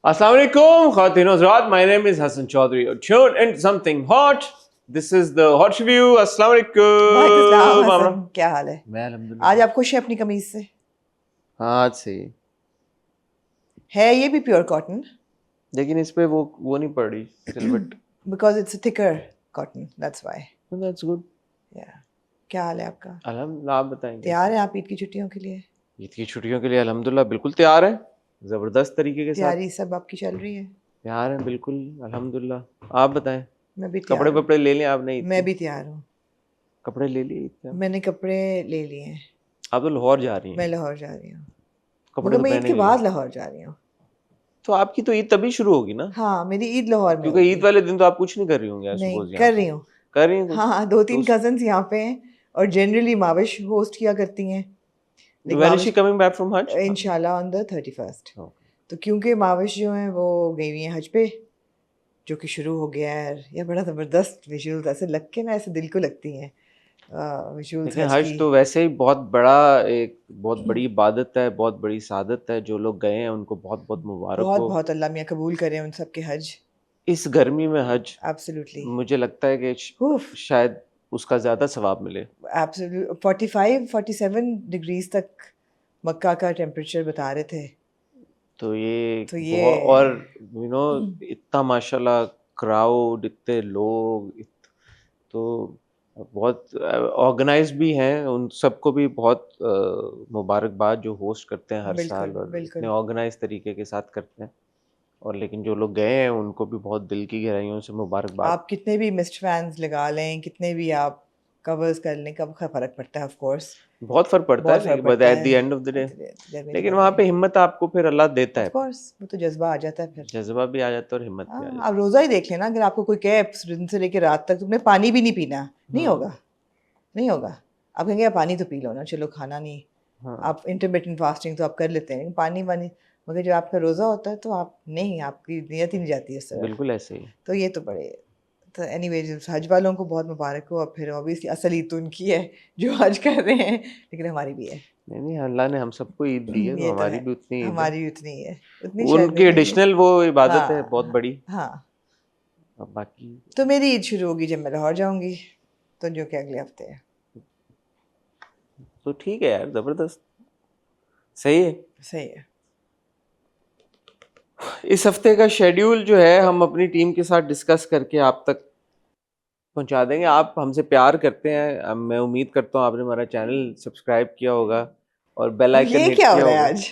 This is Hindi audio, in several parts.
Assalamu alaikum, Khawateen Hazrat. My name is Hassan Chaudhary. You're tuned into something hot. This is the hot review. Assalamu alaikum. Hasan, क्या हाल है? मैं अल्हम्दुलिल्लाह। आज आप खुश हैं अपनी कमीज से? हाँ, आज से ही। है ये भी प्योर कॉटन? लेकिन इस पे वो नहीं पड़ रही सिलवट। Because it's a thicker cotton, that's why. That's good. या क्या हाल है आपका? अल्हम्दुलिल्लाह, आप बताएंगे। तैयार हैं आप ईद की छुट्टियों के लिए? ईद की छुट्टियों के लिए अल्हम्दुलिल्लाह बिल्कुल तैयार है। जबरदस्त तरीके के साथ तैयारी सब आपकी चल रही है? तैयार है बिल्कुल अल्हम्दुलिल्लाह। आप बताएं। मैं भी तैयार कपड़े हूँ। वपड़े ले लिए आपने? मैं भी तैयार हूँ। कपड़े ले लिए ईद के? मैंने कपड़े ले लिए हैं। आप तो लाहौर जा रही हैं। मैं लाहौर जा रही हूँ। कपड़े तो मैं ईद पहने के ही बाद हैं। लाहौर जा रही हूँ। तो आपकी तो ईद तभी शुरू होगी ना? हाँ, मेरी ईद लाहौर में क्योंकि होगी। ईद वाले दिन तो आप कुछ नहीं कर रही होंगी। नहीं, suppose यहाँ कर पे। रही हूँ। कर रही हैं कुछ? हाँ, 2-3 कजन्स यहाँ पे हैं और जनरली माविश होस्ट किया करती हैं। When is she coming back from Hajj? इंशाल्लाह ऑन द 31st। Okay. तो क्योंकि माविश जो हैं वो गई हुई हैं हज पे, जो कि शुरू हो गया है। ये बड़ा ज़बरदस्त विजुअल्स ऐसे लग के ना, ऐसे दिल को लगती हैं विजुअल्स लेकिन हज तो वैसे ही बहुत बड़ी इबादत है, बहुत बड़ी सादत है। जो लोग गए हैं उनको बहुत बहुत मुबारक बहुत हो। बहुत अल्लाह मियाँ कबूल करें उन सब के हज। इस गर्मी में हज एब्सोल्युटली मुझे लगता है कि शायद उसका ज्यादा सवाब मिले। एब्सोल्युटली 45-47 डिग्रीज तक मक्का का टेम्परेचर बता रहे थे। तो ये ये और इतना माशाल्लाह क्राउड, इतने लोग, तो बहुत ऑर्गेनाइज भी हैं। उन सबको भी बहुत मुबारकबाद जो होस्ट करते हैं हर साल और इतने बिल्कुल। ऑर्गेनाइज तरीके के साथ करते हैं। और लेकिन जो लोग गए हैं उनको भी बहुत दिल की गहराइयों से मुबारकबाद। आप कितने भी मिस्ट फैंस लगा लें, कितने भी आप कवर्स कर लें, कब का फर्क पड़ता है? ऑफ कोर्स बहुत फर्क पड़ता बहुत है, फर्क लेकिन बट पड़ता एट द है एंड ऑफ द डे गर्मी लेकिन वहाँ पे हिम्मत आपको फिर अल्लाह देता ऑफ है। कोर्स वो तो जज्बा आ जाता है फिर। जज्बा भी आ जाता है और हिम्मत भी आ हाँ, जाती आप रोज़ा ही देख लेना, अगर आपको कोई कहे दिन से लेकर रात तक तुमने पानी भी नहीं पीना, नहीं होगा, नहीं होगा। आप कहेंगे आप पानी तो पी लो ना, चलो खाना नहीं। हाँ। आप इंटरमिटेंट फास्टिंग तो आप कर लेते हैं, लेकिन पानी वानी, मगर जब आपका रोज़ा होता है तो आप नहीं, आपकी नियत ही नहीं जाती है इस तरह। बिल्कुल ऐसे ही। तो ये तो बड़े, तो एनीवेज हज वालों को बहुत मुबारक हो। और फिर ऑब्वियसली असल ईद तो उनकी है जो हज कर रहे हैं, लेकिन हमारी भी है। नहीं, अल्लाह ने हम सबको ईद दी है, तो ये तो हमारी है, भी उतनी ईद है। हमारी भी उतनी ही है, उतनी शायद उनकी नहीं है। एडिशनल वो इबादत है हाँ बहुत बड़ी। हाँ। अब बाकी तो मेरी ईद शुरू होगी जब मैं लाहौर जाऊंगी, तो जो कि अगले हफ्ते है। तो ठीक है यार, जबरदस्त, सही है। सही है। इस हफ्ते का शेड्यूल जो है हम अपनी टीम के साथ डिस्कस करके आप तक पहुंचा देंगे। आप हमसे प्यार करते हैं, मैं उम्मीद करता हूँ आपने हमारा चैनल सब्सक्राइब किया होगा और बेल आइकन ये हिट क्या हो किया रहा है होगा। आज?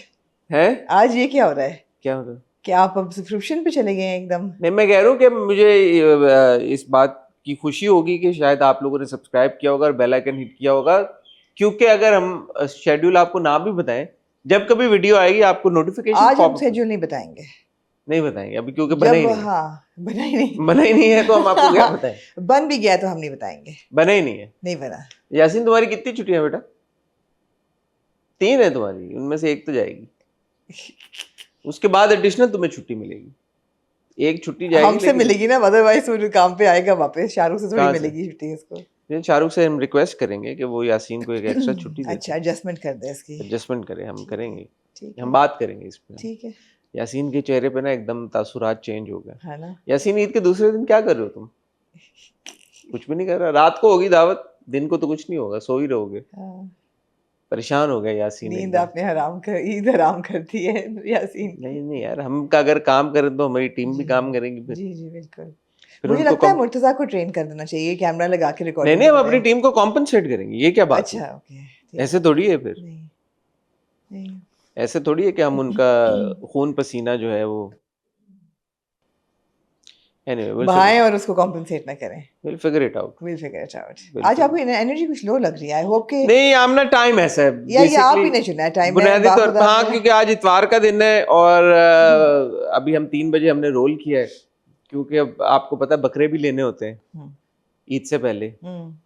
है आज ये क्या हो रहा है? क्या होगा? क्या आप अब सब्सक्रिप्शन पे चले गए हैं एकदम? नहीं, मैं कह रहा हूँ कि मुझे इस बात की खुशी होगी कि शायद आप लोगों ने सब्सक्राइब किया होगा और बेल आइकन हिट किया होगा, क्योंकि अगर हम शेड्यूल आपको ना भी बताएं, जब कभी वीडियो आएगी आपको नोटिफिकेशन आज हम शेड्यूल नहीं बताएंगे। नहीं बताएंगे अभी, क्योंकि बना ही नहीं है। हाँ, बना ही नहीं। बना ही नहीं है तो हम आपको क्या बताएं? बन भी गया तो हम नहीं बताएंगे। बना ही नहीं है। नहीं बना। यासीन, तुम्हारी कितनी छुट्टियां बेटा? 3 है तुम्हारी, उनमें से एक तो जाएगी, उसके बाद एडिशनल तुम्हें छुट्टी मिलेगी। एक छुट्टी जाएगी हमसे मिलेगी ना, अदरवाइज वो काम पे आएगा वापस। शाहरुख से थोड़ी मिलेगी छुट्टी इसको। शाहरुख से हम रिक्वेस्ट करेंगे कि वो यासीन को एक एक्स्ट्रा छुट्टी दे। अच्छा, एडजस्टमेंट कर दे इसकी। एडजस्टमेंट करें, हम करेंगे, ठीक है, हम बात करेंगे इस पे। ठीक है। यासीन के चेहरे पे ना एकदम तासुरात चेंज हो गया है ना? यासीन, ईद के दूसरे दिन क्या कर रहे हो तुम? कुछ भी नहीं कर रहा। रात को होगी दावत, दिन को तो कुछ नहीं होगा, सो ही रहोगे। हाँ। परेशान हो गया यासीन। नींद आपने हराम कर, ईद हराम कर दी है यासीन। नहीं यार, हम का अगर काम करें तो हमारी टीम भी काम करेगी फिर। जी बिल्कुल। फिर मुझे उनको लगता है मुर्तजा को ट्रेन कर देना चाहिए, कैमरा लगा के रिकॉर्डिंग। नहीं, हम अपनी टीम को कॉम्पनसेट करेंगे। ये क्या बात? अच्छा, ओके। ऐसे थोड़ी है फिर। नहीं। ऐसे थोड़ी है कि हम उनका खून पसीना जो है वो बहाएं और उसको कॉम्पनसेट ना करें। We'll figure it out. We'll figure it out. आज आपकी एनर्जी कुछ लो लग रही है। आई होप कि नहीं, आमना टाइम ऐसा है या ये आप ही ने चुना है टाइम बुनियादी तौर पर। हाँ, क्योंकि आज इतवार का दिन है और अभी हम 3 बजे हमने रोल किया है, क्योंकि अब आपको पता है बकरे भी लेने होते हैं ईद से पहले।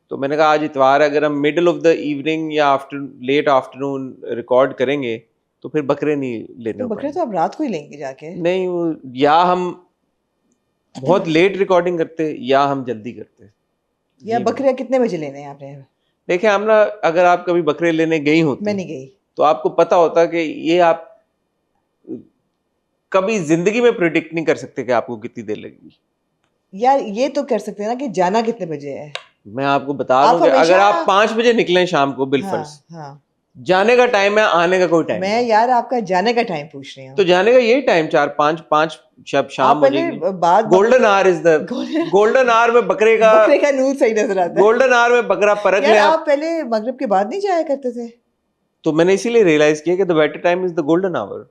तो मैंने कहा आज इतवार, अगर हम मिडल ऑफ द इवनिंग या लेट आफ्टरनून रिकॉर्ड करेंगे तो फिर बकरे नहीं लेने। तो बकरे तो आप रात को ही लेंगे जाके। नहीं, या हम बहुत लेट रिकॉर्डिंग करते या हम जल्दी करते। या बकरे कितने बजे लेने हैं आपने? देखिए आमना, अगर आप कभी बकरे लेने गई होती, मैं नहीं गई, तो आपको पता होता कि ये आप कभी जिंदगी में प्रिडिक्ट नहीं कर सकते कि आपको कितनी देर लगेगी। यार ये तो कर सकते हैं ना कि जाना कितने बजे है। मैं आपको बता आप दूं कि अगर हमेशा आप 5 बजे निकलें शाम को हाँ बिलफर्ज, हाँ जाने का टाइम है, आने का कोई टाइम मैं नहीं। यार आपका जाने का टाइम पूछ रही तो हूँ। जाने का यही टाइम 4-5 शब शाम आप हो पहले जाएगी। बाद golden hour is the golden golden hour में बकरे का नूर सही नजर आता है। गोल्डन आवर में बकरा परख यार ले आप आप। पहले मगरिब के बाद नहीं जाया करते थे? तो मैंने इसीलिए रियलाइज किया कि the better time is the golden hour.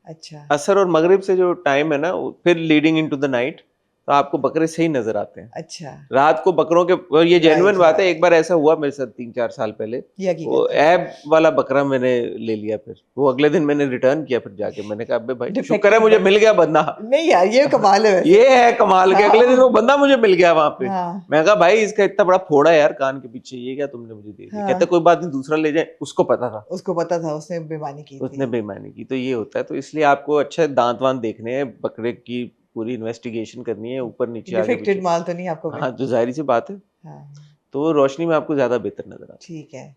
अच्छा असर और मगरिब से जो टाइम है ना, फिर लीडिंग इनटू द नाइट, तो आपको बकरे सही नजर आते हैं। अच्छा रात को बकरों के, और ये जेन्युइन राइट बात है, राइट एक बार ऐसा हुआ मेरे साथ 3-4 साल पहले। ये वो हकीकत है। ऐब वाला बकरा मैंने ले लिया, फिर वो अगले दिन मैंने रिटर्न किया, फिर जाके मैंने कहा अबे भाई शुक्र है डिफेक्टिव मुझे मिल गया बंदा। नहीं यार ये कमाल है वैसे। ये है कमाल के, अगले दिन वो बंदा मुझे मिल गया वहां पे। हाँ मैं कहा भाई इसका इतना बड़ा फोड़ा है यार कान के पीछे, ये क्या तुमने मुझे दे दिया? हाँ कहते कोई बात नहीं, दूसरा ले जाए। उसको पता था, उसको पता था, उसने बेईमानी की उसने थी। बेईमानी की। तो ये होता है, तो इसलिए आपको अच्छे दांत वांत देखने हैं, बकरे की पूरी इन्वेस्टिगेशन करनी है, ऊपर नीचे आगे डिफेक्टेड पीछे। माल तो नहीं आपको हाँ, जो जाहिर सी बात है, हाँ तो वो रोशनी में आपको ज्यादा बेहतर नजर आता है। ठीक है।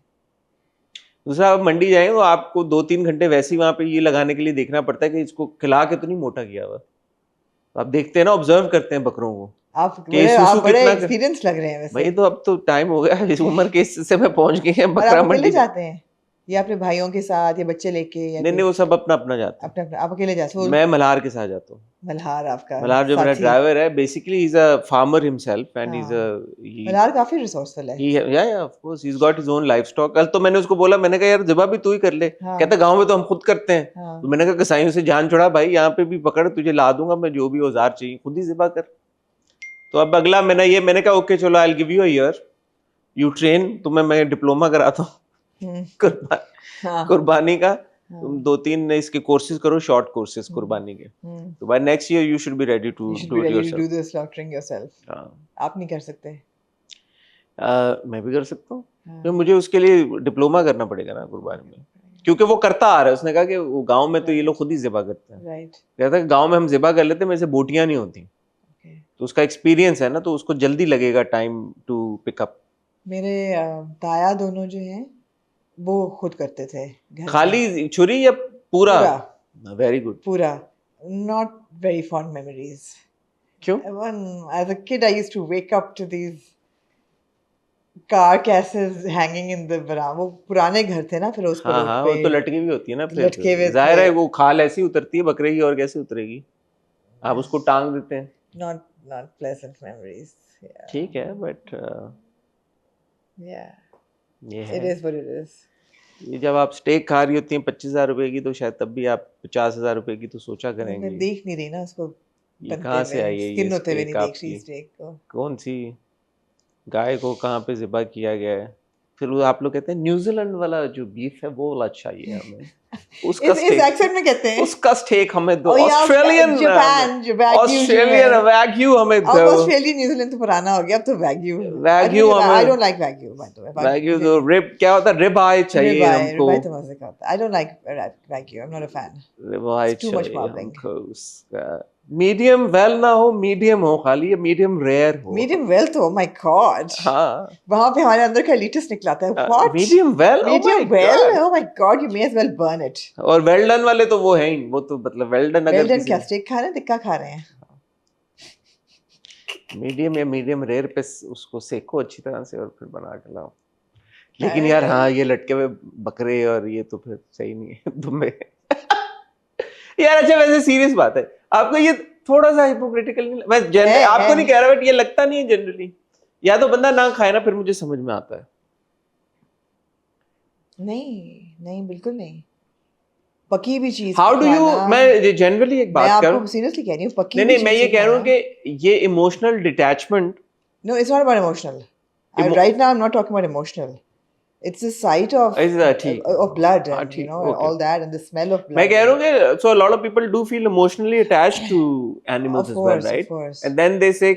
दूसरा, आप मंडी जाएं तो आपको 2-3 घंटे वैसे ही वहां पे ये लगाने के लिए देखना पड़ता है कि इसको खिला के तो नहीं मोटा किया हुआ। तो आप देखते हैं ना, ऑब्जर्व करते हैं बकरों को कि आप सुसु बड़े कितना एक्सपीरियंस लग रहे हैं वैसे। भाई तो अब तो टाइम हो गया, इस उम्र के इससे में पहुंच गए हैं और आप बकरा अकेले मंडी। जाते हैं या अपने भाइयों के साथ या बच्चे लेके या नहीं नहीं, वो सब अपना अपना जाते अपने अपने आप अकेले जाते हैं। हो? मैं मल्हार के साथ जाता हूँ। मल्हार आपका मल्हार जो मेरा साथी। ड्राइवर है, basically he is a farmer himself and हाँ ही मल्हार काफी रिसोर्सफुल है। या of course he is got his own life stock. कल तो मैंने उसको बोला, मैंने कहा यार ज़िबा भी तू ही कर ले। हाँ कहता गांव में तो हम खुद करते हैं। हाँ तो मैंने कहा कसाईयों से जान छुड़ा भाई, यहाँ पे भी पकड़, तुझे ला दूंगा मैं, जो भी औजार चाहिए खुद ही ज़िबा कर। तो अब अगला मैंने कहा ओके चलो, I will give you a year, you train, तुम्हें मैं डिप्लोमा कराता हूँ हाँ कुर्बानी का। हाँ तुम 2-3 इसके कोर्सेज करो, शॉर्ट कोर्सेज कुर्बानी के। तो by next year you should be ready to You should do be it ready to yourself. do the slaughtering yourself. आप नहीं कर सकते। मैं भी कर सकता हूँ, हाँ तो मुझे उसके लिए डिप्लोमा करना पड़ेगा ना कुर्बानी में, क्योंकि वो करता आ रहा है। उसने कहा कि वो गांव में तो ये लोग खुद ही ज़िबा करते हैं। राइट कहता है गांव में हम ज़िबा कर लेते हैं, मेरे से बोटियां नहीं होती। ओके। तो उसका एक्सपीरियंस है ना, तो उसको जल्दी लगेगा टाइम टू पिकअप। मेरे ताया दोनों जो हैं वो खुद करते थे घर में। खाली छुरी या पूरा? पूरा वेरी गुड। पूरा। Not very fond memories. क्यों? As a kid, I used to wake up to these carcasses hanging in the veranda. वो पुराने घर थे ना फिरोजपुर हाँ रोड हाँ, पे। वो तो लटकी हुई होती है ना, फिर लटके हुए जाहिर थे। है वो खाल ऐसी उतरती है बकरे की, और कैसे उतरेगी? आप उसको टांग देते हैं। Not pleasant memories. Yeah. ठीक है, बट Yeah. ये It है, is what it is. ये जब आप स्टेक खा रही होती हैं 25,000 रुपए की, तो शायद तब भी आप 50,000 रुपए की तो सोचा मैं करेंगे। देख नहीं रही ना उसको ये बनते कहाँ से हुए, आई है ये स्किन होते हुए स्टेक नहीं देख रही आपकी? स्टेक को। कौन सी गाय को कहाँ पे ज़िबा किया गया है? फिर वो आप लोग कहते हैं न्यूजीलैंड वाला जो बीफ है वो वाला चाहिए हमें। उसका इस स्टेक, एक्सेंट में कहते हैं। उसका स्टेक हमें दो। और ये ऑस्ट्रेलियन जापान जो वैग्यू जो ऑस्ट्रेलियन है। वैग्यू हमें अब दो। ऑस्ट्रेलियन न्यूजीलैंड तो पुराना हो गया, अब तो वैग्यू। वैग्यू I हमें, don't like wagyu by the way. Wagyu तो रिब, क्या होता है, रिब आई चाहिए Ribeye हमको। तो मजे का होता है। I don't like wagyu. I'm not a fan. Rib I It's too much चाहिए marbling. हमको उसका। मीडियम वेल ना हो, मीडियम हो, खाली ये मीडियम रेयर हो। Medium well तो oh my god. हाँ, वहां पे हमारे अंदर का elitist निकलाता है। What? Medium well, Medium well? Oh my god, you may as well burn it. और वेल डन वाले तो वो है ही, वो तो मतलब वेल डन अगर Well done किसी क्या स्टेक खा रहे हैं, टिक्का खा रहे हैं? मीडियम या मीडियम रेयर पे उसको सेको अच्छी तरह से और फिर बना के लाओ। लेकिन यार हाँ, ये लटके हुए बकरे और ये तो फिर सही नहीं है तुम्हें। यार अच्छा, वैसे सीरियस बात है, आपको ये थोड़ा सा हिपोक्रिटिकल नहीं, मैं आपको नहीं कह रहा, बट ये लगता नहीं है जनरली? या तो बंदा ना खाए ना, फिर मुझे समझ में आता है। नहीं बिल्कुल नहीं। पकी भी चीज हाउ डू यू, मैं जनरली एक बात कर रहा हूँ, सीरियसली कह रही हूँ, पकी नहीं मैं ये कह रहा हूँ कि ये emotional detachment. No, it's not about emotional. Right now, I'm not talking about emotional. It's the sight of blood and you know all that and the smell of blood. मैं कह रहा हूँ कि so a lot of people do feel emotionally attached to animals as well, right? Of course. And then they say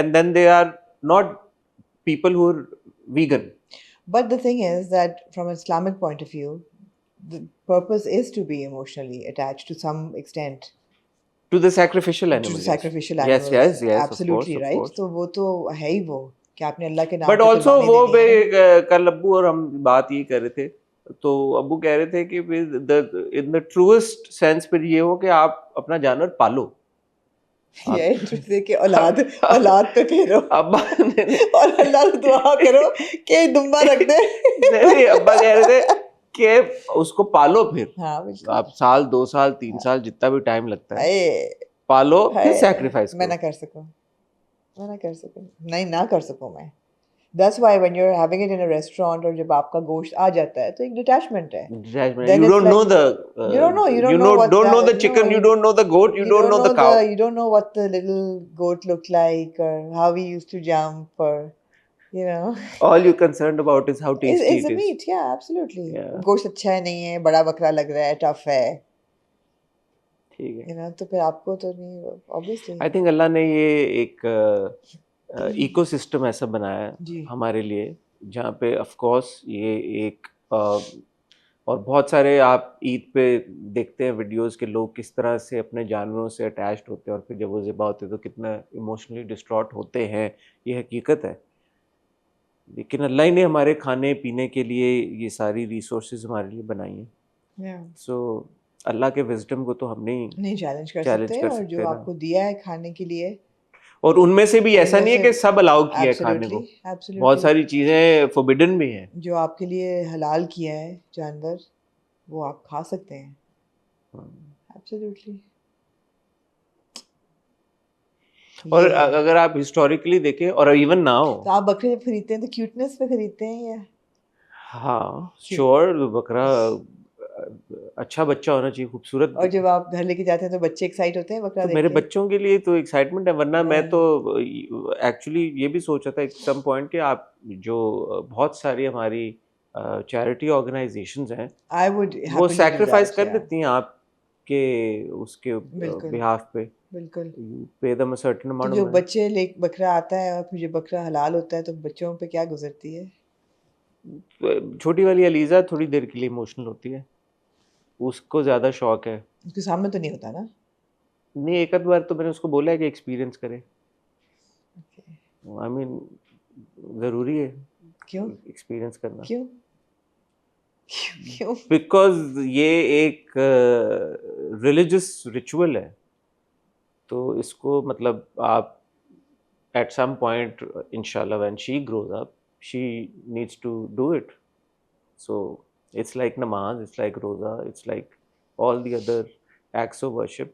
and then they are not people who are vegan. But the thing is that from an Islamic point of view, the purpose is to be emotionally attached to some extent. To the sacrificial animals. To the sacrificial animals. Yes. Absolutely of right. course. तो वो तो है ही वो कि आपने अल्लाह के नाम But पे also कुर्बानी वो देनी है। कल अब्बू और हम बात ये कर रहे थे, तो अब्बू कह रहे थे कि इन द ट्रूएस्ट सेंस फिर ये हो कि आप अपना जानवर पालो। ये इंटरेस्टिंग कि औलाद औलाद पे फेरो अब्बा और अल्लाह से दुआ करो कि दुम्बा रख दे। नहीं, अब्बा कह रहे थे कि उसको पालो फिर, हाँ बिल्कुल। आप साल 2 साल 3 साल जितना भी टाइम लगता है हाय पालो, फिर हाय, सैक्रिफाइस मैं करो। ना कर सकूं, मैं ना कर सकूं, नहीं ना कर सकूं मैं। That's why when you're having it in a restaurant और जब आपका गोश्त आ जाता है तो एक डिटैचमेंट है। Detachment. Then You it's don't know like the you don't know what don't know that the chicken, you no don't know the goat, you don't know the cow. you don't know what the little goat looked like or how he used to jump or you know All you're concerned about is how tasty it's it the is. meat, yeah, absolutely. Yeah, गोश्त अच्छा है नहीं है, बड़ा बकरा लग रहा है, टफ है, ठीक है। you know, तो फिर आपको तो नहीं obviously। आई थिंक अल्लाह ने ये एक इकोसिस्टम ऐसा बनाया है जी हमारे लिए, जहाँ पे ऑफ कोर्स ये एक और बहुत सारे आप ईद पे देखते हैं वीडियोस के लोग किस तरह से अपने जानवरों से अटैच्ड होते हैं और फिर जब वो ज़िबा होते हैं तो कितना इमोशनली डिस्ट्रॉट होते हैं, ये हकीकत है। लेकिन अल्लाह ही ने हमारे खाने पीने के लिए ये सारी रिसोर्सेज हमारे लिए बनाई हैं। yeah। सो अल्लाह के विजडम को तो हम नहीं चैलेंज कर चैलेंज सकते कर और सकते जो हैं ना। आपको दिया है खाने के लिए और उनमें से भी ऐसा उनमें नहीं है से कि सब अलाउ किया है खाने एब्सोल्युटली को, बहुत एब्सोल्युटली सारी चीज़ें फोरबिडन भी हैं। जो आपके लिए हलाल किया है जानवर वो आप खा सकते हैं, एब्सोल्युटली। और ये है। अगर आप हिस्टोरिकली देखें और इवन नाउ, तो आप बकरे जब खरीदते हैं तो क्यूटनेस पे खरीदते हैं या हाँ क्यों? श्योर, बकरा अच्छा बच्चा होना चाहिए, खूबसूरत और जब आप घर लेके जाते हैं तो बच्चे एक्साइट होते हैं बकरा तो देख मेरे के? बच्चों के लिए तो एक्साइटमेंट है, वरना मैं हाँ। तो एक्चुअली ये भी सोचा था एट सम पॉइंट कि आप जो बहुत सारी हमारी चैरिटी ऑर्गेनाइजेशंस हैं I would वो happily do सैक्रिफाइस that, कर yeah। देती हैं आपके उसके बिल्कुल बिहाफ पे, बिल्कुल। पे देम अ सर्टेन तो अमाउंट ऑफ जो मनी। बच्चे ले बकरा आता है और फिर जो बकरा हलाल होता है तो बच्चों पे क्या गुजरती है? छोटी वाली अलीज़ा थोड़ी देर के लिए इमोशनल होती है, उसको ज़्यादा शौक है। उसके सामने तो नहीं होता ना? नहीं, एक आध बार तो मैंने उसको बोला है कि एक्सपीरियंस करे, Okay। आई मीन ज़रूरी है क्यों एक्सपीरियंस करना, क्यों क्यों? बिकॉज ये एक रिलीजियस रिचुअल है, तो इसको मतलब आप एट सम पॉइंट इंशाल्लाह when she grows up she needs to do it. So it's like नमाज, इट्स लाइक रोज़ा, it's like all the other acts of worship.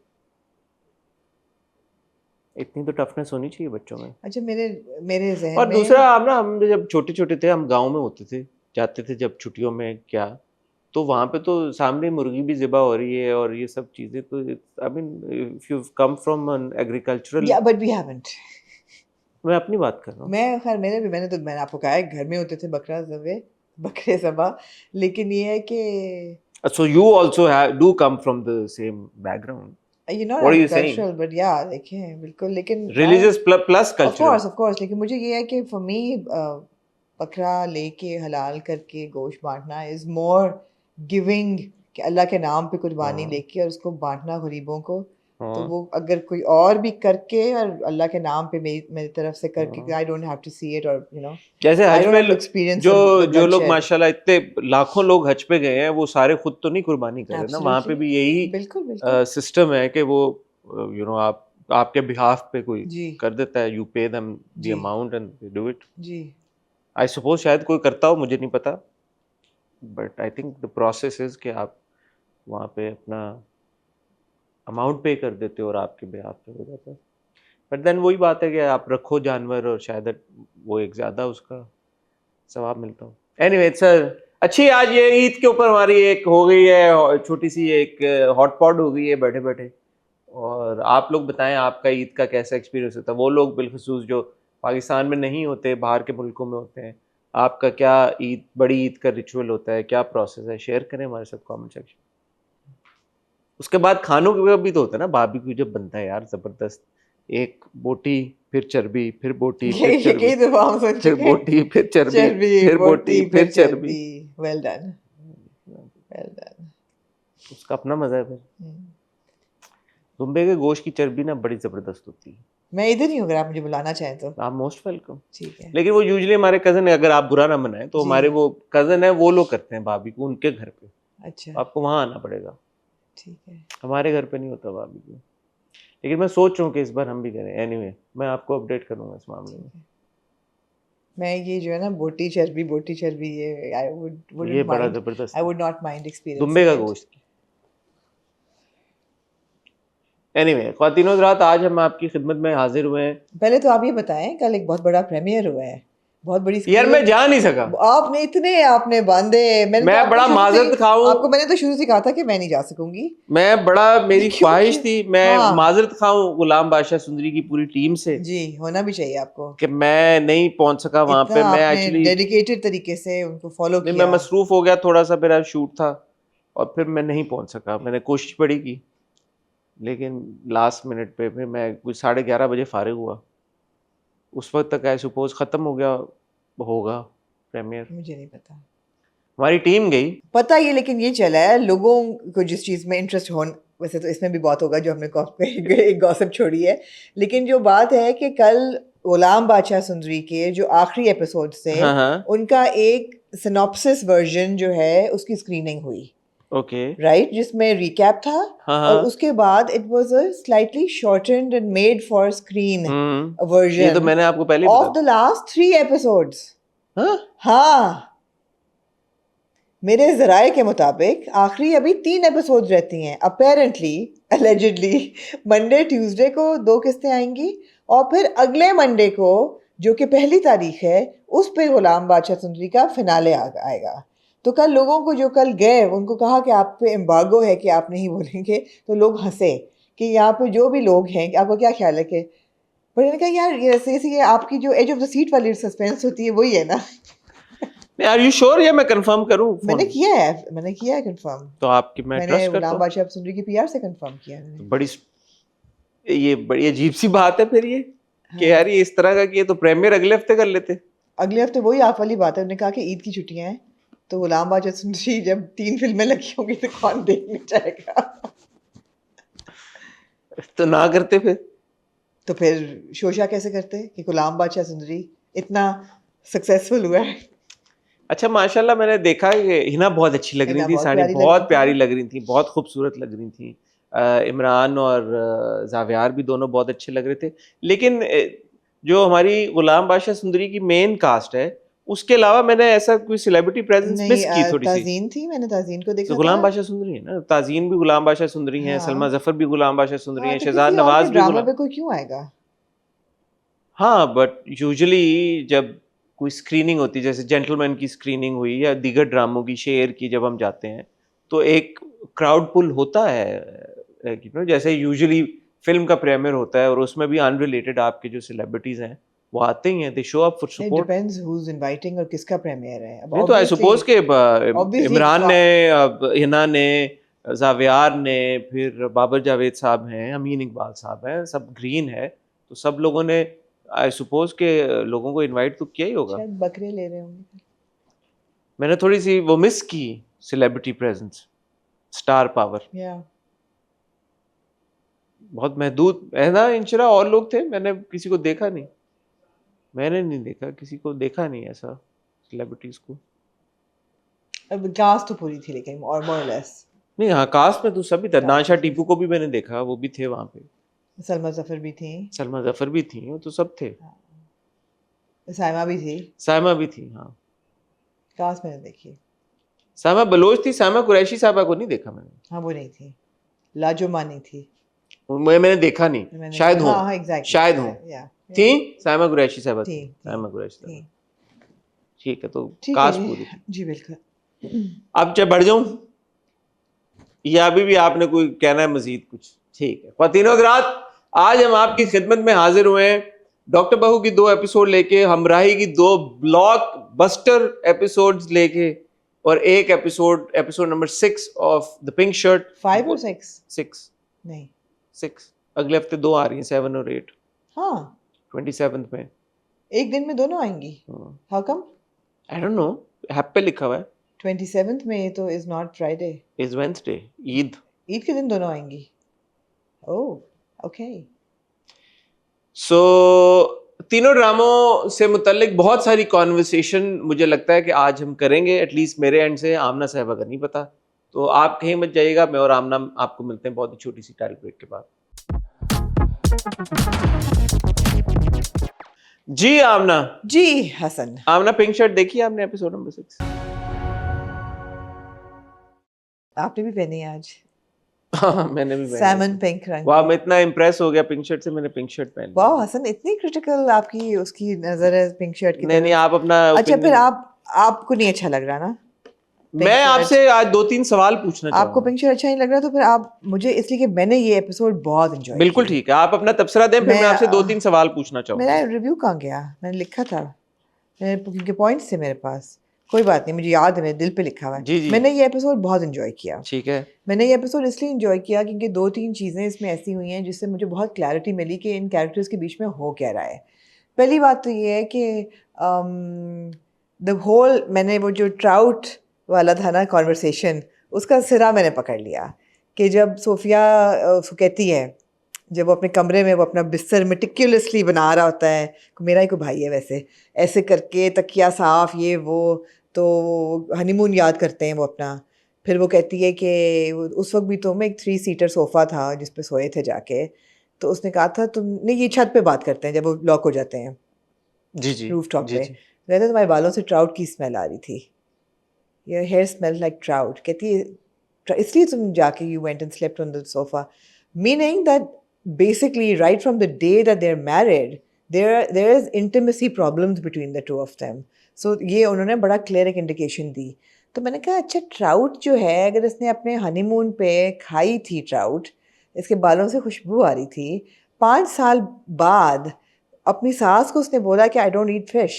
इतनी तो टफनेस होनी चाहिए बच्चों में। अच्छा मेरे मेरे जहन और में दूसरा, हम जब छोटे छोटे थे, हम गांव में होते थे, जाते थे जब छुट्टियों में क्या, तो वहाँ पे तो सामने मुर्गी भी ज़िबा हो रही है और ये सब चीज़ें, तो I mean if you come from an agricultural, या बट वी हैवंट। मैं अपनी बात कर रहा हूँ। मैं खैर मैंने आपको कहा है घर में होते थे बकरे ज़बा, लेकिन ये है कि so you also do come from the same background, you know what are you saying, agricultural but या देखें बिल्कुल, लेकिन religious plus cultural. Of course लेकिन मुझे ये है कि फॉर मी बकरा लेके हलाल करके गोश्त बांटना इज मोर गिविंग, कि अल्लाह के नाम पे कुर्बानी लेके और उसको बांटना गरीबों को। तो वो अगर कोई और भी करके और अल्लाह के नाम पे मेरी तरफ से करके, I don't have to see it और यू नो जैसे I has don't pay have to experience जो द जो लोग ब्लडशेड। माशाल्लाह इतने लाखों लोग हज पे गए हैं, वो सारे खुद तो नहीं कुर्बानी कर रहे ना, वहाँ पे एब्सोल्युटली भी यही बिल्कुल बिल्कुल सिस्टम है कि वो आप आपके बिहाफ पे कोई जी कर देता है, यू पे देम द जी amount and they do it. जी आई सपोज शायद कोई करता हो, मुझे नहीं पता, but I think the process is कि आप वहाँ पे अपना अमाउंट पे कर देते हो और आपके बिहाफ पे हो जाता है। बट देन वही बात है कि आप रखो जानवर और शायद वो एक ज़्यादा उसका सवाब मिलता हो। एनीवे सर, अच्छी आज ये ईद के ऊपर हमारी एक हो गई है छोटी सी एक हॉट पॉट हो गई है बैठे बैठे, और आप लोग बताएं आपका ईद का कैसा एक्सपीरियंस होता है, वो लोग बिलखसूस जो पाकिस्तान में नहीं होते, बाहर के मुल्कों में होते हैं, आपका क्या ईद, बड़ी ईद का रिचुअल होता है, क्या प्रोसेस है, शेयर करें हमारे साथ कमेंट सेक्शन। उसके बाद खानों का भी तो होता है ना, बारबेक्यू जब बनता है यार ज़बरदस्त, एक बोटी फिर चर्बी फिर बोटी फिर ये चर्बी कई दफा हम सुन फिर चुके हैं। बोटी फिर चर्बी चर्बी फिर बोटी बोटी फिर फिर चर्बी, चर्बी, वेल डन वेल डन। उसका अपना मजा है फिर। दुम्बे के गोश्त की चर्बी ना बड़ी जबरदस्त होती है। मैं इधर ही हूँ, अगर आप मुझे बुलाना चाहें तो। आप मोस्ट वेलकम। ठीक है। लेकिन वो यूजुअली हमारे कजन है, अगर आप बुरा ना मनाए तो जी। हमारे वो कजन है, वो लोग करते हैं बारबेक्यू उनके घर पे। अच्छा। आपको वहां आना पड़ेगा। ठीक है। हमारे घर पे नहीं होता बारबेक्यू, लेकिन मैं सोच रहा हूँ कि इस बार हम भी करें। एनीवे मैं आपको अपडेट करूंगा इस मामले में। मैं ये जो है ना बोटी चर्बी ये आई वुडंट ये बड़ा माइंड, जबरदस्त आई है, वुड नॉट माइंड दुम्बे का एक्सपीरियंसिंग इट। गोश्त। एनीवे ख्वातीनो हज़रात, आज हम आपकी खिदमत में हाजिर हुए हैं। पहले तो आप ये बताएं, कल एक बहुत बड़ा प्रीमियर हुआ है, बहुत बड़ी यार मैं स्क्रीन। जा नहीं सका, आपने बांधे। मैंने तो मैं आपको बड़ा शुरू से माजरत खाऊं। आपको मैंने तो शुरू से कहा था कि मैं नहीं जा सकूंगी। मैं बड़ा, मेरी ख्वाहिश क्योंकि थी, मैं हाँ माजरत खाऊं गुलाम बादशाह सुंदरी की पूरी टीम से जी, होना भी चाहिए आपको। कि मैं नहीं पहुंच सका वहां इतना पे। मैं आपने एक्चुअली डेडिकेटेड तरीके से उनको फॉलो नहीं, मैं किया। मसरूफ हो गया थोड़ा सा, मेरा शूट था और फिर मैं नहीं पहुंच सका। मैंने कोशिश बड़ी की, लेकिन लास्ट मिनट पे फिर मैं कुछ 11:30 बजे फारिग हुआ। उस वक्त तक आई सपोज खत्म हो गया होगा प्रीमियर। मुझे नहीं पता, हमारी टीम गई। पता ये, लेकिन ये चला है लोगों को जिस चीज़ में इंटरेस्ट हो। वैसे तो इसमें भी बहुत होगा जो हमने एक गॉसिप छोड़ी है, लेकिन जो बात है कि कल गुलाम बादशाह सुंदरी के जो आखिरी एपिसोड थे हाँ हाँ उनका एक सिनॉप्सिस वर्जन जो है उसकी स्क्रीनिंग हुई, ओके राइट, जिसमें रिकैप था। हाँ और हाँ उसके बाद it was a slightly shortened and made for screen ये तो वर्जन मैंने आपको पहले ही ऑफ बता द लास्ट 3 एपिसोड्स। हाँ हाँ, मेरे ज़राए के मुताबिक आखिरी अभी 3 एपिसोड रहती हैं अपेरेंटली, एलिजिडली। मंडे ट्यूसडे को 2 किस्तें आएंगी और फिर अगले मंडे को जो कि 1 तारीख है उस पे गुलाम बादशाह सुंदरी का फिनाले आएगा। तो कल लोगों को जो कल गए उनको कहा कि आप पे एम्बार्गो है कि आप नहीं बोलेंगे, तो लोग हंसे कि यहाँ पे जो भी लोग हैं, आपको क्या ख्याल है कि, पर मैंने कहा यार ये आपकी जो एज ऑफ द सीट वाली सस्पेंस होती है वही है ना। Are you sure? ये मैं कंफर्म करूं मैंने फोन? किया है कंफर्म। तो आपकी मैं मैंने ट्रस्ट करता गुलाम हूँ। बादशाह सुंदरी की पीआर से कंफर्म किया मैंने। तो ये बड़ी अजीब सी बात है फिर ये, कि हाँ, यार ये इस तरह का कि ये तो प्रीमियर अगले हफ्ते कर लेते। अगले हफ्ते वही आप वाली बात है। उन्होंने कहा कि ईद की छुट्टियां हैं, तो गुलाम बादशाह सुंदरी जब 3 फिल्में लगी होंगी तो कौन देखने जाएगा। तो ना करते फिर। तो फिर शोशा कैसे करते कि गुलाम बादशाह सुंदरी इतना सक्सेसफुल हुआ है। अच्छा माशाल्लाह, मैंने देखा कि हिना बहुत अच्छी लग रही हिना थी, बहुत साड़ी प्यारी लग बहुत रही थी। प्यारी लग रही थी, बहुत खूबसूरत लग रही थी। इमरान और जावियार भी दोनों बहुत अच्छे लग रहे थे। लेकिन जो हमारी गुलाम बादशाह सुंदरी की मेन कास्ट है, उसके अलावा मैंने ऐसा कोई सेलिब्रिटी प्रेजेंस नहीं, मिस की थोड़ी सी। ताजीन थी, मैंने ताजीन को तो देखा था। गुलाम बादशाह सुंदरी है ना, ताजीन भी गुलाम बादशाह सुंदरी हैं, सलमा हाँ जफर भी गुलाम बादशाह सुंदरी हाँ, हैं, तो शहजाद किसी और के नवाज भी ड्रामे गुलाम। पे कोई क्यों आएगा। हाँ बट यूजुअली जब कोई स्क्रीनिंग होती है, जैसे जेंटलमैन की स्क्रीनिंग हुई या दीगर ड्रामों की, शेर की, जब हम जाते हैं तो एक क्राउड पुल होता है। जैसे यूजुअली फिल्म का प्रीमियर होता है और उसमें भी अनरिलेटेड आपके जो सेलिब्रिटीज हैं वो आते ही हैं, दे show up for it support. Depends who is inviting और किसका प्रीमियर है। अब नहीं तो आई सपोज के ऑब्वियसली इमरान ने, हिना ने, जावियार ने, फिर बाबर जावेद साहब हैं, अमीन इकबाल साहब हैं, सब ग्रीन है, तो सब लोगों ने आई सपोज के लोगों को इनवाइट तो किया ही होगा। शायद बकरे ले रहे होंगे। मैंने थोड़ी सी वो मिस की, सेलिब्रिटी प्रेजेंस, स्टार पावर या बहुत महदूद है ना। इंशरा और लोग थे, मैंने किसी को देखा नहीं, मैंने नहीं देखा किसी को, देखा नहीं ऐसा सेलिब्रिटीज को। अब कास्ट तो पूरी थी लेकिन, और मोर लेस। नहीं हाँ, कास्ट में तो सभी था। कास्ट नाशा में टीपू को भी मैंने देखा, वो भी थे वहां पे। सलमा जफर भी थी। सलमा जफर भी थी, वो तो सब थे। साइमा भी थी। साइमा भी थी हाँ। कास्ट मैंने देखी। साइमा बलोच थी, साइमा कुरैशी साहबा को नहीं देखा मैंने। हाँ वो नहीं थी। लाजो मानी थी। मैंने देखा नहीं, मैंने शायद हाँ हूँ, हाँ एग्जैक्टली शायद हूँ। या थी साइमा कुरैशी साहबा थी थी, थी साइमा कुरैशी थी। साहबा। ठीक है, तो ठीक है कास्ट जी। पूरी थी। जी बिल्कुल। अब चाहे बढ़ जाऊं या अभी भी आपने कोई कहना है मजीद कुछ? ठीक है ख्वातीनो हज़रात, आज हम आपकी खिदमत में हाजिर हुए हैं डॉक्टर बहू की 2 एपिसोड लेके, हमराही की 2 ब्लॉक बस्टर एपिसोड्स लेके, और एक episode number 6 of the pink shirt. 5 और 6 6 नहीं। 6 अगले हफ्ते 2 आ रही हैं, 7 और 8, हाँ 27 में। एक दिन में दोनों आएंगी। How come? I don't know, हैप पे लिखा हुआ है 27th में तो is not Friday. Is Wednesday, Eid. Eid के दिन दोनों आएंगी। Oh, okay. सो तीनों ड्रामों से मुतल्लिक बहुत सारी कॉन्वर्सेशन मुझे लगता है कि आज हम करेंगे, एटलीस्ट मेरे एंड से। आमना साहब अगर नहीं पता तो आप कहीं मत जाइएगा, मैं और आमना आपको मिलते हैं बहुत ही छोटी सी टाइल ब्रेक के बाद। जी आमना। जी हसन। आमना, पिंक शर्ट देखी आपने एपिसोड नंबर 6? आपने भी पहनी है आज? हाँ मैंने भी पहनी सैमन है। पिंक रंग वाह, की। मैं इतना इम्प्रेस हो गया पिंक शर्ट से, मैंने पिंक शर्ट पहन ली। वाह हसन, इतनी क्रिटिकल आपकी उसकी नजर है पिंक शर्ट की नहीं नहीं, तरफ। आप अपना अच्छा फिर opinion- आपको नहीं अच्छा लग रहा ना पिंक मैं शर्ट? आपसे आज 2-3 सवाल पूछना आपको चाहूंगा। पिंक शर्ट अच्छा नहीं लग रहा तो फिर आप मुझे, इसलिए कि मैंने ये एपिसोड बहुत एंजॉय बिल्कुल किया। ठीक है, आप अपना तबसरा दें, फिर मैं आपसे 2-3 सवाल पूछना मेरा चाहूंगा। रिव्यू कहाँ गया? मैंने लिखा था, क्योंकि पॉइंट्स थे मेरे पास। कोई बात नहीं, मुझे याद है, मेरे दिल पे लिखा हुआ है। जी जी मैंने ये एपिसोड बहुत एंजॉय किया। ठीक है। मैंने ये एपिसोड इसलिए एंजॉय किया क्योंकि 2-3 चीज़ें इसमें ऐसी हुई हैं जिससे मुझे बहुत क्लैरिटी मिली कि इन कैरेक्टर्स के बीच में हो क्या रहा है। पहली बात तो ये है कि द होल, मैंने वो जो ट्राउट वाला था ना कॉन्वर्सेशन, उसका सिरा मैंने पकड़ लिया कि जब सोफिया उसको कहती है, जब वो अपने कमरे में वो अपना बिस्तर मेटिक्युलसली बना रहा होता है, मेरा ही कोई भाई है वैसे, ऐसे करके तकिया साफ ये वो, तो हनीमून याद करते हैं वो अपना। फिर वो कहती है कि उस वक्त भी तो मैं एक 3 सीटर सोफ़ा था जिस पे सोए थे जाके, तो उसने कहा था तुमने, ये छत पे बात करते हैं जब वो लॉक हो जाते हैं जी जी रूफ टॉप जी पे, जी कहते तुम्हारे बालों से ट्राउट की स्मेल आ रही थी, your hair smell like trout. कहती है इसलिए तुम जाके you went and slept on the sofa, meaning that basically right from the day that they're married there is intimacy problems between the two of them. So ये उन्होंने बड़ा क्लियर एक इंडिकेशन दी। तो मैंने कहा अच्छा ट्राउट जो है, अगर इसने अपने हनीमून पे खाई थी ट्राउट, इसके बालों से खुशबू आ रही थी, 5 साल बाद अपनी सास को उसने बोला कि I don't eat fish.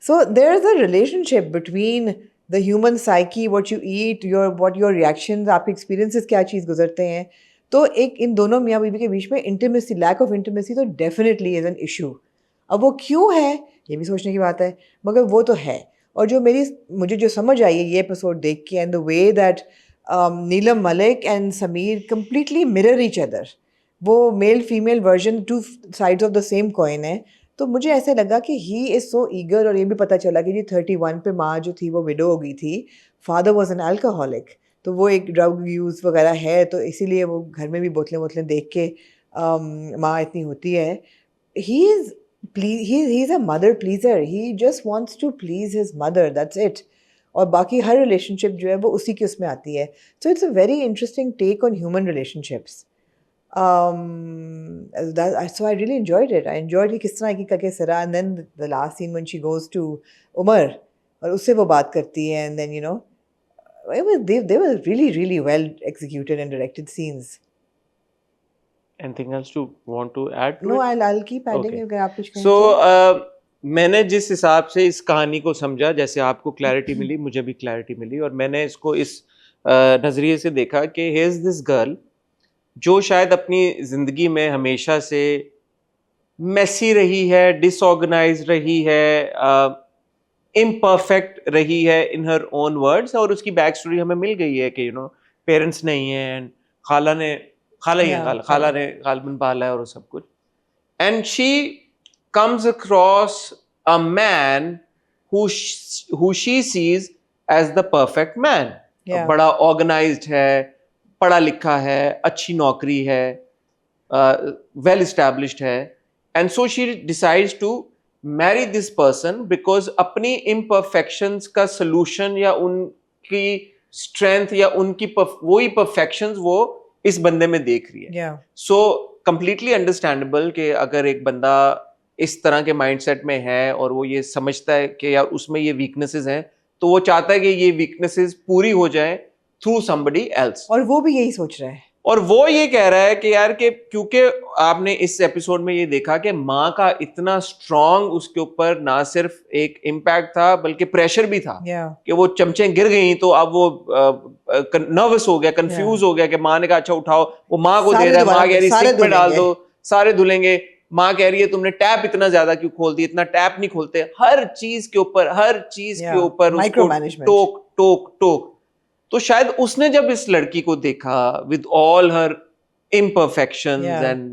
So there is a relationship between the human psyche, what you eat, what your reactions, आपके experiences क्या चीज़ गुजरते हैं। तो एक इन दोनों मियाँ बीवी के बीच में इंटीमेसी, लैक ऑफ इंटीमेसी तो डेफिनेटली इज़ एन इशू। अब वो क्यों है ये भी सोचने की बात है, मगर वो तो है। और जो मुझे जो समझ आई है ये एपिसोड देख के, and the way that Neelam Malik and Sameer completely mirror each other, वो male female version, 2 sides of the same coin है। तो मुझे ऐसे लगा कि ही इज़ सो ईगर। और ये भी पता चला कि जी 31 पे माँ जो थी वो विडो हो गई थी, फादर वॉज एन अल्कोहलिक, तो वो एक ड्रग यूज़ वगैरह है, तो इसीलिए वो घर में भी बोतलें बोतलें देख के माँ इतनी होती है। He is a mother pleaser, he just wants to please his mother, that's it. और बाकी हर रिलेशनशिप जो है वो उसी की उसमें आती है। So it's a very interesting take on human relationships. So I really enjoyed it. I enjoyed कि किस तरह की करके सिरा, and then the last scene when she goes to Umar और उससे वो बात करती है, and then you know they were really well executed and directed scenes. Anything else to want to add to No, it? I'll keep adding Okay. अगर आप कुछ कहें So तो। मैंने जिस हिसाब से इस कहानी को समझा, जैसे आपको क्लैरिटी मिली मुझे भी क्लैरिटी मिली, और मैंने इसको इस नज़रिए से देखा कि here's this girl जो शायद अपनी ज़िंदगी में हमेशा से मेसी रही है, डिसऑर्गेनाइज रही है, इम्परफेक्ट रही है इन हर ओन वर्ड्स, और उसकी बैक स्टोरी हमें मिल गई है कि पेरेंट्स नहीं है, एंड खाला ही है, खाला ने गालबन पाला है और सब कुछ, and she comes across a man who she sees as the perfect man. बड़ा organized है, पढ़ा लिखा है, अच्छी नौकरी है, well established है, and so she decides to marry this person because अपनी imperfections का solution या उनकी strength या उनकी वही perfections वो इस बंदे में देख रही है। So completely understandable कि अगर एक बंदा इस तरह के माइंडसेट में है और वो ये समझता है कि यार उसमें ये वीकनेसेस हैं, तो वो चाहता है कि ये वीकनेसेस पूरी हो जाए थ्रू समबडी एल्स, और वो भी यही सोच रहा है। और वो ये कह रहा है कि यार कि क्योंकि आपने इस एपिसोड में ये देखा कि माँ का इतना स्ट्रॉन्ग उसके ऊपर ना सिर्फ एक इम्पैक्ट था बल्कि प्रेशर भी था कि वो चमचे गिर गई, तो अब वो नर्वस हो गया, कंफ्यूज हो गया कि माँ ने कहा अच्छा उठाओ, वो माँ को दे रहा है, माँ कह रही सिंक में डाल दो, सारे धुलेंगे, माँ कह रही है तुमने टैप इतना ज्यादा क्यों खोल दिया, इतना टैप नहीं खोलते, हर चीज के ऊपर उसको टोक। तो शायद उसने जब इस लड़की को देखा with all her imperfections Yeah. and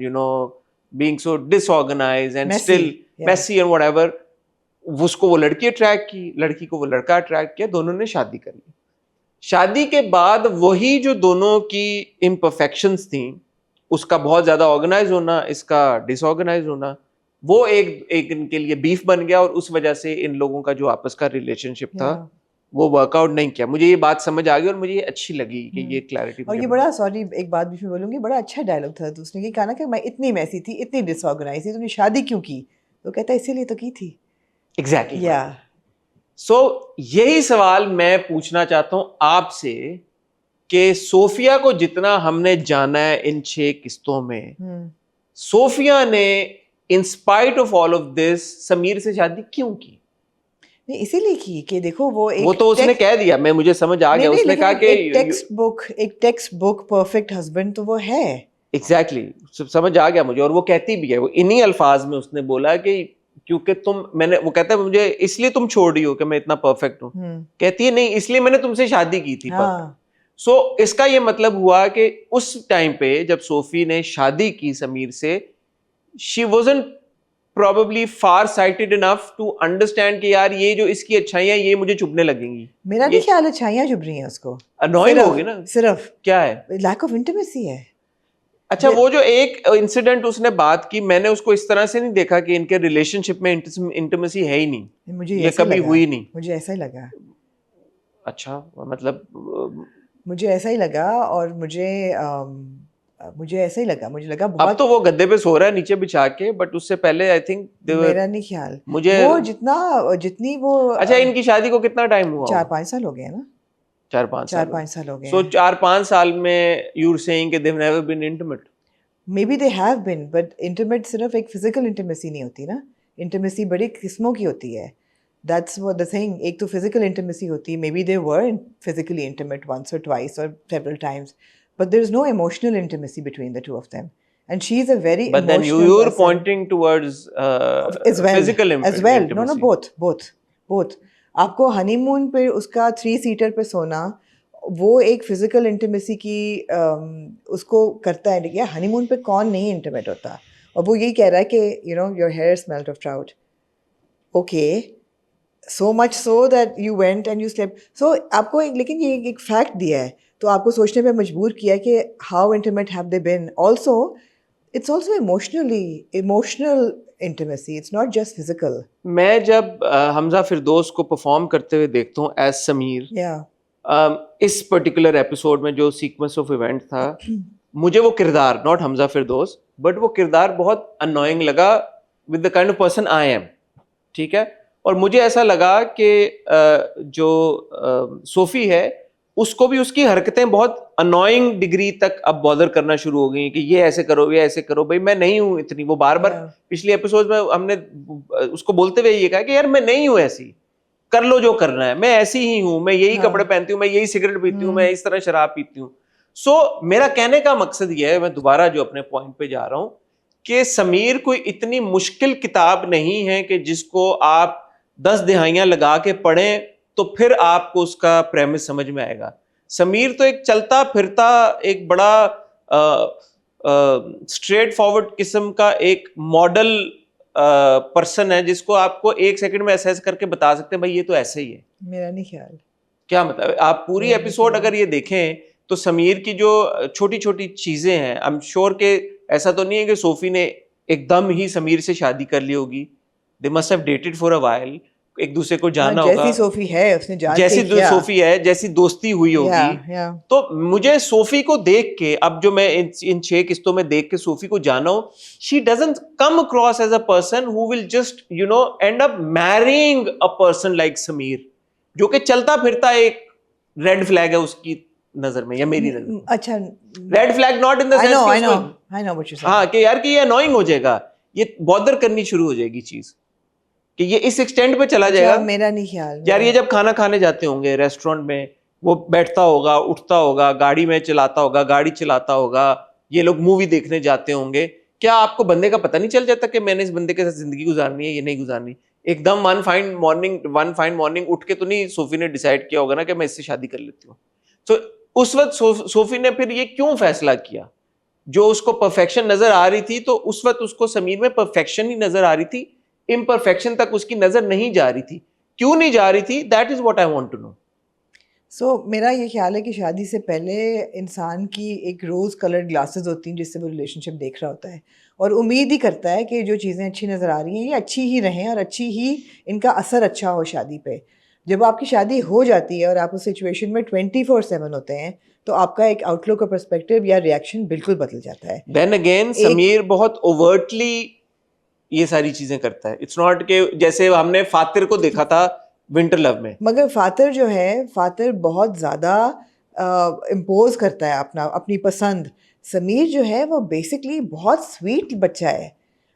being so disorganized and Messy, still yeah. messy and whatever. उसको वो लड़की अट्रैक्ट की, लड़की को वो लड़का अट्रैक्ट किया, दोनों ने शादी कर ली। शादी के बाद वही जो दोनों की imperfections थी, उसका बहुत ज्यादा ऑर्गेनाइज होना, इसका डिसऑर्गेनाइज होना, वो एक इनके लिए बीफ बन गया और उस वजह से इन लोगों का जो आपस का रिलेशनशिप था वो वर्कआउट नहीं किया। मुझे ये बात समझ आ गई और मुझे ये अच्छी लगी कि ये क्लैरिटी। और ये बड़ा, सॉरी एक बात बीच में बोलूंगी, बड़ा अच्छा डायलॉग था। तो उसने ये कहा ना कि मैं इतनी मैसी थी, इतनी डिसऑर्गेनाइज थी, तूने शादी क्यों की? तो कहता है इसीलिए तो की थी। एग्जैक्टली। या सो यही सवाल मैं पूछना चाहता हूं आपसे कि सोफिया को जितना हमने जाना है इन 6 किस्तों में, सोफिया ने in spite of all of this Sameer से शादी क्यों की? नहीं, इसीलिए की कि देखो वो तो उसने कह दिया, मुझे समझ आ गया, उसने कहा कि एक टेक्स्ट बुक परफेक्ट हस्बैंड तो वो है। एग्जैक्टली, समझ आ गया मुझे। और वो कहती भी है, वो इन्हीं अल्फाज में उसने बोला कि क्योंकि वो कहता है मुझे इसलिए तुम छोड़ रही हो कि मैं इतना परफेक्ट हूँ। कहती है नहीं, इसलिए मैंने तुमसे शादी की थी। सो इसका ये मतलब हुआ कि उस टाइम पे जब सोफी ने शादी की समीर से, she wasn't probably far sighted enough to understand कि यार ये जो इसकी अच्छाइयाँ ये मुझे चुभने लगेंगी। मेरा नहीं ख्याल अच्छाइयाँ चुभ रही हैं उसको, annoying होगी ना। सिर्फ क्या है? lack of intimacy है। अच्छा, वो जो एक इंसिडेंट उसने बात की, मैंने उसको इस तरह से नहीं देखा कि इनके रिलेशनशिप में इंटिमेसी है ही नहीं, मुझे ये कभी हुई नहीं। मुझे ऐसा ही लगा। अच्छा, मतलब मुझे ऐसा ही लगा। और मुझे ऐसा ही लगा, मुझे लगा बहुत। अब तो वो गद्दे पे सो रहा है नीचे बिछा के, बट उससे पहले आई थिंक मेरा नहीं ख्याल मुझे वो जितनी वो। अच्छा, इनकी शादी को कितना टाइम हुआ? 4-5 साल हो गए ना। 4-5 साल हो गए। So 4-5 साल में you're saying कि they've never been intimate? Maybe they have been, but intimate सिर्फ एक physical intimacy नहीं होती ना। Intimacy बड़ी किस्मों की होती है। That's what the thing. एक तो physical intimacy होती है. Maybe they were physically intimate once or twice or several times, but there is no emotional intimacy between the two of them. And she's a very but then you're pointing towards as well, physical as well. intimacy. No, both. आपको हनीमून पे उसका 3-सीटर पे सोना, वो एक फिजिकल इंटीमेसी की उसको करता है। लेकिन हनीमून पे कौन नहीं इंटीमेट होता? और वो यही कह रहा है कि your hair smelled of trout. Okay, so much so that you went and you slept. So आपको लेकिन ये एक फैक्ट दिया है, तो आपको सोचने पे मजबूर किया कि how intimate have they been. Also it's also emotional intimacy, it's not just physical. मैं जब हमजा फिरदौस को परफॉर्म करते हुए देखता हूँ एज समीर, इस पर्टिकुलर एपिसोड में जो सीक्वेंस ऑफ इवेंट था, मुझे वो किरदार, नॉट हमजा फिरदौस, बट वो किरदार बहुत अनोइंग लगा with the kind of person I am. ठीक है, और मुझे ऐसा लगा कि जो सोफी है उसको भी उसकी हरकतें बहुत अनोइंग डिग्री तक अब बॉदर करना शुरू हो गई कि ये ऐसे करो, ये ऐसे करो। भाई मैं नहीं हूं इतनी। वो बार बार पिछले एपिसोड में हमने उसको बोलते हुए ये कहा कि यार मैं नहीं हूं ऐसी, कर लो जो करना है, मैं ऐसी ही हूं, मैं यही कपड़े पहनती हूँ, मैं यही सिगरेट पीती हूँ, मैं इस तरह शराब पीती हूँ। सो मेरा कहने का मकसद ये है, मैं दोबारा जो अपने पॉइंट पे जा रहा हूं, कि समीर कोई इतनी मुश्किल किताब नहीं है कि जिसको आप 10 दिहाइयां लगा के पढ़ें तो फिर आपको उसका प्रेमिस समझ में आएगा। समीर तो एक चलता फिरता एक बड़ा स्ट्रेट फॉरवर्ड किस्म का एक मॉडल पर्सन है, जिसको आपको 1 सेकंड में एसेस करके बता सकते हैं भाई ये तो ऐसे ही है। मेरा नहीं ख्याल। क्या मतलब, आप पूरी एपिसोड अगर ये देखें तो समीर की जो छोटी छोटी चीजें हैं, आई एम श्योर के ऐसा तो नहीं है कि सोफी ने एकदम ही समीर से शादी कर ली होगी। They must have dated for a while, एक दूसरे को जाना होगा। जैसी सोफी है उसने जान जैसी सोफी है, जैसी दोस्ती हुई होगी। तो मुझे सोफी को देख के, अब जो मैं इन 6 किस्तों में देख के सोफी को जाना हूं, she doesn't come across as a person who will just end up marrying a person like Sameer, जो कि चलता फिरता एक रेड फ्लैग है उसकी नजर में या मेरी नजर में। अच्छा, red flag not in the sense I know what you're saying। हाँ, कि यार कि ये अनोइंग हो जाएगा, ये बॉदर करनी शुरू हो जाएगी चीज, कि ये इस एक्सटेंड पे चला जाएगा। मेरा नहीं ख्याल। यार ये जब खाना खाने जाते होंगे रेस्टोरेंट में, वो बैठता होगा, उठता होगा, गाड़ी में चलाता होगा, गाड़ी चलाता होगा, ये लोग मूवी देखने जाते होंगे, क्या आपको बंदे का पता नहीं चल जाता कि मैंने इस बंदे के साथ जिंदगी गुजारनी है, ये नहीं गुजारनी? एकदम वन फाइन मॉर्निंग उठ के तो नहीं सोफी ने डिसाइड किया होगा ना कि मैं इससे शादी कर लेती हूँ। तो उस वक्त सोफी ने फिर ये क्यों फैसला किया जो उसको परफेक्शन नजर आ रही थी, तो उस वक्त उसको समीर में परफेक्शन ही नजर आ रही थी, इम्परफेक्शन तक उसकी नजर नहीं जा रही थी। क्यों नहीं जा रही थी? That is what I want to know. मेरा ये ख्याल है कि शादी से पहले इंसान की एक रोज़ कलर्ड ग्लासेस होती हैं जिससे वो रिलेशनशिप देख रहा होता है, और उम्मीद ही करता है कि जो चीज़ें अच्छी नज़र आ रही हैं ये अच्छी ही रहें और अच्छी ही इनका असर अच्छा हो शादी पे। जब आपकी शादी हो जाती है और आप उस सिचुएशन में 24/7 होते हैं, तो आपका एक आउटलुक और पर्सपेक्टिव या रिएक्शन बिल्कुल बदल जाता है। देन अगेन समीर बहुत ओवर्टली ये सारी चीजें करता है। इट्स नॉट के जैसे हमने फातिर को देखा था विंटर लव में। मगर फातिर जो है, फातिर बहुत ज़्यादा इम्पोज करता है अपनी पसंद। समीर जो है वो बेसिकली बहुत स्वीट बच्चा है,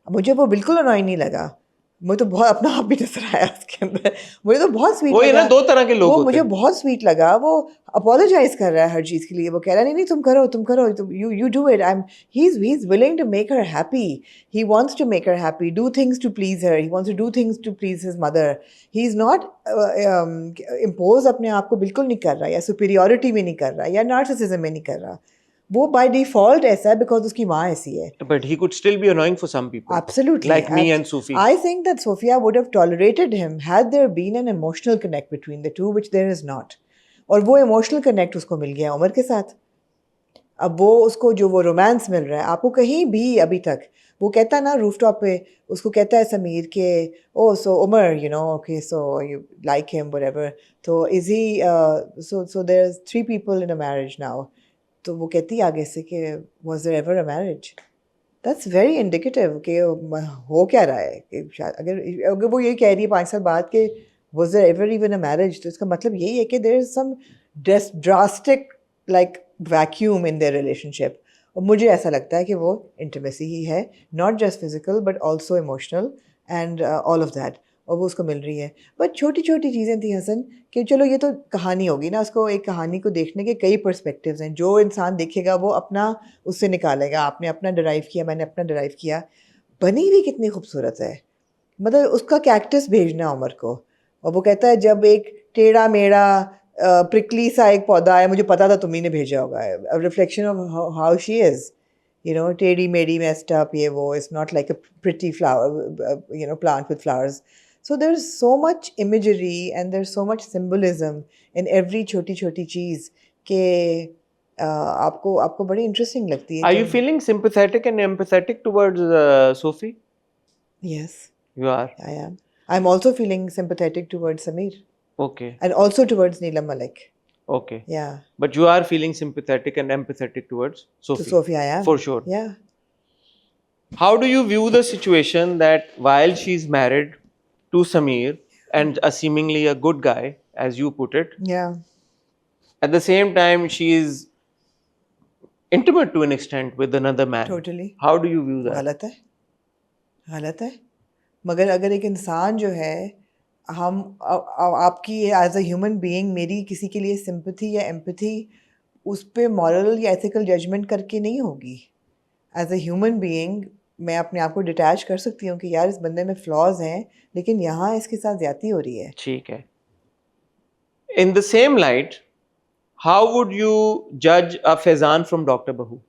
मुझे वो बिल्कुल अनोइंग नहीं लगा। मुझे तो बहुत अपना आप भी नजर आया उसके अंदर, मुझे तो बहुत स्वीट वो ये लगा। ना दो तरह के लोग वो होते मुझे हैं। बहुत स्वीट लगा। वो अपोलोजाइज कर रहा है हर चीज़ के लिए, वो कह रहा है नहीं नहीं तुम करो तुम करो, तुम you do it. He is willing to make her happy, he wants to make her happy, do things to please her, he wants to do things to please his mother. He is not impose अपने आप को बिल्कुल नहीं कर रहा, या superiority में नहीं कर रहा, या narcissism में नहीं कर रहा। वो by default ऐसा है because उसकी माँ ऐसी है। But he could still be annoying for some people. Absolutely. Like me and Sufi. I think that Sophia would have tolerated him had there been an emotional connect between the two, which there is not. और वो emotional connect उसको मिल गया उमर के साथ। अब वो उसको जो वो रोमांस मिल रहा है, आपको कहीं भी अभी तक वो कहता है ना रूफटॉप पे, उसको कहता है समीर के oh so Umar you know okay so you like him whatever, तो is he so there is 3 people in a marriage now. तो वो कहती है आगे से कि was there ever a marriage? That's very indicative कि हो क्या रहा है कि अगर वो ये कह रही है 5 साल बाद के was there ever even a marriage, तो इसका मतलब यही है कि there is some drastic like vacuum in their relationship. और मुझे ऐसा लगता है कि वो इंटीमेसी ही है, not just physical but also emotional and all of that, और वो उसको मिल रही है। बट छोटी छोटी चीज़ें थी हसन कि चलो ये तो कहानी होगी ना, उसको एक कहानी को देखने के कई पर्सपेक्टिव्स हैं, जो इंसान देखेगा वो अपना उससे निकालेगा। आपने अपना डराइव किया, मैंने अपना डराइव किया। बनी भी कितनी खूबसूरत है, मतलब उसका कैक्टस भेजना उमर को, और वो कहता है जब एक टेढ़ा मेढ़ा प्रिकली सा एक पौधा है, मुझे पता था तुम्ही ने भेजा होगा, reflection of how she is, you know, टेढ़ी मेढ़ी messed up, ये वो, it's not like a pretty flower, you know, plant with flowers. So there's so much imagery and there's so much symbolism in every छोटी छोटी चीज़ कि आपको बड़ी इंटरेस्टिंग लगती है। Are you feeling sympathetic and empathetic towards Sophie? Yes, You are. I am. I'm also feeling sympathetic towards Sameer Okay. and also towards Neelam Malik. Okay. Yeah. But you are feeling sympathetic and empathetic towards Sophie. To Sophie, I am. For sure. Yeah. How do you view the situation that while she's married to Sameer and a seemingly a good guy, as you put it, Yeah. at the same time she is intimate to an extent with another man? Totally. How do you view that? गलत है, गलत है। मगर अगर एक इंसान जो है, हम आपकी एज अ ह्यूमन बीइंग मेरी किसी के लिए सिंपैथी या एम्पैथी उस पर मॉरल या एथिकल जजमेंट करके नहीं होगी। एज अ ह्यूमन बीइंग मैं अपने आप को डिटैच कर सकती हूँ कि यार इस बंदे में फ्लॉज हैं, लेकिन यहाँ इसके साथ ज़्यादती हो रही है। ठीक है। In the same light, how would you judge a Faizan from Dr. Bahu?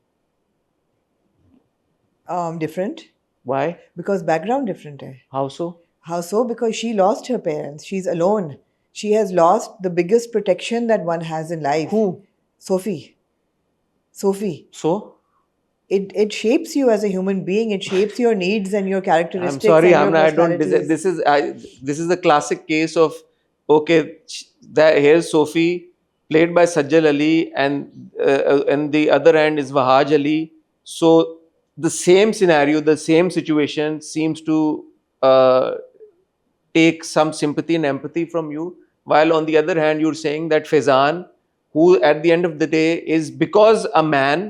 Different. Why? Because background different है। How so? How so? Because she lost her parents. She's alone. She has lost the biggest protection that one has in life. Who? Sophie. So? It shapes you as a human being. It shapes your needs and your characteristics. I'm sorry, and your I don't. personalities. This is the classic case of okay. Here's Sophie, played by Sajjal Ali, and the other end is Wahaj Ali. So the same scenario, the same situation seems to take some sympathy and empathy from you, while on the other hand you're saying that Faizan, who at the end of the day is because a man,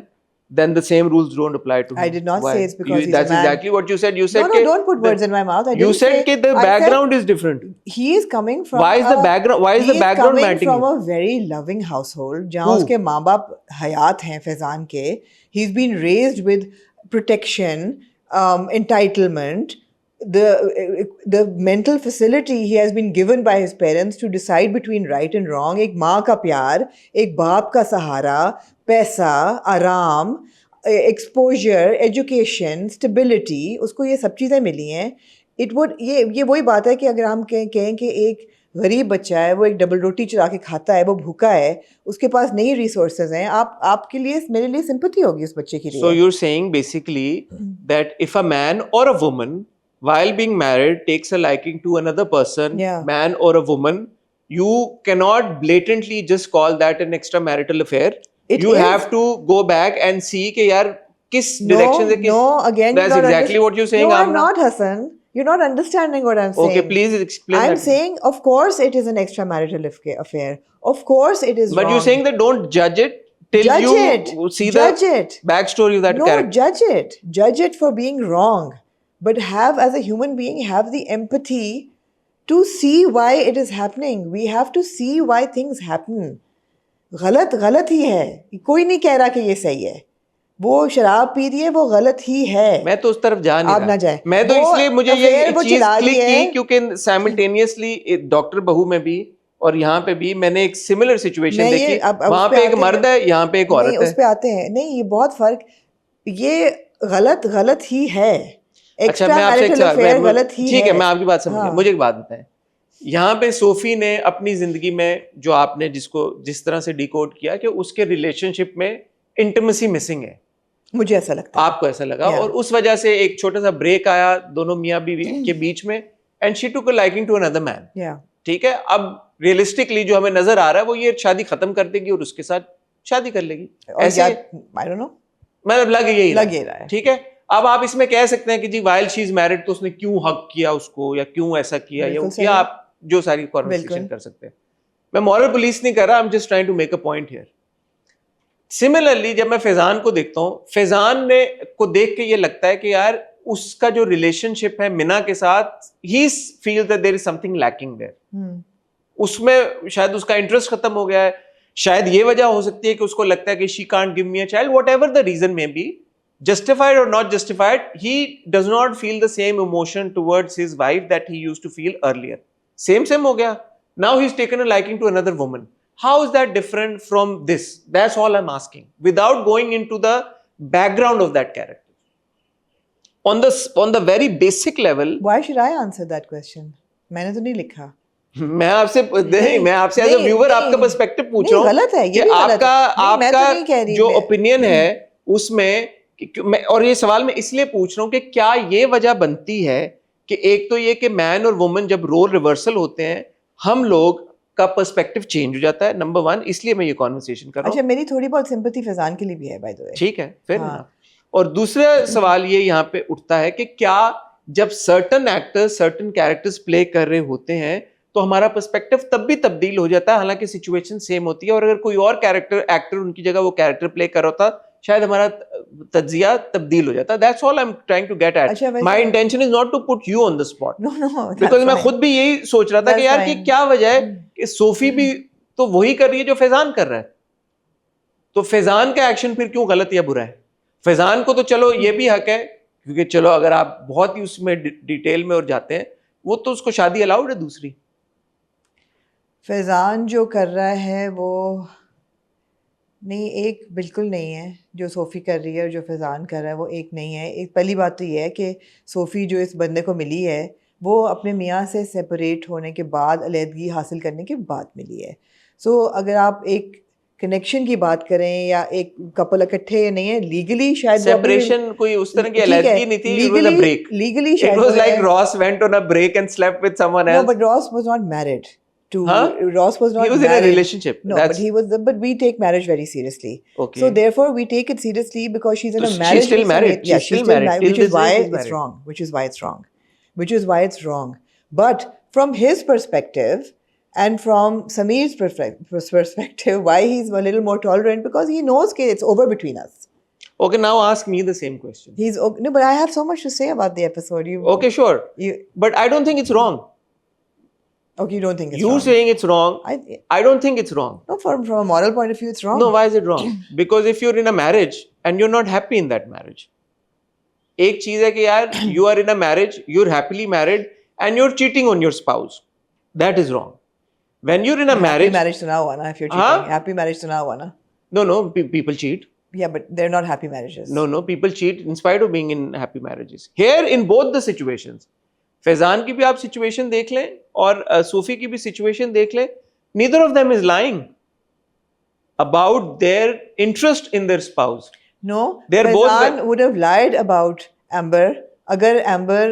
then the same rules don't apply to him. I did not Why? say it's because he's that's a man. exactly what you said. You said No, don't put words in my mouth. You said that the background is different. He is coming from. Why is the background? Why is the background mattering? He is coming from you? a very loving household, जहाँ उसके माँ बाप हयात हैं फैजान के. He's been raised with protection, entitlement, the mental facility he has been given by his parents to decide between right and wrong. एक माँ का प्यार, एक बाप का सहारा, पैसा, आराम, एक्सपोजर, एजुकेशन, स्टेबिलिटी, उसको ये सब चीज़ें मिली हैं. इट वुड ये वही बात है कि अगर हम कहें कि एक गरीब बच्चा है, वो एक डबल रोटी चुरा के खाता है, वो भूखा है, उसके पास नहीं रिसोर्सेज हैं, आपके लिए, मेरे लिए सिंपैथी होगी उस बच्चे के लिए. So you're saying basically that if a man or a woman while being married takes a liking to another person, Yeah. man or a woman, you cannot blatantly just call that an extramarital affair. It You is. have to go back and see कि यार किस direction से किस. No, again, That's exactly what you're saying. No, I'm Amna. not, Hassan. You're not understanding what I'm saying. Okay, please explain I'm that. saying, of course, it is an extramarital affair. Of course, it is But wrong. you're saying that don't judge it till Judge you it. see Judge the it. backstory of that No, character. judge it. Judge it for being wrong. But have, as a human being, have the empathy to see why it is happening. We have to see why things happen. गलत गलत ही है. कोई नहीं कह रहा कि ये सही है. वो शराब पी रही है, वो गलत ही है. मैं तो उस तरफ जा नहीं आप रहा. ना जाए. मैं तो वो इसलिए मुझे ये affair वो चीज चला क्लिक रही की है. क्योंकि साइमल्टेनियसली डॉक्टर बहू में भी और यहाँ पे भी मैंने एक सिमिलर सिचुएशन मैं ये देखी. अब वहां उस पे एक आते मर्द हैं. है, यहाँ पे एक नहीं, औरत उस है. पे आते हैं. नहीं, ये बहुत फर्क. ये गलत गलत ही है. अच्छा, मैं आपसे एक Extramarital सवाल. affair गलत ही ठीक है, मैं आपकी बात समझ गया. हाँ. मुझे एक बात बताएं. यहाँ पे सोफी ने अपनी जिंदगी में जो आपने जिसको जिस तरह से डिकोड किया कि उसके रिलेशनशिप में इंटिमेसी मिसिंग है, मुझे ऐसा लगता है. आपको ऐसा लगा, Yeah. और उस वजह से एक छोटा सा ब्रेक आया दोनों मियाँ बीवी के बीच में, and she took a liking to another man. Yeah. ठीक है. अब रियलिस्टिकली जो हमें नजर आ रहा है वो ये शादी खत्म कर देगी और उसके साथ शादी कर लेगी. और ऐसे I don't know. मतलब लग यही लग ही रहा है. ठीक है. अब आप इसमें कह सकते हैं कि जी वाइल शी इज मैरिड तो उसने क्यों हक किया उसको, या क्यों ऐसा किया या बिल्कुल वो किया. सही. आप जो सारी कॉन्वर्सेशन बिल्कुल. कर सकते हैं. मैं मॉरल पुलिस नहीं कर रहा. I am just trying to make a point here. Similarly जब मैं फैजान को देखता हूँ, फैजान ने को देख के ये लगता है कि यार उसका जो रिलेशनशिप है मिना के साथ, he feel that there is something lacking there. उसमें शायद उसका इंटरेस्ट खत्म हो गया है. शायद ये वजह हो सकती है कि उसको लगता है कि she can't give me a child. Whatever the reason may be, justified or not justified, he does not feel the same emotion towards his wife that he used to feel earlier. Same हो गया. Now he's taken a liking to another woman. How is that different from this? That's all I'm asking, without going into the background of that character. On the very basic level. Why should I answer that question? मैंने तो नहीं लिखा. मैं आपसे एज अ व्यूअर आपका पर्सपेक्टिव पूछ रहा हूँ. गलत है, ये भी गलत है. आपका जो ओपिनियन है उसमें, और ये सवाल मैं इसलिए पूछ रहा हूं कि क्या ये वजह बनती है कि एक तो ये कि मैन और वुमन जब रोल रिवर्सल होते हैं, हम लोग का पर्सपेक्टिव चेंज हो जाता है. नंबर 1, इसलिए मैं ये कॉन्वर्सेशन कर रहा हूं. अच्छा, मेरी थोड़ी बहुत सिंपैथी फैजान के लिए भी है, बाय द वे. ठीक है, फिर हाँ. और दूसरा सवाल ये यहाँ पे उठता है कि क्या जब certain actors certain characters play कर रहे होते हैं तो हमारा पर्सपेक्टिव तब भी तब्दील हो जाता है, हालांकि सिचुएशन सेम होती है. और अगर कोई और एक्टर उनकी जगह वो कैरेक्टर प्ले कर रहा होता, शायद हमारा तज्जिया तब्दील हो जाता. That's all I'm trying to get at. My intention is not to put you on the spot. No. Because मैं खुद भी यही सोच रहा था कि यार कि क्या वजह है कि सोफी भी तो वही कर रही है जो फैजान कर रहा है, तो फैजान का एक्शन फिर क्यों गलत या बुरा है? फैजान को तो चलो ये भी हक है, क्योंकि चलो अगर आप बहुत ही उसमें डिटेल में और जाते हैं, वो तो उसको शादी अलाउड है दूसरी. फैजान जो कर रहा है वो नहीं, एक बिल्कुल नहीं है. जो सोफ़ी कर रही है और जो फैजान कर रहा है वो एक नहीं है. एक पहली बात तो ये है कि सोफ़ी जो इस बंदे को मिली है वो अपने मियाँ से सेपरेट होने के बाद, अलहदगी हासिल करने के बाद मिली है. सो अगर आप एक कनेक्शन की बात करें या एक कपल इकट्ठे नहीं है लीगली, शायद सेपरेशन कोई उस तरह की अलहदगी नहीं थी. It was a break. Legally It was like Ross went on a break and slept with someone else. No, but Ross was not married. Ross was not. He was married. in a relationship. No, but he was. But we take marriage very seriously. Okay. So therefore, we take it seriously because she's in a marriage. She's still married. Yeah, she's still married. Which is why it's wrong. Which is why it's wrong. But from his perspective, and from Sameer's perspective, why he's a little more tolerant, because he knows that it's over between us. Okay, now ask me the same question. No, but I have so much to say about the episode. Okay, sure. But I don't think it's wrong. Okay, you don't think it's wrong? You saying it's wrong, I don't think it's wrong. No, from a moral point of view, it's wrong. No, why is it wrong? Because if you're in a marriage and you're not happy in that marriage, एक चीज है कि यार you are in a marriage, you're happily married and you're cheating on your spouse. That is wrong. When you're in a marriage, happy marriage to now, if you're cheating. Happy marriage to now, no, people cheat. Yeah, but they're not happy marriages. No, people cheat in spite of being in happy marriages. Here in both the situations, Faizan की भी आप सिचुएशन देख लें और सूफी की भी सिचुएशन देख लें, neither of them is lying about their interest in their spouse. No, They're both Faizan would have lied about Amber अगर Amber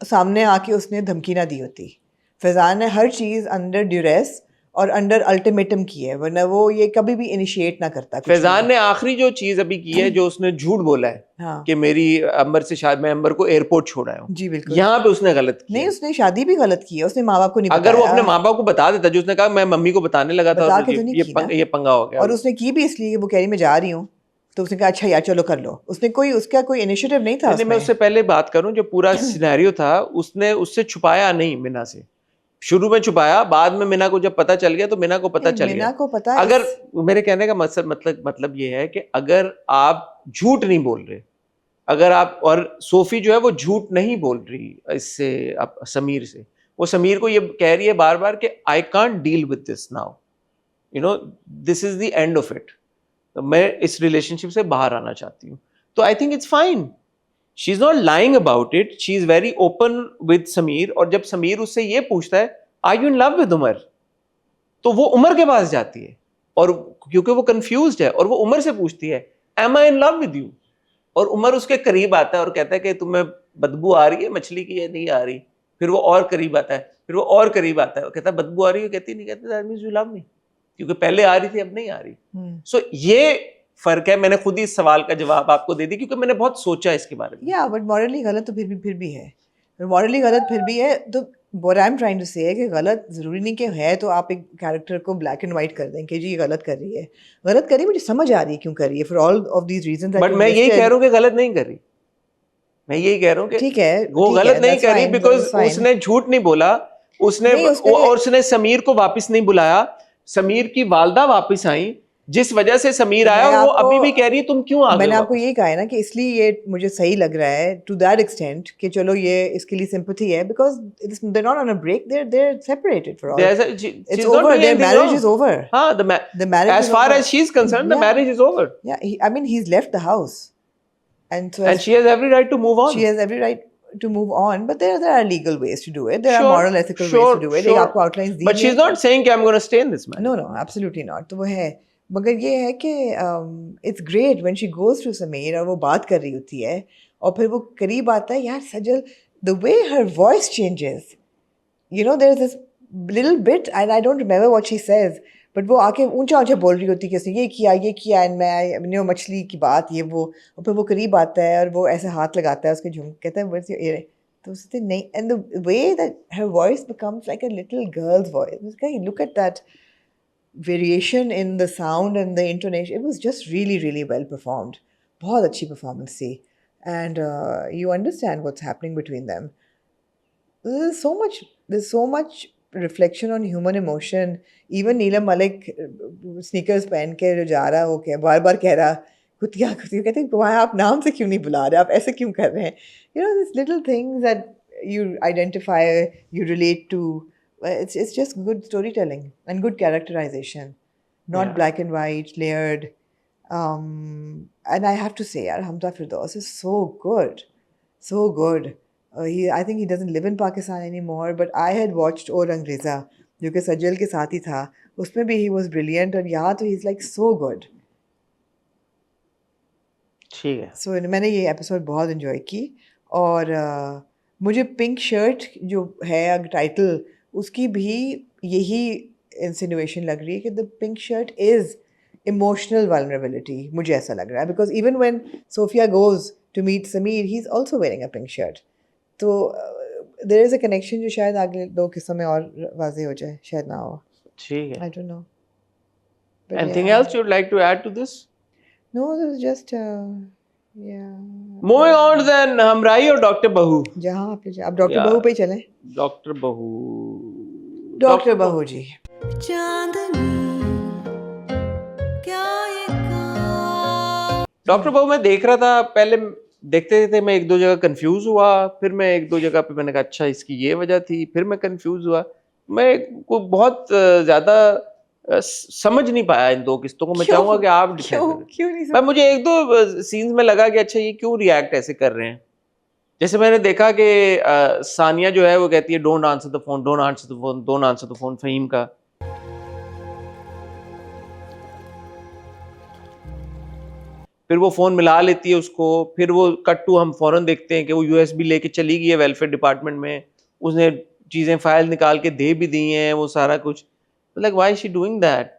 सामने आके उसने धमकी ना दी होती. फैजान ने हर चीज अंडर ड्यूरेस और अंडर अल्टीमेटम की है, वरना वो ये कभी भी इनिशिएट ना करता. फैजान ने आखिरी जो चीज अभी की है, जो उसने झूठ बोला है, हाँ. कि मेरी अंबर से शादी, मैं अंबर को एयरपोर्ट छोड़ आया हूँ. जी बिल्कुल. यहाँ पे उसने गलत किया. नहीं, उसने शादी भी गलत की है, उसने माँ बाप को नहीं अगर बताया. वो अपने माँ बाप को बता देता, जो उसने कहा मैं मम्मी को बताने लगा था, और ये पंगा हो गया. और उसने की भी इसलिए कि वो कह रही मैं जा रही हूँ, तो उसने कहा अच्छा यार चलो कर लो. उसने उसका कोई इनिशिएटिव नहीं था. मैं उससे पहले बात करूं, जो पूरा सिनेरियो था उसने उससे छुपाया नहीं मिना से. शुरू में छुपाया, बाद में मिना को जब पता चल गया तो मिना को पता चल गया. मिना को पता. अगर मेरे कहने का मतलब ये है कि अगर आप झूठ नहीं बोल रहे, अगर आप, और सोफी जो है वो झूठ नहीं बोल रही इससे समीर से, वो समीर को ये कह रही है बार बार कि I can't deal with this now, you know, this is the end of it. मैं इस रिलेशनशिप से बाहर आना चाहती हूँ. तो I think it's fine. She is not lying about it, she is very open with Sameer. और जब समीर उससे ये पूछता है are you in love with Umar, तो वो उमर के पास जाती है, और क्योंकि वो कंफ्यूज्ड है, और वो उमर से पूछती है am I in love with you. और उमर उसके करीब आता है और कहता है कि तुम्हें बदबू आ रही है मछली की या नहीं आ रही. फिर वो और करीब आता है, फिर वो और करीब आता है, कहता है बदबू आ रही है, कहती नहीं, कहते that means you love me, क्योंकि पहले आ रही थी अब नहीं आ रही. सो ये फर्क है. मैंने खुद ही इस सवाल का जवाब आपको दे दी, क्योंकि मैंने बहुत सोचा इसके बारे में. या बट मॉरली गलत तो फिर भी है. मॉरली गलत फिर भी है. तो what I'm trying to say है कि गलत जरूरी नहीं कि है तो आप एक कैरेक्टर को ब्लैक एंड व्हाइट कर दें कि जी ये गलत कर रही है. गलत कर रही है, मुझे समझ आ रही है क्यों कर रही है, for all of these reasons. But मैं यही कह रहा हूँ कि गलत नहीं कर रही. मैं यही कह रहा हूँ कि ठीक है, वो गलत नहीं कर रही, बिकॉज उसने झूठ नहीं बोला. उसने समीर को वापस नहीं बुलाया. समीर की वालदा वापस आई, जिस वजह से समीर आया, और वो अभी भी कह रही है तुम क्यों आ गए. मैंने आपको यही कहा है ना कि इसलिए ये मुझे सही लग रहा है टू दैट एक्सटेंट कि चलो ये इसके लिए सिंपैथी है, because they are not on a break, they are separated for all. It's over, their marriage is over. हां, the marriage, as far as she is concerned, the marriage is over. या I mean he is left the house, and she has every right to move on. She has every right to move on, but there are legal ways to do it. There are moral, ethical ways to do it. एक आपको outlines the. But she's not saying कि I'm going to stay in this marriage. No, absolutely not. तो वो है. मगर ये है कि it's great when she goes to Sameer और वो बात कर रही होती है, और फिर वो करीब आता है. यार सजल, the way her voice changes, you know, there's this little bit, and I don't remember what she says, but वो आके ऊंचा ऊंचा बोल रही होती है कि उसने ये किया, and मैं मछली की बात ये वो, और फिर वो करीब आता है और वो ऐसे हाथ लगाता है उसके कहता है where's your ear? तो उससे नहीं, and the way that her voice becomes like a little girl's voice. Look at that variation in the sound and the intonation. It was just really, really well performed. बहुत अच्छी performance थी, and you understand what's happening between them. There's so much reflection on human emotion. Even Neelam Malik sneakers पहन के जो जा रहा है, वो क्या बार बार कह रहा कुतिया, कहते हैं वहाँ आप नाम से क्यों नहीं बुला रहे, आप ऐसे क्यों कर रहे हैं. You know, these little things that you identify, you relate to. It's just good storytelling and good characterization, not black and white, layered. And I have to say, Hamza Firdaus is so good, so good. I think he doesn't live in Pakistan anymore, but I had watched O Rangreza, जो कि सजल के साथ ही था. उसमें भी he was brilliant, और यहाँ तो he's like so good. ठीक है. So मैंने ये एपिसोड बहुत enjoy की, और मुझे पिंक शर्ट जो है टाइटल, उसकी भी यही इंसिनुएशन लग रही है कि the pink shirt is emotional vulnerability. मुझे ऐसा लग रहा है, because even when Sophia goes to meet Sameer, he is also wearing a pink shirt. तो देयर इज अ कनेक्शन जो शायद अगले 2 किस्सों में और वाज़ेह हो जाए, शायद ना हो. ठीक है. आई don't no. Anything else you'd like to add to this? No, this is just Moving on then, हमराई और डॉक्टर बहू. जहाँ आप डॉक्टर बहू पे चलें. डॉक्टर बहू. डॉक्टर बहू जी. डॉक्टर बहू मैं देख रहा था, पहले देखते थे मैं 1-2 जगह कंफ्यूज हुआ, फिर मैं 1-2 जगह पे मैंने कहा अच्छा इसकी ये वजह थी, फिर मैं कंफ्यूज हुआ. मैं को बहुत ज़्यादा समझ नहीं पाया इन दो किस्तों को। मैं क्यों? चाहूंगा कि आप क्यों क्यों नहीं भाई मुझे एक दो सीन्स में लगा कि अच्छा ये क्यों रिएक्ट ऐसे कर रहे हैं। जैसे मैंने देखा कि सानिया जो है वो कहती है don't answer the phone, don't answer the phone, don't answer the phone Faheem का। फिर वो फोन मिला लेती है उसको, फिर वो कट टू हम फौरन देखते हैं कि वो यूएसबी लेके चली गई है वेलफेयर डिपार्टमेंट में, उसने चीजें फाइल निकाल के दे भी दी हैं वो सारा कुछ। Like why is she doing that,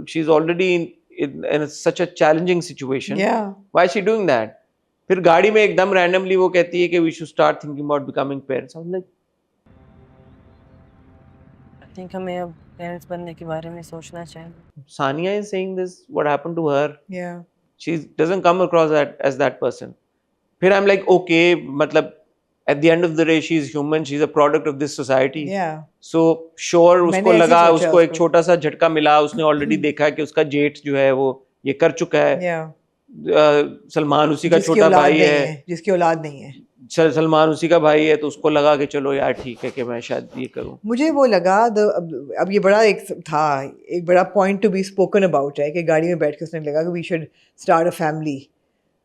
she is already in such a challenging situation, why is she doing that. फिर गाड़ी में एकदम रैंडमली वो कहती है कि we should start thinking about becoming parents. I was like I think हमें अब पेरेंट्स बनने के बारे में सोचना चाहिए। Sania is saying this, what happened to her, Yeah. she doesn't come across as that person. फिर I'm like okay, मतलब at the end of the day she is human, she is a product of this society. Yeah. So sure मैंने उसको ऐसे लगा, सोचा उसको एक उसको। छोटा सा झटका मिला, उसने ऑलरेडी देखा कि उसका जेठ जो है वो ये कर चुका है। Yeah. सलमान उसी का जिसकी छोटा औलाद भाई नहीं है, जिसकी औलाद नहीं है। सलमान उसी का भाई है, तो उसको लगा कि चलो यार ठीक है कि मैं शायद ये करूं। मुझे वो लगा अब ये बड़ा एक बड़ा point to be spoken about है कि गाड़ी में बैठ के उसने लगा कि we should start a family.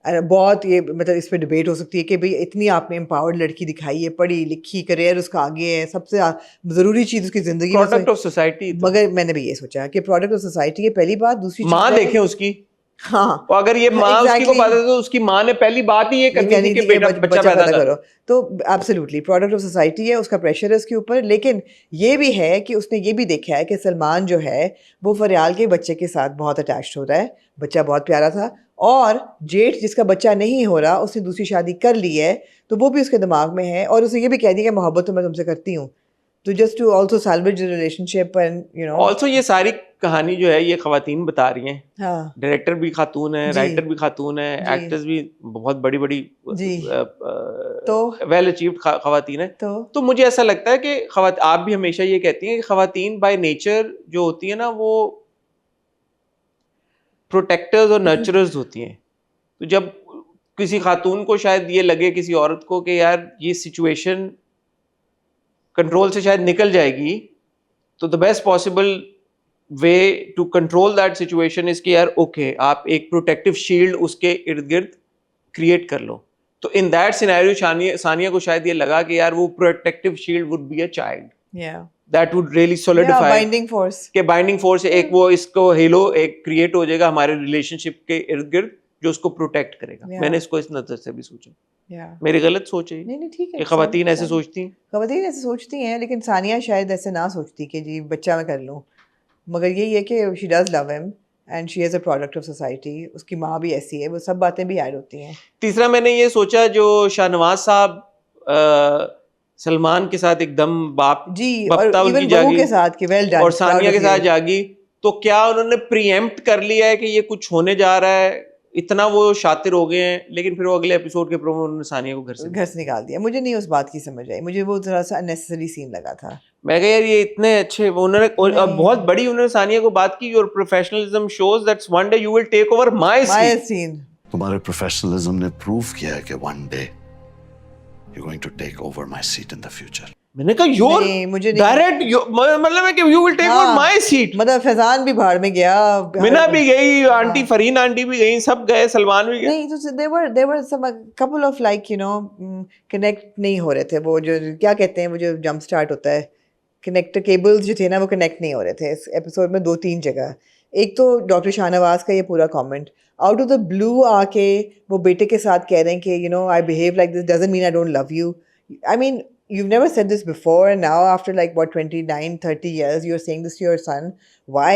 बहुत ये मतलब इस पे डिबेट हो सकती है कि भाई इतनी आपने एम्पावर्ड लड़की दिखाई है, पढ़ी लिखी, करियर उसका आगे है, सबसे ज़रूरी चीज़ उसकी ज़िंदगी में प्रोडक्ट ऑफ सोसाइटी। मगर मैंने भी ये सोचा कि प्रोडक्ट ऑफ सोसाइटी है पहली बात। दूसरी चीज़ माँ है देखें उसकी, हाँ, और अगर ये माँ उसकी को पता है तो उसकी माँ ने पहली बात ही ये करनी थी कि बेटा बच्चा पैदा करो। तो एब्सोल्युटली प्रोडक्ट ऑफ सोसाइटी है, उसका प्रेशर है उसके ऊपर। लेकिन ये भी है कि उसने ये भी देखा है कि सलमान जो है वो फरियाल के बच्चे के साथ बहुत अटैच्ड हो रहा है, बच्चा बहुत प्यारा था, और जेठ जिसका बच्चा नहीं हो रहा उसने दूसरी शादी कर ली है, तो वो भी उसके दिमाग में है, और उसने ये भी कह दिया कि मोहब्बत तो मैं तुमसे करती हूँ, तो just to also salvage the relationship and you know. Also ये सारी कहानी जो है ये खवातीन बता रही हैं। हाँ डायरेक्टर भी खातून है, जी। राइटर भी खातून है, जी। एक्टर्स भी बहुत बड़ी बड़ी जी। तो वेल अचीव्ड खवातीन है। तो मुझे ऐसा लगता है कि आप भी हमेशा ये कहती हैं कि खवातीन बाय नेचर जो होती है ना वो प्रोटेक्टर्स और नर्चरर्स होती हैं। तो जब किसी खातून को शायद ये लगे किसी औरत को कि यार ये सिचुएशन कंट्रोल से शायद निकल जाएगी, तो the best possible way to control that situation is कि यार ओके आप एक प्रोटेक्टिव शील्ड उसके इर्द गिर्द क्रिएट कर लो। तो इन दैट सिनेरियो सानिया को शायद ये लगा कि यार वो protective shield would be a child that would really solidify binding force के बाइंडिंग फोर्स एक वो इसको हेलो एक क्रिएट हो जाएगा हमारे रिलेशनशिप के इर्द गिर्द जो उसको प्रोटेक्ट करेगा। मैंने इसको इस नजर से भी सोचा। मेरी गलत सोच है नहीं ठीक है कि खवातीन ऐसे सोचती हैं। खवातीन ऐसे सोचती हैं, लेकिन सानिया शायद ऐसे ना सोचती कि जी बच्चा मैं कर लूँ, मगर यही है कि she does love him and she is a product of society. उसकी माँ भी ऐसी है, वो सब बातें भी ऐड होती हैं। तीसरा मैंने ये सोचा जो शाहनवाज साहब सलमान के साथ एकदम जी, बप्ता और उनकी इवन बहू जागी के साथ कि वेल डन, और सानिया के साथ जागी, तो क्या उन्होंने प्रीएम्प्ट कर लिया है कि ये कुछ होने जा रहा है, इतना वो शातिर हो गए हैं, लेकिन फिर वो अगले एपिसोड के प्रोमो उन्होंने सानिया को घर से निकाल दिया। मुझे नहीं उस बात की समझ आई, मुझे वो थोड़ा सा अननेसेसरी सीन लगा था। मैं कहा यार ये इतने अच्छे उन्होंने बहुत बड़ी उन्होंने सानिया को बात की, your professionalism shows that one day you will take over my scene. तुम्हारे प्रोफेशनलिज्म ने प्रूव किया है कि one day you going to take over my seat in the future. मैंने कहा योर डायरेक्ट मतलब है कि you will take over my seat. मतलब फैजान भी भाड़ में गया, मीना भी गई, आंटी फरीन आंटी भी गई, सब गए, सलमान भी गए। नहीं तो they were some couple of like you know connect नहीं हो रहे थे। वो जो क्या कहते हैं वो जो जंप स्टार्ट होता है, कनेक्टर केबल्स जो थे ना वो कनेक्ट नहीं हो रहे थे इस एपिसोड में 2-3 जगह। एक तो डॉक्टर शाहनवाज का ये पूरा comment out of the blue आके वो बेटे के साथ कह रहे हैं कि you know I behave like this doesn't mean I don't love you. I mean you've never said this before, and now after like what 29-30 years you're saying this to your son. Why?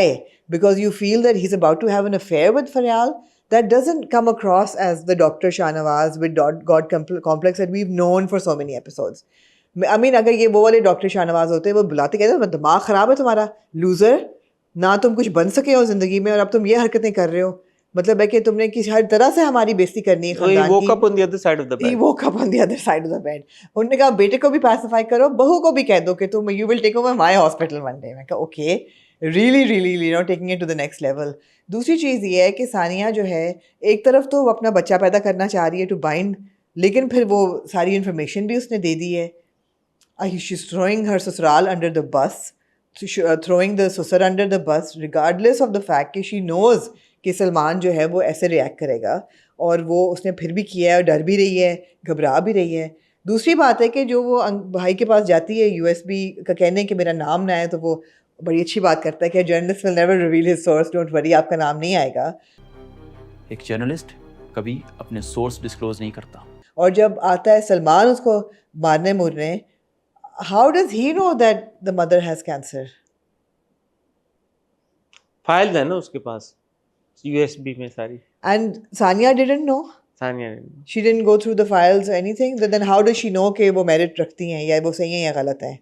Because you feel that he's about to have an affair with Faryal? That doesn't come across as the Dr. Shahnawaz with God complex that we've known for so many episodes. I mean अगर ये वो वाले डॉक्टर शाहनवाज होते वो बुलाते कहते दिमाग ख़राब है तुम्हारा, लूज़र, ना तुम कुछ बन सके हो ज़िंदगी में और अब तुम ये हरकतें कर रहे हो। मतलब है कि तुमने किसी हर तरह से हमारी बेइज्जती करनी है खानदान की। woke up on the other side of the bed. He woke up on the other side of the bed. उन्होंने कहा बेटे को भी पैसिफाई करो, बहू को भी कह दो कि तुम you will take over my hospital one day. मैं कहा okay, really you know taking it to the next level. दूसरी चीज़ ये है कि सानिया जो है एक तरफ तो वो अपना बच्चा पैदा करना चाह रही है to bind, लेकिन फिर वो सारी इन्फॉर्मेशन भी उसने दे दी है। She's throwing her ससुराल under the bus. throwing the susar under the bus regardless of the fact कि she knows कि सलमान जो है वो ऐसे रिएक्ट करेगा और वो उसने फिर भी किया है और डर भी रही है, घबरा भी रही है। दूसरी बात है कि जो वो भाई के पास जाती है यूएसबी का कहने कि मेरा नाम ना है, तो वो बड़ी अच्छी बात करता है कि journalist will never reveal his source, don't worry, आपका नाम नहीं आएगा। एक जर्नलिस्ट कभी अपने सोर्स डिस्क्लोज नहीं करता। और जब आता है सलमान उसको मारने मुरने, how does he know that the mother has cancer? Files है ना उसके पास यूएसबी में सारी। And Sania didn't know, Sania she didn't go through the files or anything, then how does she know कि वो मेरिट रखती हैं या वो सही है या गलत है?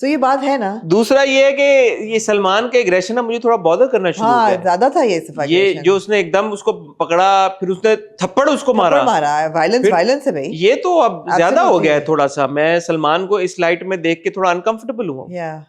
So ये बात है ना। दूसरा ये है कि ये सलमान का एग्रेशन ना मुझे थोड़ा बॉदर करना शुरू हो हाँ, गया। ज्यादा था ये सफाई। ये जो उसने एकदम उसको पकड़ा, फिर उसने थप्पड़ उसको मारा है, वायलेंस है भाई। ये तो अब ज्यादा हो गया है थोड़ा सा। मैं सलमान को इस लाइट में देख के थोड़ा अनकंफर्टेबल हुआ।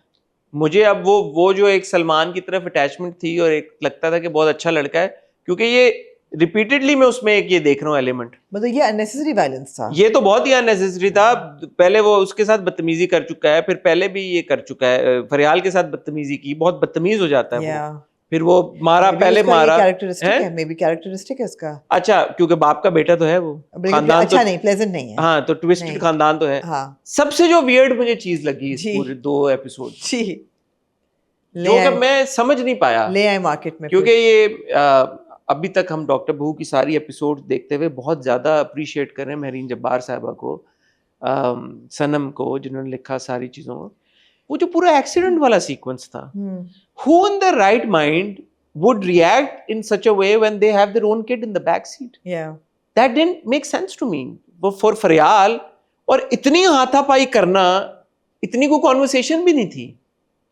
मुझे अब वो जो एक सलमान की तरफ अटैचमेंट थी और एक लगता था कि बहुत अच्छा लड़का है, क्योंकि ये रिपीटेडली मैं उसमें एक ये देख रहा हूँ एलिमेंट, मतलब ये अननेसेसरी वायलेंस था। ये तो बहुत ही अननेसेसरी था। पहले वो उसके साथ बदतमीजी कर चुका है, फिर पहले भी ये कर चुका है, फरियाल के साथ बदतमीजी की, बहुत बदतमीज हो जाता है वो। फिर वो मारा, पहले मारा, कैरेक्टरिस्टिक है उसका। अच्छा, क्योंकि बाप का बेटा तो है वो, खानदान अच्छा तो नहीं, प्लेजेंट नहीं है। हाँ, तो ट्विस्टेड खानदान तो है। हाँ। सबसे जो वियर्ड मुझे चीज लगी इस पूरे 2 एपिसोड, जो कि मैं समझ नहीं पाया, ले आए मार्केट में, क्योंकि ये अभी तक हम डॉक्टर बहू की सारी एपिसोड देखते हुए बहुत ज़्यादा अप्रिशिएट कर रहे हैं महरीन जब्बार साहिबा को, सनम को, जिन्होंने लिखा सारी चीज़ों को। वो जो पूरा एक्सीडेंट वाला सीक्वेंस था, who in their right mind would react in such a way when they have their own kid in the back seat? That didn't make sense to me. वो for फरियाल, और इतनी हाथापाई करना, इतनी कोई कॉन्वर्सेशन भी नहीं थी।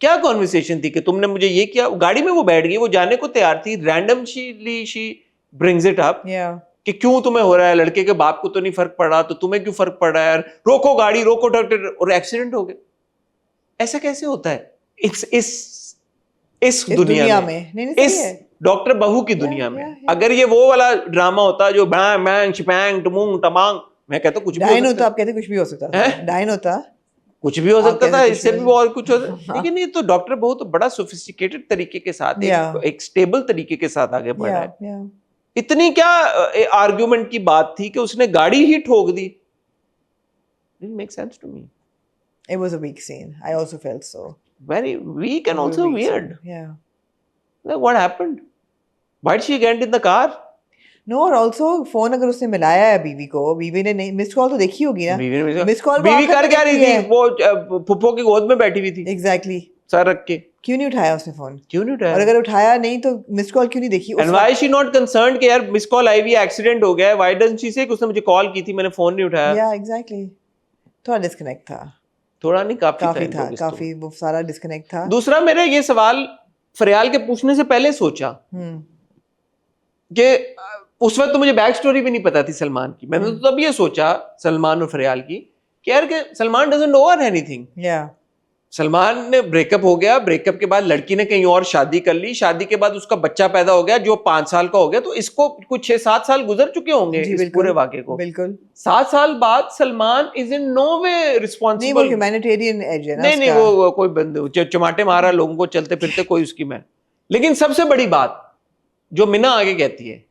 क्या कॉन्वर्सेशन थी कि तुमने मुझे ये किया? गाड़ी में वो बैठ गई, वो जाने को तैयार थी, randomly she brings it up कि क्यों तुम्हें हो रहा है, लड़के के बाप को तो नहीं फर्क पड़ा, तो तुम्हें क्यों फर्क पड़ रहा है यार, रोको गाड़ी, रोको डॉक्टर, और एक्सीडेंट हो गया। ऐसा कैसे होता है इस दुनिया में? नहीं, इस डॉक्टर बहू की दुनिया में। अगर ये वो वाला ड्रामा होता जो बैंग बैंग शिपैंग टमूंग टमांग, मैं कहता कुछ भी होता, आप कहते कुछ भी हो सकता था, डायन होता, कुछ भी हो सकता था, इससे भी बहुत कुछ हो सकता। लेकिन ये तो डॉक्टर बहुत बड़ा सोफिस्टिकेटेड तरीके के साथ, एक स्टेबल तरीके के साथ आगे बढ़ रहा है। इतनी क्या आर्गुमेंट की बात थी कि उसने गाड़ी ही ठोक दी? Didn't make sense to me. It was a weak scene. I also felt so. Very weak and also weird. Yeah. Like, what happened? Why did she get in the car? No, और also फोन अगर उसने मिलाया है बीवी को, बीवी ने नहीं, मिस्ड कॉल तो देखी होगी ना। मिस्ड कॉल बीवी कर क्या रही थी? वो फुप्पो की गोद में बैठी हुई थी। Exactly. सर रख के। क्यों नहीं उठाया उसने फोन? क्यों नहीं उठाया? और अगर उठाया नहीं तो मिस्ड कॉल क्यों नहीं देखी? And why is she not concerned कि यार मिस्ड कॉल आई हुई, एक्सीडेंट हो गया है? Why doesn't she say कि उसने मुझे कॉल की थी, मैंने फोन नहीं उठाया? Yeah, exactly. थोड़ा डिस्कनेक्ट था। थोड़ा नहीं, काफी था, काफी वो सारा डिस्कनेक्ट था। दूसरा, मेरा ये सवाल फरियाल के पूछने से पहले सोचा कि उस वक्त तो मुझे बैक स्टोरी भी नहीं पता थी सलमान की। मैंने तो तब ये सोचा सलमान और फरियाल की कि यार कि Salman doesn't know anything. Salman ने ब्रेकअप हो गया, ब्रेकअप के बाद लड़की ने कहीं और शादी कर ली, शादी के बाद उसका बच्चा पैदा हो गया जो 5 साल का हो गया, तो इसको कुछ 6-7 साल गुजर चुके होंगे इस पूरे वाक़े को। बिल्कुल 7 साल बाद Salman is in no way responsible. नहीं, वो ह्यूमैनिटेरियन एज है ना। नहीं, वो कोई बंदे चमाटे मारा लोगों को चलते फिरते, कोई उसकी मैं। लेकिन सबसे बड़ी बात जो मिना आगे कहती है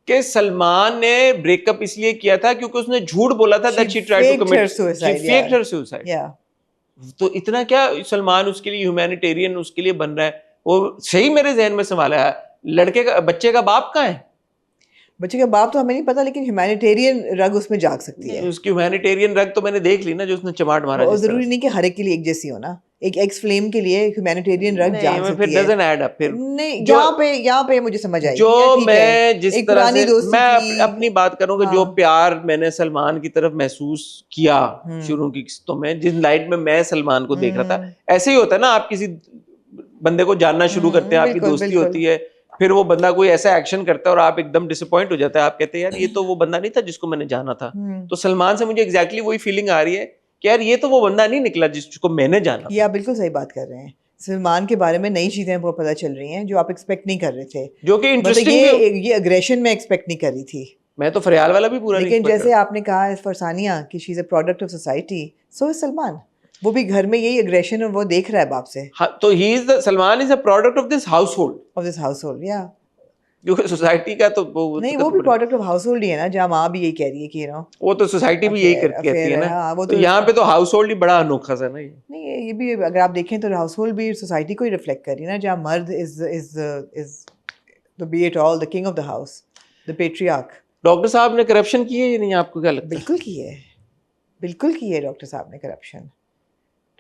कि सलमान ने ब्रेकअप इसलिए किया था क्योंकि उसने झूठ बोला था that she tried to commit suicide. तो इतना क्या सलमान उसके लिए ह्यूमैनिटेरियन उसके लिए बन रहा है? वो सही मेरे जहन में सवाल है, लड़के का बच्चे का बाप कहाँ है? बच्चे का बाप तो हमें नहीं पता, लेकिन ह्यूमैनिटेरियन रग उसमें जाग सकती है। उसकी ह्यूमैनिटेरियन रग तो मैंने देख ली ना, जो उसने चमाट मारा। और जरूरी नहीं कि हर एक के लिए एक जैसी हो ना, एक एक्स फ्लेम के लिए ह्यूमैनिटेरियन रग जाग सकती है। फिर डजंट ऐड अप। फिर नहीं, यहाँ पे मुझे समझ आई जो मैं जिस तरह से मैं अपनी बात करूंगा, जो प्यार मैंने सलमान की तरफ महसूस किया शुरू की किस्तों में, जिस लाइट में मैं सलमान को देख रहा था, ऐसे ही होता है ना, आप किसी बंदे को जानना शुरू करते हैं, आपकी दोस्ती होती है, फिर वो बंदा कोई ऐसा एक्शन करता है और आप एकदम डिसअपॉइंट हो जाते हैं, आप कहते हैं यार ये तो वो बंदा नहीं था जिसको मैंने जाना था। तो सलमान से मुझे एग्जैक्टली वही फीलिंग आ रही है कि यार ये तो वो बंदा नहीं निकला जिसको मैंने जाना। ये आप बिल्कुल सही बात कर रहे हैं। सलमान के बारे में नई चीजें हमको पता चल रही हैं जो आप एक्सपेक्ट नहीं कर रहे थे, जो कि इंटरेस्टिंग। ये अग्रेशन में एक्सपेक्ट नहीं कर रही थी मैं, तो फरियाल वाला भी पूरा। लेकिन जैसे आपने कहा फॉर सानिया कि she is a product of society, so is Salman. वो भी घर में यही एग्रेशन और वो देख रहा है बाप से, हाँ, तो Salman is a product of this house hold, of this house hold. या क्योंकि सोसाइटी का तो नहीं, वो भी प्रोडक्ट ऑफ हाउस होल्ड ही है ना, जहाँ माँ भी यही कह रही है कि वो तो सोसाइटी भी यही कहती है ना। हाँ, वो तो यहाँ पे तो हाउस होल्ड ही बड़ा अनोखा सा ना ये। नहीं, ये भी अगर आप देखें तो हाउस होल्ड भी सोसाइटी को ही रिफ्लेक्ट कर रही है ना, जहाँ मर्द is the B it all the king of the house, the patriarch. Doctor साहब ने करप्शन की है या नहीं, आपको क्या लगता है? बिल्कुल की है, बिल्कुल की है डॉक्टर साहब ने करप्शन।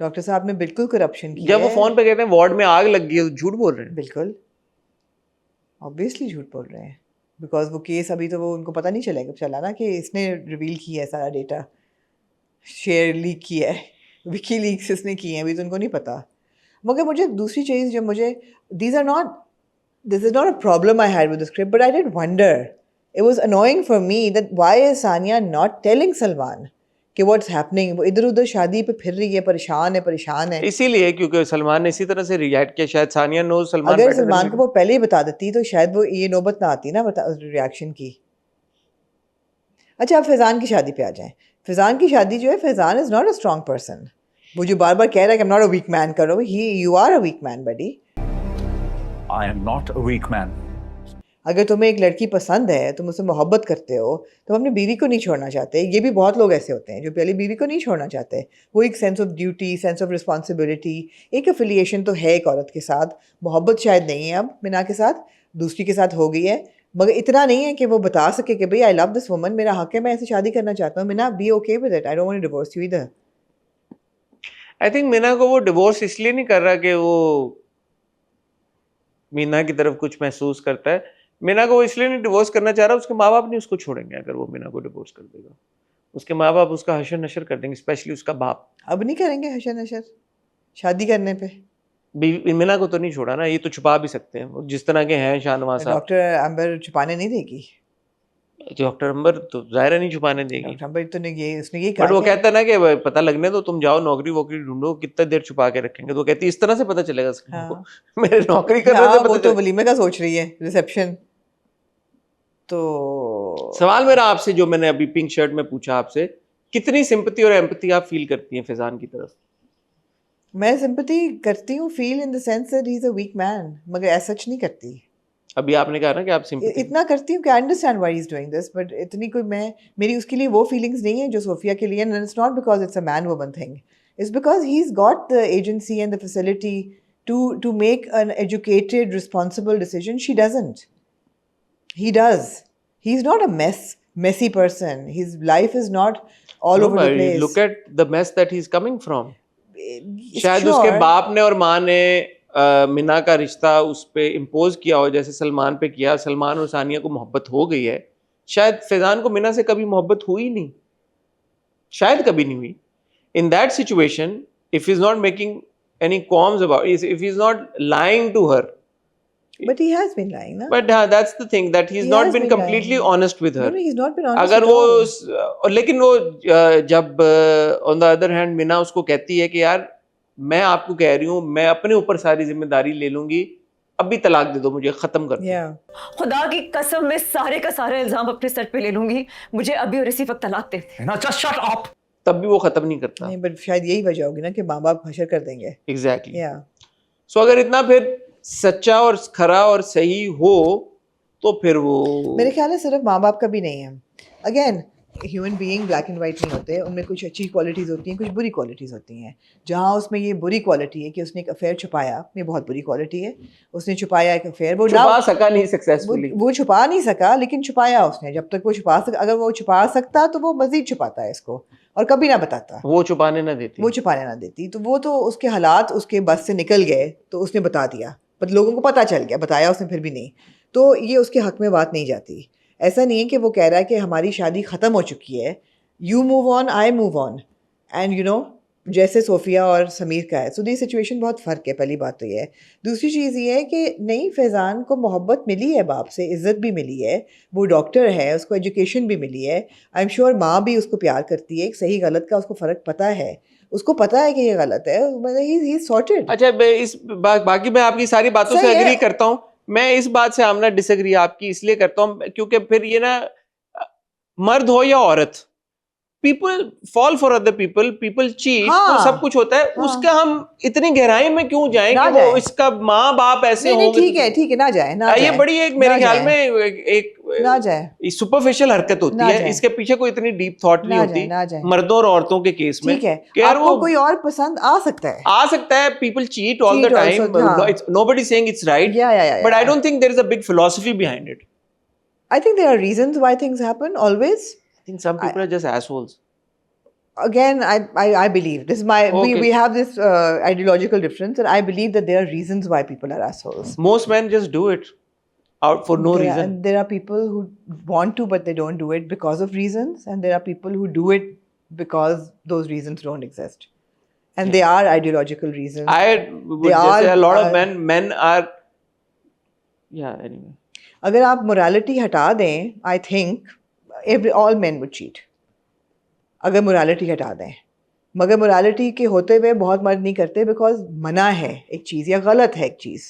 डॉक्टर साहब ने बिल्कुल करप्शन की जब है। वो फोन पे कहते हैं वार्ड में आग लग गई है, तो झूठ बोल रहे हैं। बिल्कुल ऑब्वियसली झूठ बोल रहे हैं, बिकॉज वो केस अभी तो वो उनको पता नहीं चला ना कि इसने रिवील किया है सारा डेटा, शेयर लीक किया है, विकी लीक्स इसने किए हैं, अभी तो उनको नहीं पता। मगर मुझे दूसरी चीज़ जो मुझे, this is not a problem I had with the script, but I did wonder, it was annoying for me that why is Sania not telling Salman कि व्हाट्स हैपनिंग। वो इधर उधर शादी पे फिर रही है, परेशान है। इसीलिए क्योंकि सलमान ने इसी तरह से रिएक्ट किया, शायद सानिया नो सलमान अगर better than सलमान me. को वो पहले ही बता देती तो शायद वो ये नौबत ना आती ना रिएक्शन की। अच्छा, आप फैज़ान की शादी पे आ जाएं। फैज़ान की शादी जो है, Faizan is not a strong person. वो जो बार बार कह रहा है कि I am not a weak man, करो, you are a weak man buddy. I am not a weak man. अगर तुम्हें एक लड़की पसंद है, तुम उससे मोहब्बत करते हो, तुम अपनी बीवी को नहीं छोड़ना चाहते। ये भी बहुत लोग ऐसे होते हैं जो पहली बीवी को नहीं छोड़ना चाहते। वो एक sense of duty, sense of responsibility, एक एफिलिएशन तो है एक औरत के साथ। मोहब्बत शायद नहीं है अब मिना के साथ, दूसरी के साथ हो गई है, मगर इतना नहीं है कि वो बता सके कि भाई आई लव दिस वुमन, मेरा हक है, मैं ऐसे शादी करना चाहता हूँ। Mina, be okay with it, I don't want to divorce you either. I think Meena को वो डिवोर्स इसलिए नहीं कर रहा कि वो मीना की तरफ कुछ महसूस करता है। मीना को वो इसलिए नहीं डिवोर्स करना चाह रहा, उसके माँ बाप नहीं उसको छोड़ेंगे। अगर वो मीना को डिवोर्स कर देगा, उसके माँ बाप उसका हशर नशर कर देंगे, स्पेशली उसका बाप। अब नहीं करेंगे हशर नशर शादी करने पे। मीना को तो नहीं छोड़ा ना, ये तो छुपा भी सकते हैं, वो जिस तरह के हैं शाहनवाज साहब। डॉक्टर अंबर छुपाने नहीं देगी। डॉक्टर अंबर तो जाहिर नहीं छुपाने देगी, डॉक्टर अंबर तो ने उसने ये बट कहा वो कि- कहता है ना कि पता लगने दो, तुम जाओ नौकरी वोकरी ढूंढो, कितना देर छुपा के रखेंगे। तो वो कहती है इस तरह से पता चलेगा सबको। हाँ। मेरे नौकरी करने हाँ, से वो पता तो चलेगा। वलीमे का सोच रही है, रिसेप्शन। तो सवाल मेरा आपसे, जो मैंने अभी पिंक शर्ट में पूछा आपसे, कितनी सिंपैथी और एम्पैथी आप फील करती हैं फैजान की तरफ? मैं सिंपैथी करती हूँ, feel in the sense that he is a weak man, मगर ऐसा सच नहीं करती। अभी आपने कहा ना कि आप सिंपैथी, इतना करती हूँ कि I understand why he is doing this, but इतनी कोई मेरी उसके लिए वो फीलिंग्स नहीं है जो सोफिया के लिए। And it's not because it's a man woman thing, it's because he is got the agency and the facility to make an educated responsible decision. She doesn't, he does. He's not a messy person. His life is not all over the place. look at the mess that he's coming from. शायद Sure. उसके बाप ने और माँ ने मीना का रिश्ता उस पे इम्पोज किया हो, जैसे सलमान पे किया। सलमान और सानिया को मोहब्बत हो गई है, शायद फैजान को मीना से कभी मोहब्बत हुई नहीं, शायद कभी नहीं हुई। In that situation, if he's not making any qualms about, if he's not lying to her, But he has been lying, na? but that's the thing, that he's He not has been been completely lying. honest with her. No, he's not been honest अगर at वो all. लेकिन वो जब on the other hand Meena उसको कहती है कि यार मैं आपको कह रही हूँ, मैं अपने ऊपर सारी जिम्मेदारी ले लूंगी, अभी तलाक दे दो, मुझे खत्म कर दो। Yeah. खुदा की कसम, मैं सारे का सारा इल्जाम अपने सर पे ले लूंगी, मुझे अभी और इसी वक्त तलाक दे दे। Now just shut up. तब भी वो खत्म नहीं करता। नहीं, but शायद यही वजह होगी ना कि माँ बाप हशर कर देंगे। एग्जैक्टली। Yeah. सो अगर इतना फिर सच्चा और खरा और सही हो, तो फिर वो मेरे ख्याल है सिर्फ माँ बाप का भी नहीं है। Again, human being black and white नहीं होते, उनमें कुछ अच्छी क्वालिटीज़ होती हैं, कुछ बुरी क्वालिटीज़ होती हैं। जहाँ उसमें ये बुरी क्वालिटी है कि उसने एक अफेयर छुपाया, ये बहुत बुरी क्वालिटी है। उसने छुपाया एक अफेयर, वो छुपा ना सका नहीं सक्सेसफुली। वो छुपा नहीं सका, लेकिन छुपाया उसने। जब तक वो अगर वो छुपा सकता तो वो मजीद छुपाता है इसको, और कभी ना बताता। वो छुपाने ना देती। वो छुपाने ना देती, तो वो तो उसके हालात उसके बस से निकल गए, तो उसने बता दिया, पर लोगों को पता चल गया, बताया उसने फिर भी नहीं, तो ये उसके हक में बात नहीं जाती। ऐसा नहीं है कि वो कह रहा है कि हमारी शादी ख़त्म हो चुकी है, you move on, I move on, and you know, जैसे सोफिया और समीर का है। सो दी सिचुएशन बहुत फ़र्क है, पहली बात तो ये है। दूसरी चीज़ ये है कि नहीं, फैज़ान को मोहब्बत मिली है बाप से, इज़्ज़त भी मिली है, वो डॉक्टर है, उसको एजुकेशन भी मिली है। आई एम श्योर माँ भी उसको प्यार करती है, सही गलत का उसको फ़र्क पता है, उसको पता है कि ये गलत है, मतलब ही सॉर्टेड। अच्छा, बाकी मैं आपकी सारी बातों से सही है। एग्री करता हूँ। मैं इस बात से आमना डिसएग्री आपकी इसलिए करता हूँ क्योंकि फिर ये ना, मर्द हो या औरत, people fall for other people, people cheat, हाँ, तो सब कुछ होता है, हाँ, उसका हम इतनी गहराई में क्यों जाएं ना कि वो जाएं। इसका माँ बाप ऐसे नहीं नहीं होंगे ठीक है ना जाए ना ये जाए बड़ी एक मेरे ना ख्याल जाए, में ना एक जाए सुपरफिशियल हरकत होती ना है, जाए, इसके पीछे कोई इतनी डीप थॉट नहीं ना जाए होती ना जाए, मर्दों और औरतों के केस में ठीक है। कि यार आपको वो कोई और पसंद आ सकता है, आ सकता है, people cheat all the cheat time, also, हाँ, it's nobody saying it's right, yeah, but I yeah. don't think there is a big philosophy behind it. I think there are reasons why things happen always. I think some people are just assholes. Again, I believe this is my Okay. we have this ideological difference, and I believe that there are reasons why people are assholes. Most men just do it out for no reason. And there are people who want to, but they don't do it because of reasons, and there are people who do it because those reasons don't exist, and they are ideological reasons. I would just say a lot of men are, yeah, anyway. अगर आप morality हटा दें, I think all men would cheat. अगर morality हटा दें, मगर morality के होते हुए बहुत मर्द नहीं करते because मना है एक चीज़ या गलत है एक चीज़,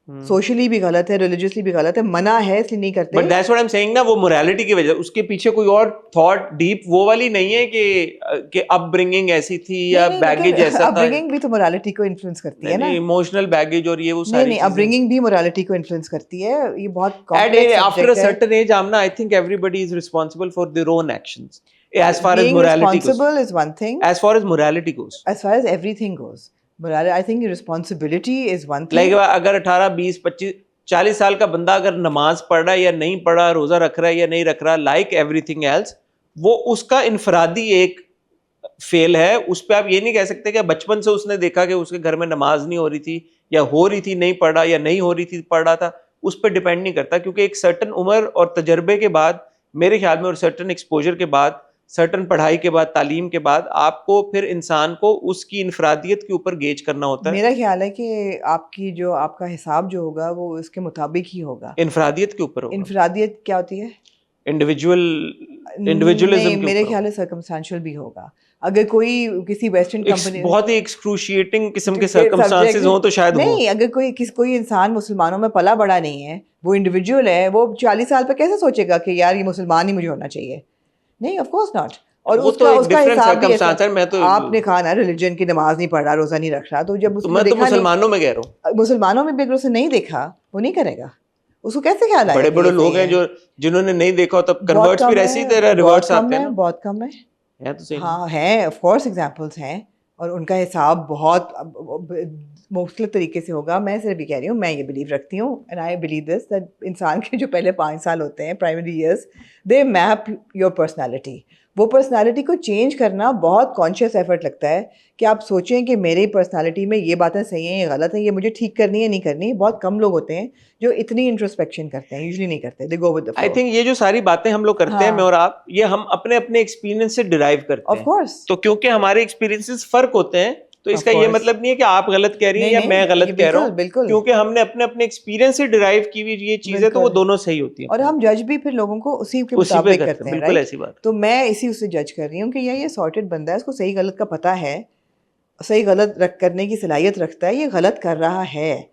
सोशली भी गलत है, रिलीजियसली भी गलत है, मना है इसलिए नहीं करते। But that's what I'm saying ना, वो morality की वजह, उसके पीछे कोई और thought deep वो वाली नहीं है कि upbringing ऐसी थी या baggage ऐसा था। अपब्रिंगिंग भी तो morality को इन्फ्लुएंस करती है ना। इमोशनल बैगेज और ये वो सारी नहीं अपब्रिंगिंग भी morality को इन्फ्लुएंस करती है, ये बहुत complex complex after a subject है। certain age Amna, I think everybody is responsible for their own actions as far as Being morality goes. responsible is one thing. As far as morality goes. As far as everything goes, morality, I think responsibility is one thing. Like अगर 18, 20, 25, 40 साल का बंदा अगर नमाज पढ़ रहा है या नहीं पढ़ रहा, रोजा रख रहा है या नहीं रख रहा, like everything else, वो उसका इनफरादी एक फेल है। उस पर आप ये नहीं कह सकते कि बचपन से उसने देखा कि उसके घर में नमाज नहीं हो रही थी या हो रही थी नहीं पढ़ रहा या नहीं हो रही थी पढ़ रहा था, उस पर डिपेंड नहीं करता, क्योंकि एक सर्टन उम्र और तजर्बे के बाद मेरे ख्याल में और सर्टन एक्सपोजर के बाद, सर्टन पढ़ाई के बाद, तालीम के बाद आपको फिर इंसान को उसकी इनफरादियत के ऊपर गेज करना होता है। मेरा ख्याल है कि आपकी जो आपका हिसाब जो होगा वो उसके मुताबिक ही होगा, इनफरादियत के ऊपर होगा। इनफरादियत क्या होती है? इंडिविजुअलिज्म के मेरे ऊपर ख्याल है सर्कमस्टेंशियल भी होगा। अगर कोई किसी वेस्टर्न कंपनी बहुत ही एक्सक्रूशिएटिंग किस्म के सर्कमस्टेंसेस हो तो शायद नहीं, अगर कोई इंसान मुसलमानों में पला बड़ा नहीं है, वो इंडिविजुअल है, वो 40 साल पे कैसे सोचेगा कि यार ये मुसलमान ही मुझे होना चाहिए? नहीं, ऑफ कोर्स नॉट। और उसका हिसाब भी ऐसा, मैं तो आपने कहा ना रिलीजन की नमाज नहीं पढ़ रहा, रोजा नहीं रख रहा, तो जब उसको मैं तो मुसलमानों में कह रहा हूँ, मुसलमानों में भी अगर उसने नहीं देखा वो नहीं करेगा, उसको कैसे ख्याल आएगा? बड़े बड़े लोग हैं जो जिन्होंने नहीं देखा हो, तब कन्वर्ट्स भी ऐसे ही तरह रिवर्ट्स आते हैं, बहुत कम है, तो सही। हाँ है, ऑफ कोर्स एग्जांपल्स हैं, और उनका हिसाब बहुत मुख्तलिफ तरीके से होगा। मैं सिर्फ भी कह रही हूँ, मैं ये बिलीव रखती हूँ, and I believe this, that इंसान के जो पहले 5 साल होते हैं, primary years, they map your personality. वो पर्सनालिटी को चेंज करना बहुत कॉन्शियस एफर्ट लगता है कि आप सोचें कि मेरी पर्सनालिटी में ये बातें सही हैं, ये गलत हैं, ये मुझे ठीक करनी है नहीं करनी। बहुत कम लोग होते हैं जो इतनी इंट्रोस्पेक्शन करते हैं, यूजुअली नहीं करते, they go with the flow. I think ये जो सारी बातें हम लोग करते हैं, मैं और आप, ये हम अपने अपने एक्सपीरियंस से डिराइव करते हैं, ऑफ कोर्स। तो क्योंकि हमारे एक्सपीरियंसेस फर्क होते हैं, तो इसका ये मतलब नहीं है कि आप गलत कह रही हैं या मैं गलत कह रहा हूँ, बिल्कुल, क्योंकि हमने अपने अपने एक्सपीरियंस से डिराइव की हुई ये चीजें, तो वो दोनों सही होती हैं, और हम जज भी फिर लोगों को उसी के मुताबिक करते हैं, बिल्कुल ऐसी बात। तो मैं इसी उससे जज कर रही हूँ कि ये सॉर्टेड बंदा है, उसको सही गलत का पता है, सही गलत करने की सलाहियत रखता है, ये गलत कर रहा है,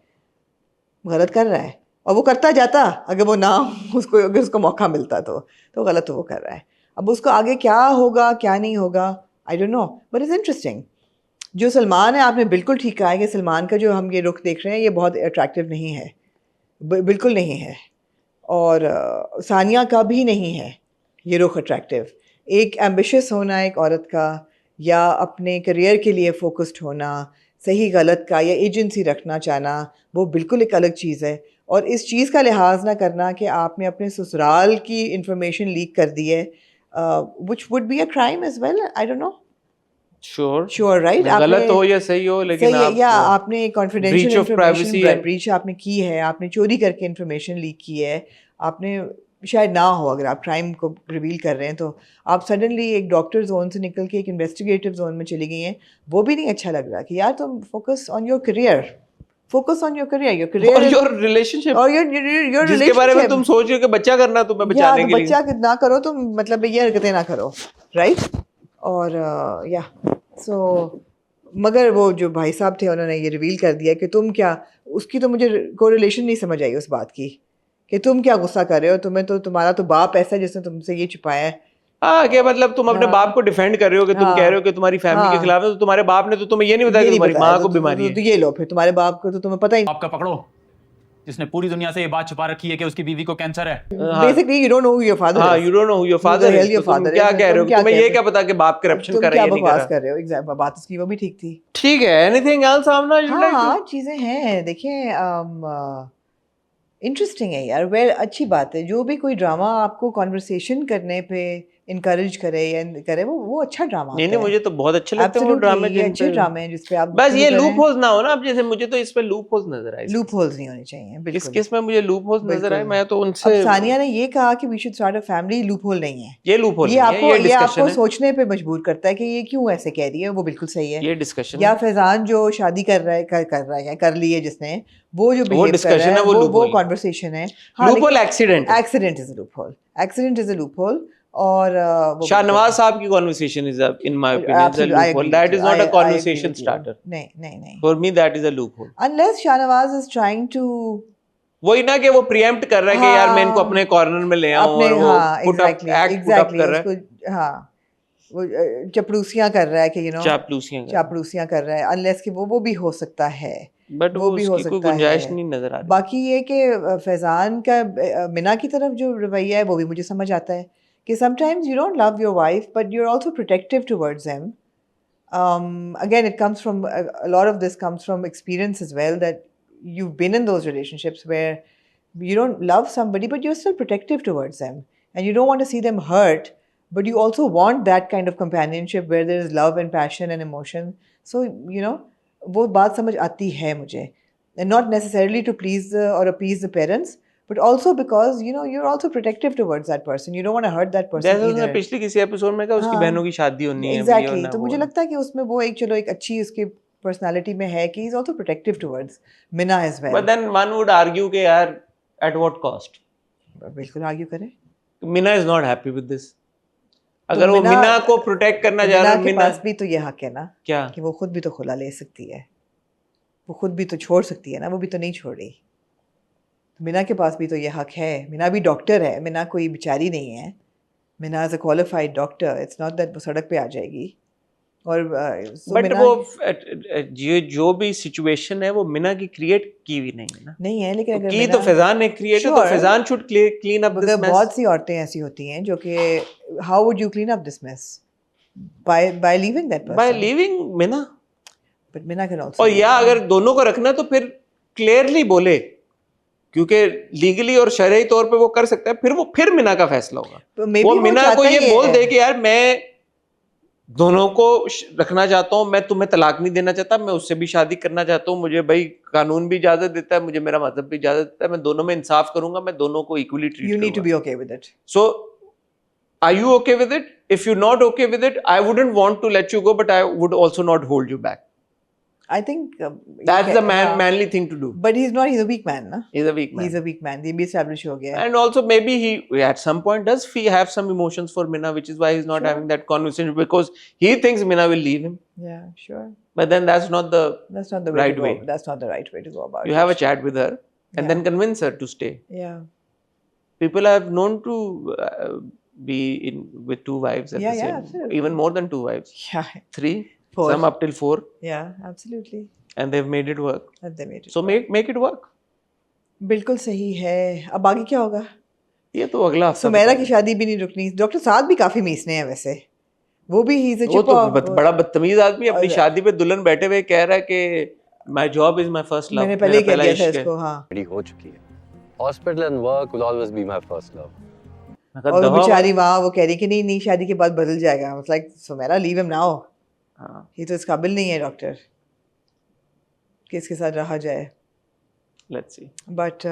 गलत कर रहा है, और वो करता जाता, अगर वो ना उसको अगर उसको मौका मिलता तो गलत तो वो कर रहा है। अब उसको आगे क्या होगा क्या नहीं होगा, आई don't no, but it's interesting. जो सलमान है, आपने बिल्कुल ठीक कहा है कि सलमान का जो हम ये रुख देख रहे हैं ये बहुत अट्रैक्टिव नहीं है, बिल्कुल नहीं है, और सानिया का भी नहीं है ये रुख अट्रैक्टिव। एक एम्बिशियस होना एक औरत का, या अपने करियर के लिए फोकस्ड होना, सही गलत का या एजेंसी रखना चाहना, वो बिल्कुल एक अलग चीज़ है। और इस चीज़ का लिहाज ना करना कि आपने अपने ससुराल की इंफॉर्मेशन लीक कर दी है, which would be a crime as well, I don't know. Sure, right? गलत हो या सही हो, लेकिन सही या आपने कॉन्फिडेंशियल इंफॉर्मेशन ब्रीच आपने की है, आपने चोरी करके इंफॉर्मेशन लीक की है, आपने शायद ना हो, अगर आप क्राइम को रिवील कर रहे हैं तो आप सडनली एक डॉक्टर जोन से निकल के एक इन्वेस्टिगेटिव जोन में चली गई हैं, वो भी नहीं अच्छा लग रहा कि यार तुम focus on your career, focus on your career, your career और योर रिलेशनशिप, और योर जिसके बारे में तुम सोच रहे हो कि बच्चा करना तुम्हें बचाने के लिए, बच्चा ना करो तुम, मतलब ये हरकतें ना करो, राइट? और या सो मगर वो जो भाई साहब थे उन्होंने ये रिवील कर दिया कि तुम क्या, उसकी तो मुझे कोरिलेशन नहीं समझ आई उस बात की कि तुम क्या गुस्सा कर रहे हो, तुम्हें तो तुम्हारा तो बाप ऐसा है जिसने तुमसे ये छुपाया है, हाँ कि मतलब तुम अपने बाप को डिफेंड कर रहे हो कि तुम कह रहे हो कि तुम्हारी फैमिली के खिलाफ है, तो तुम्हारे बाप ने तो तुम्हें ये नहीं बताया ये कि नहीं तुम्हारी बताया, माँ को बीमारी है। तो ये लो फिर तुम्हारे बाप को तो तुम्हें पता ही आपका पकड़ो जिसने पूरी दुनिया से ये बात छुपा रखी है कि उसकी बीवी को कैंसर है। Basically you don't know who your father हाँ, is. you don't know who your Who the father hell is, your तो तुम father क्या is, कह रहे तुम हो? क्या तुम्हें कह ये रहे क्या पता कि बाप करप्शन तुम कर रहा क्या है या नहीं कर बकवास रहा? कर रहे हो? एग्जैक्ट बात उसकी वो भी ठीक थी। ठीक है, एनीथिंग एल्स आमना यू हाँ लाइक हाँ चीजें हैं, देखिए इंटरेस्टिंग है यार। वेल अच्छी बात है, जो भी कोई ड्रामा आपको कॉन्वर्सेशन करने पे इनकरेज करे या करे, वो अच्छा ड्रामा नहीं होता नहीं, है। मुझे तो बहुत अच्छे लगते हैं वो Absolutely, ड्रामे ये जिन अच्छे पे ड्रामे हैं जिसपे आप बस गुफ्तगू ये करें। लूप होल्स ना हो ना। अब जैसे मुझे तो इस पे लूप होल्स नजर आए, लूप होल्स नहीं होने चाहिए, किस बिल्कुल। किस में मुझे लूप होल्स नजर आए, बिल्कुल। मैं तो अब उनसे सानिया ने ये कहा कि we should start a family, loophole नहीं है। ये लूप होल ये नहीं है, आपको ये ये डिस्कशन आपको है, सोचने पे मजबूर करता है कि ये क्यों ऐसे कह रही है, वो बिल्कुल सही है। ये डिस्कशन या है, फैजान जो शादी कर रहा है कर रहा है कर ली है जिसने, वो जो वो बिहेव कर डिस्कशन रहा है, है, वो वो loophole है। कॉन्वर्सेशन है। हाँ लूप होल एक्सीडेंट है। Accident is a loop hole, accident is a loop hole. और वो शाहनवाज साहब की conversation is in my opinion is a loop hole, that is not a conversation starter. नहीं नहीं नहीं, for me that is a loop hole. Unless Shahnawaz is trying to वही ना कि वो प्रीएम्प्ट कर रहा है कि यार मैं इनको हाँ, अपने कॉर्नर में ले आऊं, अपने और वो हाँ put up exactly act put up exactly कर रहा है, उसको हाँ वो चपड़ूसियां कर रहा है कि चापलूसियां कर रहा है। चापड़ूसियां कर रहा है। अनलेस कि वो भी हो सकता है, बट वो भी हो उसकी कोई सकता गुंजाइश है। नहीं नजर आ रही। बाकी ये कि फैजान का मिना की तरफ जो रवैया है वो भी मुझे समझ आता है कि sometimes you don't love your wife but you are also protective towards them. Again, it comes from a lot of this comes from experience as well, that you've been in those relationships where you don't love somebody but you're still protective towards them and you don't want to see them hurt, but you also want that kind of companionship where there is love and passion and emotion. So वो बात समझ आती है मुझे, and not necessarily to please or appease the parents, but also because you're also protective towards that person, you don't want to hurt that person जैसे उसने either. पिछली किसी एपिसोड में कहा उसकी हाँ, बहनों की शादी होनी है, एग्जैक्टली। तो मुझे लगता है कि उसमें वो एक एक अच्छी उसकी पर्सनालिटी में है कि he is also protective towards Meena as well. But then one would argue कि यार एट व्हाट कॉस्ट? बिल्कुल आर्ग्यू करें। Meena is not happy with this. अगर वो मीना को प्रोटेक्ट करना तो चाह रहा है, के मीना पास भी तो ये हक है ना क्या कि वो खुद भी तो खुला ले सकती है, वो खुद भी तो छोड़ सकती है ना, वो भी तो नहीं छोड़ रही। तो मीना के पास भी तो ये हक है। मीना भी डॉक्टर है, मीना कोई बेचारी नहीं है। Meena as a qualified doctor, it's not that वो सड़क पे आ जाएगी। और बट वो जो भी सिचुएशन है वो मिना की क्रिएट की हुई नहीं है ना, नहीं है, लेकिन अगर की तो फैजान ने क्रिएट है, तो Sure. Faizan should clean up this मगर मेस। बहुत सी औरतें ऐसी होती हैं जो कि how would you clean up this mess? By leaving that by person. Leaving Meena. But Meena can also, और या अगर दोनों को रखना तो फिर क्लियरली बोले, क्योंकि लीगली और शरई तौर पे वो कर सकता है, फिर मिना का फैसला होगा। वो मिना को ये बोल दे कि यार मैं दोनों को रखना चाहता हूँ, मैं तुम्हें तलाक नहीं देना चाहता, मैं उससे भी शादी करना चाहता हूँ, मुझे भाई कानून भी इजाजत देता है, मुझे मेरा मजहब भी इजाजत देता है, मैं दोनों में इंसाफ करूंगा, मैं दोनों को equally treat you need to करूंगा। be okay with it. So, are you okay with it? If you're not okay with it, I wouldn't want to let you go, but I would also not hold you back. I think That's the manly thing to do. But he's not. He's a weak man, na? He's a weak man. He's a weak man. ये भी establish हो गया है. And also maybe he at some point does have some emotions for Mina, which is why he's not Sure. having that conversation, because he thinks Mina will leave him. Yeah, sure. But then that's not the That's not the way right to go. way. That's not the right way to go about You it. have a chat with her and Yeah. then convince her to stay. Yeah. People have known to be in with two wives at Yeah, the yeah, same, absolutely. even more than two wives, Yeah. 3, 4. some up till 4, Yeah, absolutely. and they've made it work. And they made it. So make it work. बिल्कुल सही है। अब आगे क्या होगा? ये तो अगला हफ्ता सुमेरा बताएगा। की शादी भी नहीं रुकनी। डॉक्टर साद भी काफी मीसने हैं वैसे। वो भी ही वो तो बड़ा बदतमीज आदमी, अपनी शादी पे दुल्हन बैठे हुए कह रहा है कि my job is my first love. मैंने पहले ही कह दिया था इसको। हाँ। हो चुकी है। Hospital and work will always be my first love. और वो बेचारी वहाँ वो कह रही कि नहीं शादी के बाद बदल जाएगा। I was like, Sumera leave him now. हाँ, ये तो इस काबिल नहीं है डॉक्टर कि इसके साथ रहा जाए। Let's see. But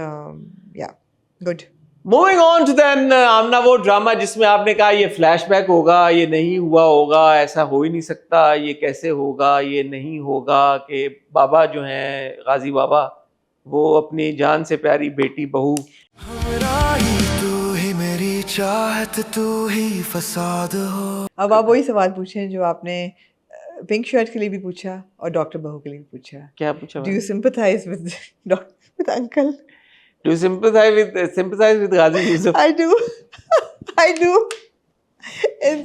yeah good. Moving on to then Amna, वो ड्रामा जिसमें आपने कहा ये फ्लैशबैक होगा, ये नहीं हुआ होगा, ऐसा हो ही नहीं सकता, ये कैसे होगा, ये नहीं होगा, कि बाबा जो हैं गाजी बाबा, वो अपनी जान से प्यारी बेटी बहू, तू ही मेरी चाहत, तू ही फसाद हो। अब आप वही सवाल पूछें जो आपने पिंक शर्ट के लिए भी पूछा और डॉक्टर बहू के लिए भी पूछा। क्या पूछा? Do you sympathise with with uncle? Do you sympathize with Ghazi Yusuf? I do. I do.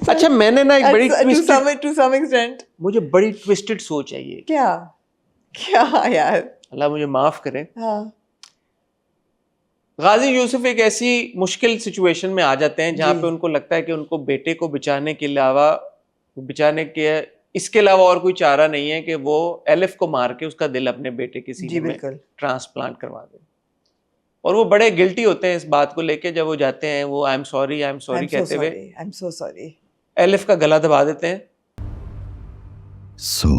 अच्छा मैंने ना एक बड़ी to some extent. मुझे बड़ी ट्विस्टेड सोच है ये, क्या क्या यार? अल्लाह मुझे माफ करे। हाँ गाजी यूसुफ एक ऐसी मुश्किल सिचुएशन में आ जाते हैं जहाँ जी। पे उनको लगता है कि उनको बेटे को बचाने के इसके अलावा और कोई चारा नहीं है कि वो एलिफ को मार के उसका दिल अपने बेटे के जी सीने में बिल्कुल। ट्रांसप्लांट करवा दे। और वो बड़े गिल्टी होते हैं इस बात को लेके, जब वो जाते हैं वो आई एम सॉरी कहते हुए I'm so sorry. एलिफ का गला दबा देते हैं। So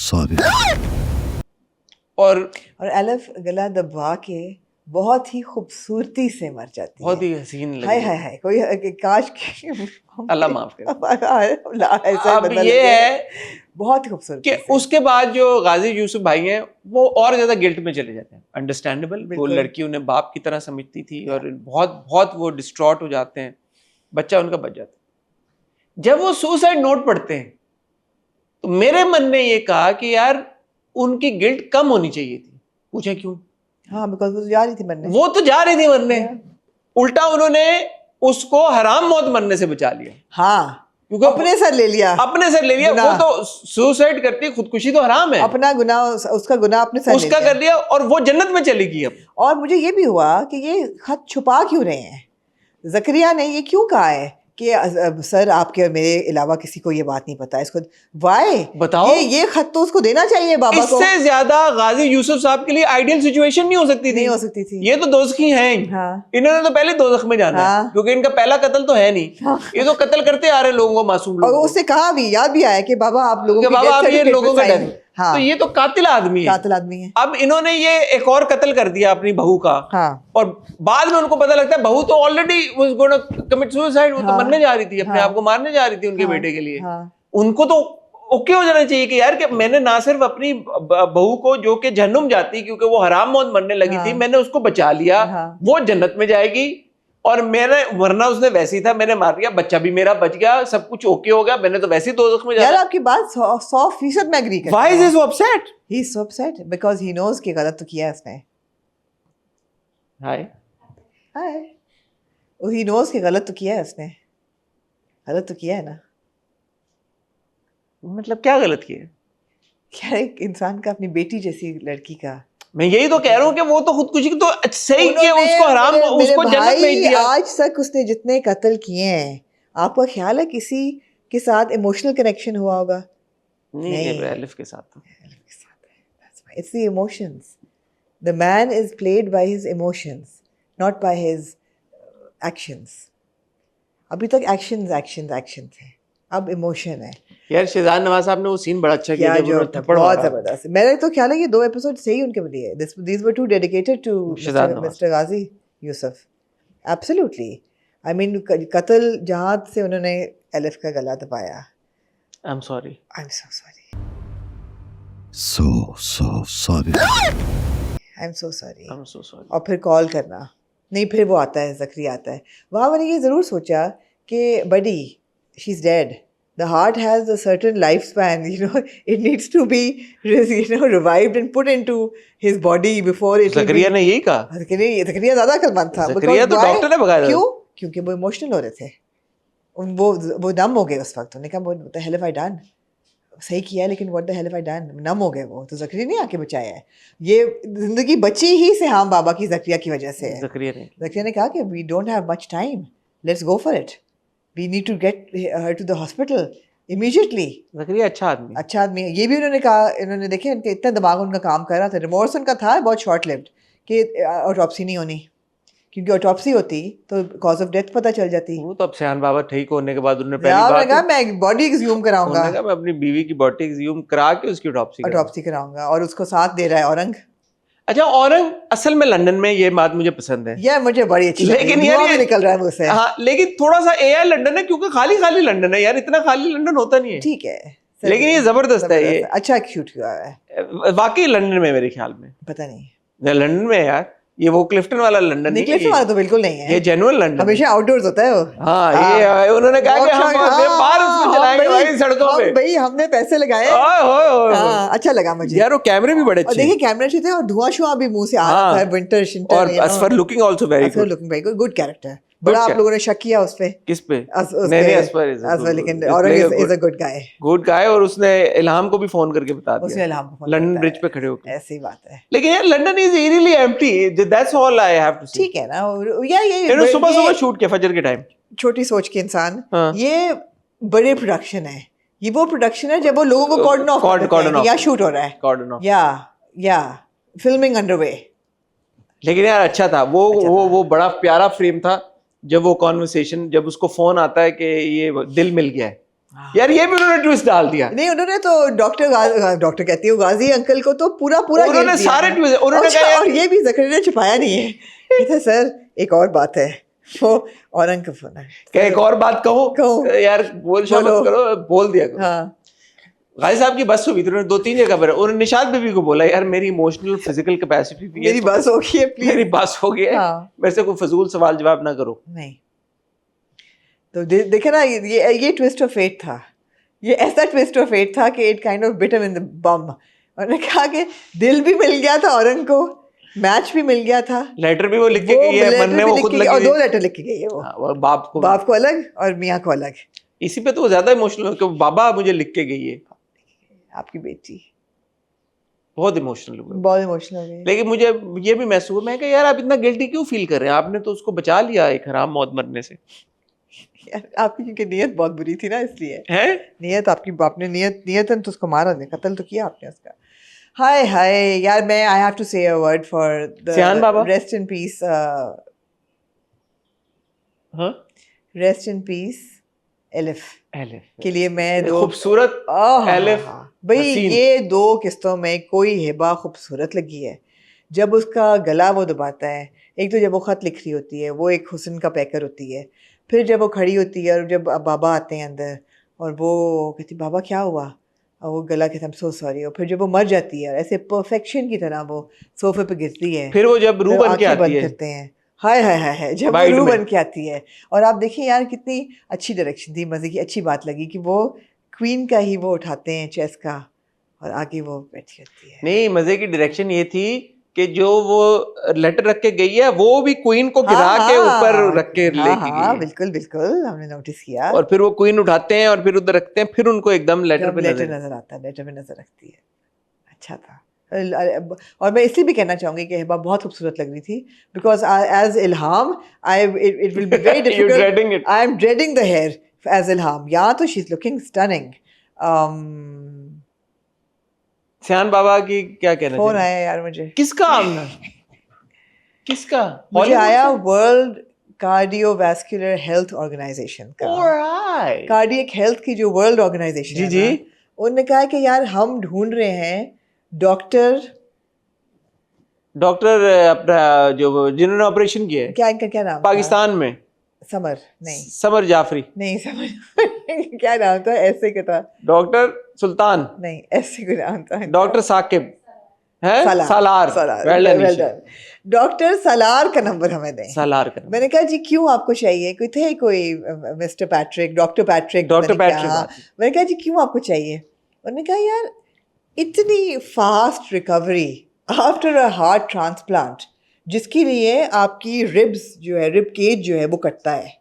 sorry. और एलिफ गला दबा के बहुत ही खूबसूरती से मर जाती है। बहुत ही हसीन हाय लगी। हाय हाय, कोई काश अल्लाह माफ करे। ऐसा अब बंदा ये लगे। है बहुत खूबसूरत कि उसके बाद जो गाजी यूसुफ भाई हैं वो और ज्यादा गिल्ट में चले जाते हैं। अंडरस्टैंडेबल, वो बिल्कुल। लड़की उन्हें बाप की तरह समझती थी और बहुत बहुत वो डिस्ट्रॉट हो जाते हैं, बच्चा उनका बच जाता है। जब वो सुसाइड नोट पढ़ते हैं तो मेरे मन ने ये कहा कि यार उनकी गिल्ट कम होनी चाहिए थी। पूछे क्यों? हाँ बिकॉज वो जा रही थी मरने। वो तो जा रही थी मरने, उल्टा उन्होंने उसको हराम मौत मरने से बचा लिया। हाँ क्योंकि अपने सर ले लिया। अपने सर ले लिया। वो गुनाह। तो सुसाइड करती, खुदकुशी तो हराम है, अपना गुनाह, उसका गुनाह अपने सर ले उसका लिया। कर लिया और वो जन्नत में चली गई। अब और मुझे ये भी हुआ कि ये खत छुपा क्यों रहे हैं? जकरिया ने ये क्यों कहा है कि सर आपके और मेरे अलावा किसी को ये बात नहीं पता? इसको वाई बताओ। ये खत तो उसको देना चाहिए बाबा को। इससे ज्यादा गाजी यूसुफ साहब के लिए आइडियल सिचुएशन नहीं हो सकती थी। नहीं हो सकती थी। ये तो दोज़खी हैं ही। हाँ। इन्होंने तो पहले दोज़ख में जाना है, हाँ। क्योंकि इनका पहला कत्ल तो है नहीं। हाँ। ये तो कत्ल करते आ रहे लोगों को, मासूम और लोगों को। उससे कहा भी, याद भी आया कि बाबा आप लोगों कि की बाबा death अब ये certificate लोगों पे का sign- डर। हाँ तो ये तो कातिल आदमी है। कातिल आदमी है। अब इन्होंने ये एक और कत्ल कर दिया अपनी बहू का। हाँ। और बाद में उनको पता लगता है बहू तो already was gonna commit suicide, वो तो हाँ। मरने जा रही थी, अपने हाँ। आप को मारने जा रही थी उनके हाँ। बेटे के लिए। हाँ। उनको तो ओके हो जाना चाहिए कि यार कि मैंने ना सिर्फ अपनी बहू को जो कि जहन्नुम जाती क्योंकि वो हराम मौत मरने लगी हाँ। थी, मैंने उसको बचा लिया। हाँ। वो जन्नत में जाएगी और मैंने मरना उसने वैसे ही था, मैंने मार दिया, बच्चा भी मेरा बच गया, सब कुछ ओके हो गया, मैंने तो वैसे ही दोज़ख में यार जाना। आपकी बात 100% मैं एग्री करता Why is हूँ। he so upset? He is so upset because he knows कि गलत तो किया है उसने। हाय हाय। He knows कि गलत तो किया है उसने। गलत तो किया है ना। मतलब क्या गलत किया? क्या एक इंसान का अपनी बेटी जैसी लड़की का। मैं यही तो कह रहा हूँ कि वो तो खुदकुशी तो सही किया, उन्होंने- उसको हराम, मेरे उसको जन्नत भाई, भेज दिया। आज तक उसने जितने कत्ल किए हैं, आपका ख्याल है किसी के साथ इमोशनल कनेक्शन हुआ होगा? नहीं, नहीं। एलिफ के साथ तो। It's the emotions. The man is played by his emotions, not by his actions. अभी तक actions है, अब emotion है। यार शहजाद नवाज साहब ने वो सीन बड़ा अच्छा किया क्या जब जो उन्होंने थप्पड़ बहुत मारा। जबरदस्त। मेरे तो ख्याल है ये 2 एपिसोड सही उनके लिए। These were too dedicated to Shahzad Nawaz. Mr. Ghazi Yusuf. Absolutely. I mean कत्ल जहाद से उन्होंने एलिफ का गला दबाया। I'm sorry. I'm so sorry. So sorry. I'm so sorry. I'm so sorry. और फिर कॉल करना नहीं, फिर वो आता है, जकरिया आता है। वहाँ मैंने ये ज़रूर सोचा कि buddy she is dead, the heart has a certain life span, it needs to be revived and put into his body before it. Zakariya ने यही कहा। जकरिया ज़्यादा अक्लमंद था। जकरिया तो डॉक्टर ने भगाया था। क्यों? क्योंकि वो इमोशनल हो रहे थे, वो नम हो गए उस वक्त। उन्होंने कहा what the hell have I done? सही किया है लेकिन what the hell have I done? नम हो गए वो। तो जकरिया ने आके बचाया है। ये जिंदगी बची ही से हम बाबा की जकरिया की वजह से है। जकरिया ने कहा कि we don't have much time, let's go for it, we need to get her to the hospital immediately. Zakariya अच्छा आदमी। अच्छा आदमी है। ये भी उन्होंने कहा, इन्होंने देखे उनके इतना दिमाग उनका काम कर रहा था। रिमोर्स उनका था बहुत शॉर्ट लिव्ड कि ऑटोप्सी नहीं होनी, क्योंकि ऑटोप्सी होती तो कॉज ऑफ डेथ पता चल जाती। वो तो अब सयान बाबा ठीक होने के बाद उन्होंने यार पहली कहा बात मैं बॉडी एक्सह्यूम कराऊंगा, उन्होंने कहा मैं अपनी बीवी की बॉडी एक्सह्यूम करा के उसकी ऑटोप्सी कराऊंगा, और उसको साथ दे रहा है औरंग। अच्छा, औरंग असल में लंदन में, ये बात मुझे पसंद है। यार मुझे बड़ी अच्छी लेकिन लगी, यार धुआं ये भी निकल रहा है मुझसे। हाँ, लेकिन थोड़ा सा एआई लंदन है क्योंकि खाली खाली लंदन है यार, इतना खाली लंदन होता नहीं है। ठीक है, लेकिन ये जबरदस्त है, ये अच्छा शूट हुआ है वाकई लंदन में मेरे ख्याल में। पता नहीं लंदन में यार, ये वो क्लिफ्टन वाला लंदन नहीं निकले है, वाला तो बिल्कुल नहीं है, ये जेन्युइन लंदन। हमेशा आउटडोर्स होता है वो। हाँ, ये उन्होंने कहा कि हम बाहर उसको चलाएंगे भाई सड़कों पे। भाई हमने पैसे लगाए। ओए होए होए। हाँ, अच्छा लगा मुझे यार वो कैमरे भी बड़े और अच्छे देखिए कैमरे अच्छे थे और धुआं शुआं भी मुंह से आ रहा हाँ। था। विंटर और Asfar looking also very good. Looking very good character. बड़ा Good आप क्या? लोगों ने शक किया उस पे किस पे? उस नहीं पे नहीं, Asfar is a Asfar, good- लेकिन is Orang playing a is a good- good guy. Good guy, और उसने इल्हाम को भी फोन करके बता उसने दिया इल्हाम को फोन लंदन करता ब्रिज है। पे खड़े होकर। ऐसी बात है। लेकिन यार London is eerily empty, that's all I have to say. ठीक है ना, या ये इन्होंने सुबह ये सुबह शूट किया फजर के टाइम। छोटी सोच के इंसान, हाँ। ये बड़े प्रोडक्शन है, ये वो प्रोडक्शन है जब वो लोगों को कॉर्डन ऑफ कर देते हैं कि यहाँ शूट हो रहा है, कॉर्डन ऑफ। या फिल्मिंग अंडरवे। लेकिन यार अच्छा था वो अच्छा था। वो बड़ा प्यारा फ्रेम था जब वो कॉन्वर्सेशन, जब उसको फोन आता है कि ये दिल मिल गया है। यार ये भी उन्होंने ट्विस्ट डाल दिया। नहीं, उन्होंने तो डॉक्टर कहती हूँ गाजी अंकल को तो पूरा उन्होंने घेर दिया सारे है। twist- उन्होंने अच्छा, कहा यार- और ये भी ज़करिया ने छुपाया नहीं है। कहते सर एक और बात है, वो औरंग का फोन है। क्या एक और बात कहो? कहो। यार बोल शामत बोलो। करो, बोल दिया करो। हाँ, गाजी साहब की बस हुई थी, उन्होंने 2-3 जगह पर उन्होंने निशात बीबी को बोला यार मेरी इमोशनल फिजिकल कैपेसिटी भी है, मेरी तो बस हो गई है मेरी प्लीज। बस हो गई है, हाँ। मेरे से कोई फजूल सवाल जवाब ना करो। नहीं तो देखे ना, ये ट्विस्ट ऑफ फेट था, ये ऐसा ट्विस्ट ऑफ फेट था कि it kind of bit him in the bum. उन्होंने कहा कि दिल भी मिल गया था औरंग को, मैच भी मिल गया था, लेटर भी वो लिख के गई है, letter मरने भी वो लिख खुद के- लगी और हुई 2 है। लेटर लिख के गई है वो, हाँ, और बाप को बाप को अलग और मियाँ को अलग। इसी पे तो वो ज्यादा इमोशनल कि बाबा मुझे लिख के गई है, आपकी बेटी बहुत इमोशनल हुआ। बहुत इमोशनल हो गई। लेकिन मुझे ये भी महसूस हुआ, मैं कहा यार आप इतना गिल्टी क्यों फील कर रहे हैं, आपने तो उसको बचा लिया एक हराम मौत मरने से। यार, आपकी क्योंकि नीयत बहुत बुरी थी ना, इसलिए है नियत आपकी, आपने नियतन तो उसको मारा नहीं, कत्ल तो किया आपने उसका। हाय हाय यार, मैं आई हैव टू से अ वर्ड फॉर द सियान बाबा? रेस्ट इन पीस, हाँ rest in peace elif elif के लिए मैं दो खूबसूरत एलिफ भाई हसीन। ये 2 किस्तों में कोई हिबा खूबसूरत लगी है। जब उसका गला वो दबाता है, एक तो जब वो ख़त लिख रही होती है, वो एक हुस्न का पैकर होती है, फिर जब वो खड़ी होती है और जब बाबा आते हैं अंदर और वो कहती बाबा क्या हुआ, और वो गला कहता है सो सॉरी, और फिर जब वो मर जाती है ऐसे परफेक्शन की तरह वो सोफे पे गिरती है, फिर वो जब रू फिर बन के आंखें आती बंद है, करते हैं, हाय हाय हाय हाय, जब वो Wide रू में। बन के आती है। और आप देखिए यार कितनी अच्छी डायरेक्शन थी, मज़े की अच्छी बात लगी कि वो क्वीन का ही वो उठाते हैं चेस का और आगे वो बैठी होती है। नहीं मजे की डायरेक्शन ये थी कि जो वो लेटर रख के गई है वो भी क्वीन को गिरा के ऊपर रख के लेके गई हाँ है। बिल्कुल बिल्कुल, हमने नोटिस किया। और फिर वो क्वीन उठाते हैं और फिर उधर रखते हैं, फिर उनको एकदम लेटर जब पे लेटर नजर। नजर आता है, लेटर पे नजर रखती है। अच्छा था। और मैं इसलिए भी कहना चाहूंगी कि हिबा बहुत खूबसूरत लग रही थी, because as Ilham I it will be very You're difficult, dreading it. I am dreading the hair as Ilham. यहाँ तो शी इज लुकिंग स्टनिंग। सियान बाबा की क्या कहना फोन चाहिए? आया यार मुझे, किसका? किसका? मुझे Hollywood आया से? वर्ल्ड कार्डियोवैस्कुलर हेल्थ ऑर्गेनाइजेशन का। Alright. कार्डियक हेल्थ की जो वर्ल्ड ऑर्गेनाइजेशन जी, है जी। ना, उन्होंने कहा कि यार हम ढूंढ रहे हैं डॉक्टर, डॉक्टर अपना जो जिन्होंने ऑपरेशन किया है क्या इनका क्या नाम था? पाकिस्तान में, समर नहीं समर जाफरी, नहीं समझ क्या नाम था, ऐसे का था, डॉक्टर सुल्तान, नहीं ऐसे कोई नाम था, डॉक्टर साकिब है, Salar Salar, Well done, well Isha. done। Doctor Salar का नंबर हमें दें। सालार का मैंने कहा जी क्यों आपको चाहिए, कोई थे कोई mister Patrick, doctor Patrick, doctor पता नहीं क्या, पैट्रिक हाँ। आती। मैंने कहा जी क्यों आपको चाहिए, उन्होंने कहा यार इतनी fast recovery after a heart transplant, जिसके लिए आपकी रिब्स जो है, रिब केज जो है वो कटता है।